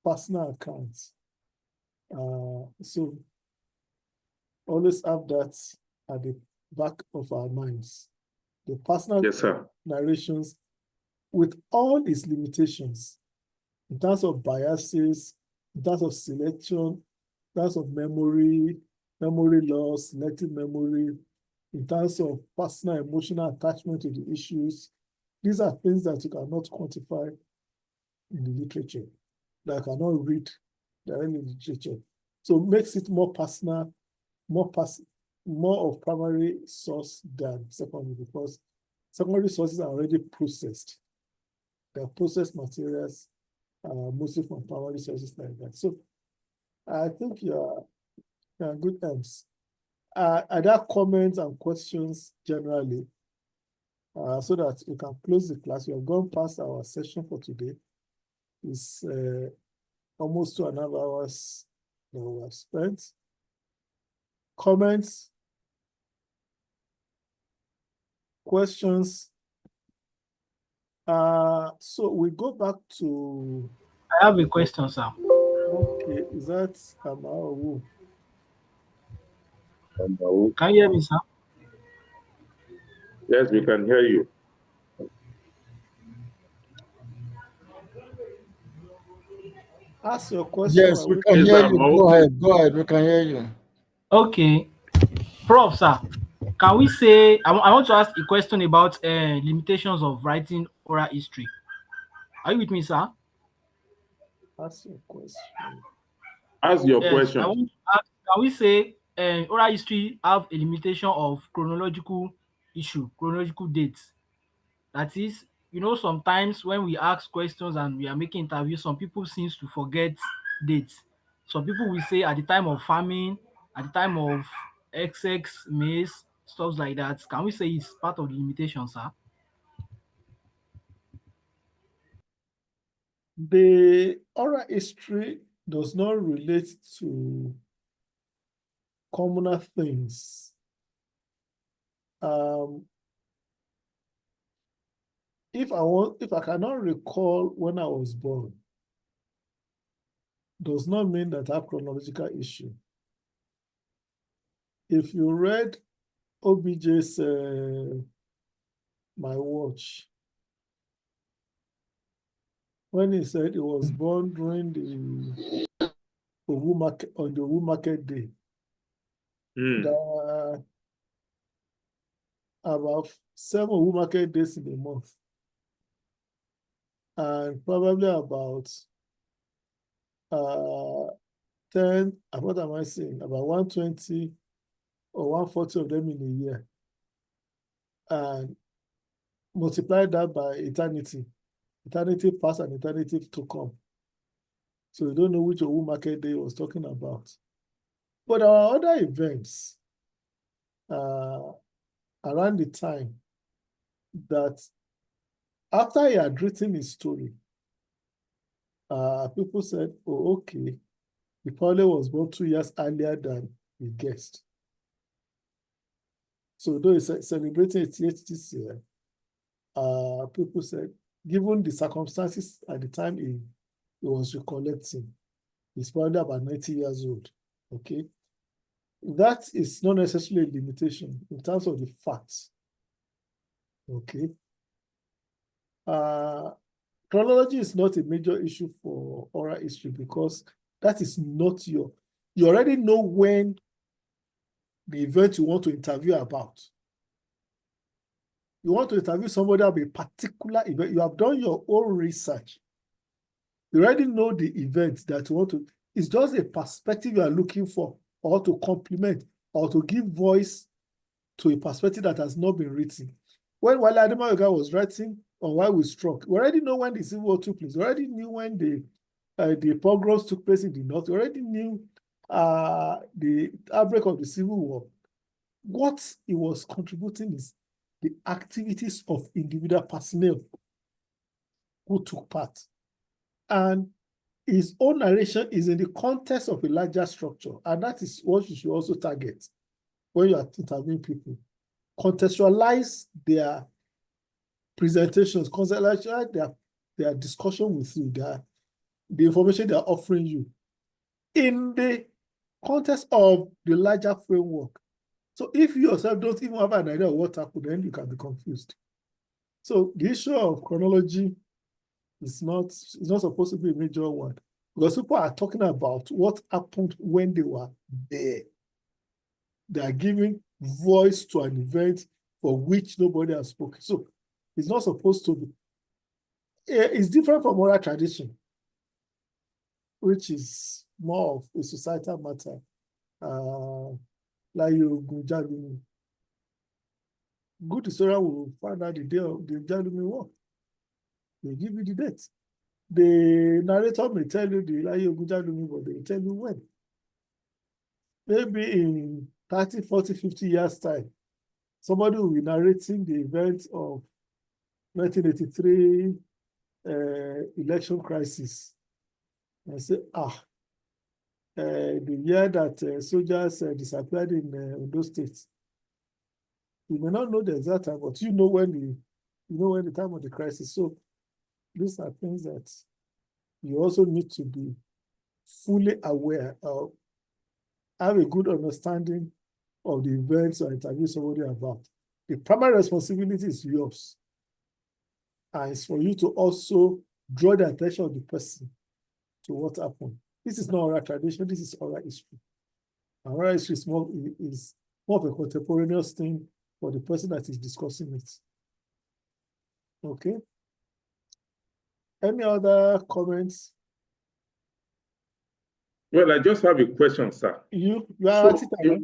personal accounts. So always have that at the back of our minds. The personal narrations with all its limitations, in terms of biases, in terms of selection, in terms of memory loss, selective memory, in terms of personal emotional attachment to the issues. These are things that you cannot quantify in the literature, that I cannot read directly in the literature. So it makes it more personal, more of primary source than secondary, because secondary sources are already processed. They are processed materials, mostly from primary sources like that. So I think you're good terms. Are there comments and questions generally? So that we can close the class. We have gone past our session for today. It's almost 2.5 hours that we have spent. Comments? Questions? So we go back to... I have a question, sir. Okay, is that Amaru? Can you hear me, sir? Yes, we can hear you. Ask your question. Yes, we can hear you. Go ahead. Go ahead. We can hear you. Okay. Prof, sir, can we say, I want to ask a question about limitations of writing oral history. Are you with me, sir? Ask your question. Ask your Yes, question. I want to ask, can we say oral history have a limitation of chronological dates? That is, sometimes when we ask questions and we are making interviews, some people seems to forget dates. Some people will say at the time of famine, at the time of XX, maize, stuff like that. Can we say it's part of the limitation, sir? The oral history does not relate to commoner things. If I cannot recall when I was born, does not mean that I have chronological issue. If you read OBJ's My Watch, when he said he was born during the Owu market, on the Owu market day, there are about 7 Owu market days in a month, and probably about 10, what am I saying, about 120 or 140 of them in a year, and multiply that by eternity past and eternity to come. So you don't know which Owu market day he was talking about. But there are other events around the time that after he had written his story, people said, oh, okay, he probably was born 2 years earlier than he guessed. So though he's celebrating 88 this year, people said, given the circumstances at the time he was recollecting, he's probably about 90 years old, okay? That is not necessarily a limitation in terms of the facts, okay? Chronology is not a major issue for oral history because that is not you already know when the event you want to interview about. You want to interview somebody about a particular event. You have done your own research. You already know the event that you want to. It's just a perspective you are looking for, or to complement, or to give voice to a perspective that has not been written. When Wale Adebayo was writing on Why We Struck, we already know when the Civil War took place. We already knew when the pogroms took place in the North. We already knew the outbreak of the Civil War. What he was contributing is the activities of individual personnel who took part. And his own narration is in the context of a larger structure. And that is what you should also target when you are interviewing people. Contextualize their presentations, contextualize their discussion with you, the information they are offering you in the context of the larger framework. So if you yourself don't even have an idea of what happened, then you can be confused. So the issue of chronology is not supposed to be a major one, because people are talking about what happened when they were there. They are giving voice to an event for which nobody has spoken. So it's not supposed to be. It's different from oral tradition, which is more of a societal matter. Like you, good historian will find out the day of the Jalumi War. They give you the date. The narrator may tell you the Ilayi Ogunjadumi, but they will tell you when. Maybe in 30, 40, 50 years' time, somebody will be narrating the events of 1983 election crisis and say, the year that soldiers disappeared in Ondo State. You may not know the exact time, but you know when the time of the crisis. So these are things that you also need to be fully aware of, have a good understanding of the events or interview somebody about. The primary responsibility is yours. And it's for you to also draw the attention of the person to what happened. This is not oral tradition, this is oral history. And oral history is more of a contemporaneous thing for the person that is discussing it. Okay. Any other comments? Well, I just have a question, sir. You are a teacher, right?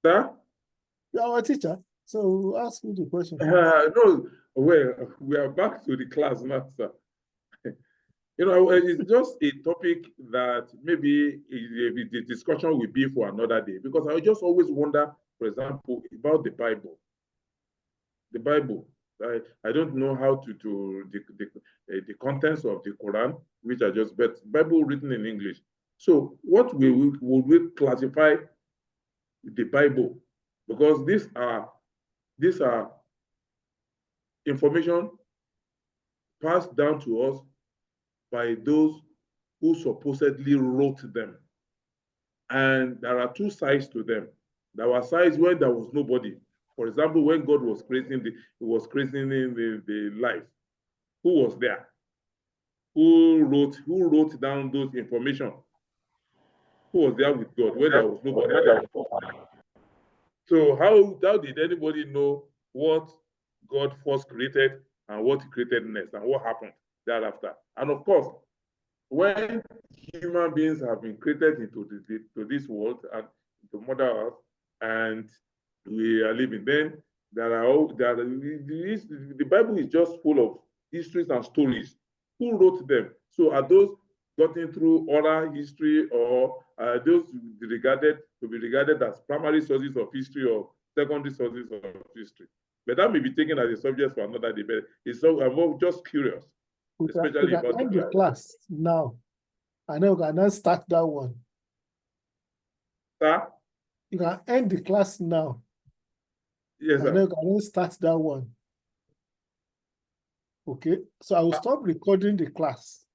Sir? You are a teacher, so ask me the question. No, well, we are back to the class now, sir. It's just a topic that maybe the discussion will be for another day, because I just always wonder, for example, about the Bible. The Bible. I don't know how to do the contents of the Quran, which are just, but Bible written in English. So what would we classify the Bible? Because these are information passed down to us by those who supposedly wrote them. And there are two sides to them. There were sides when there was nobody. For example, when God was creating the life, who was there? Who wrote down those information? Who was there with God when there was nobody? So how did anybody know what God first created and what he created next and what happened thereafter? And of course, when human beings have been created into this world and to Mother Earth, and we are living, then the Bible is just full of histories and stories. Who wrote them? So are those gotten through oral history, or are those to be regarded as primary sources of history or secondary sources of history? But that may be taken as a subject for another debate. I'm just curious, especially about the class now. I know you can now start that one. Sir? You can end the class now. Yes, sir. I know you can start that one. Okay, so I will stop recording the class.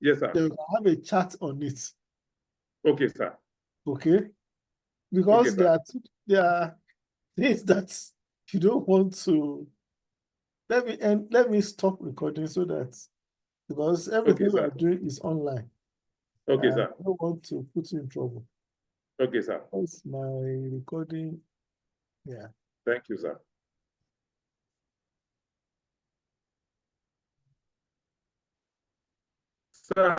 Yes, sir. Then we can have a chat on it. Okay, sir. Okay, because okay, there are things that you don't want to. Let me stop recording so that, because everything we are doing is online. Okay, sir. I don't want to put you in trouble. Okay, sir. That's my recording. Yeah. Thank you, sir. Sir.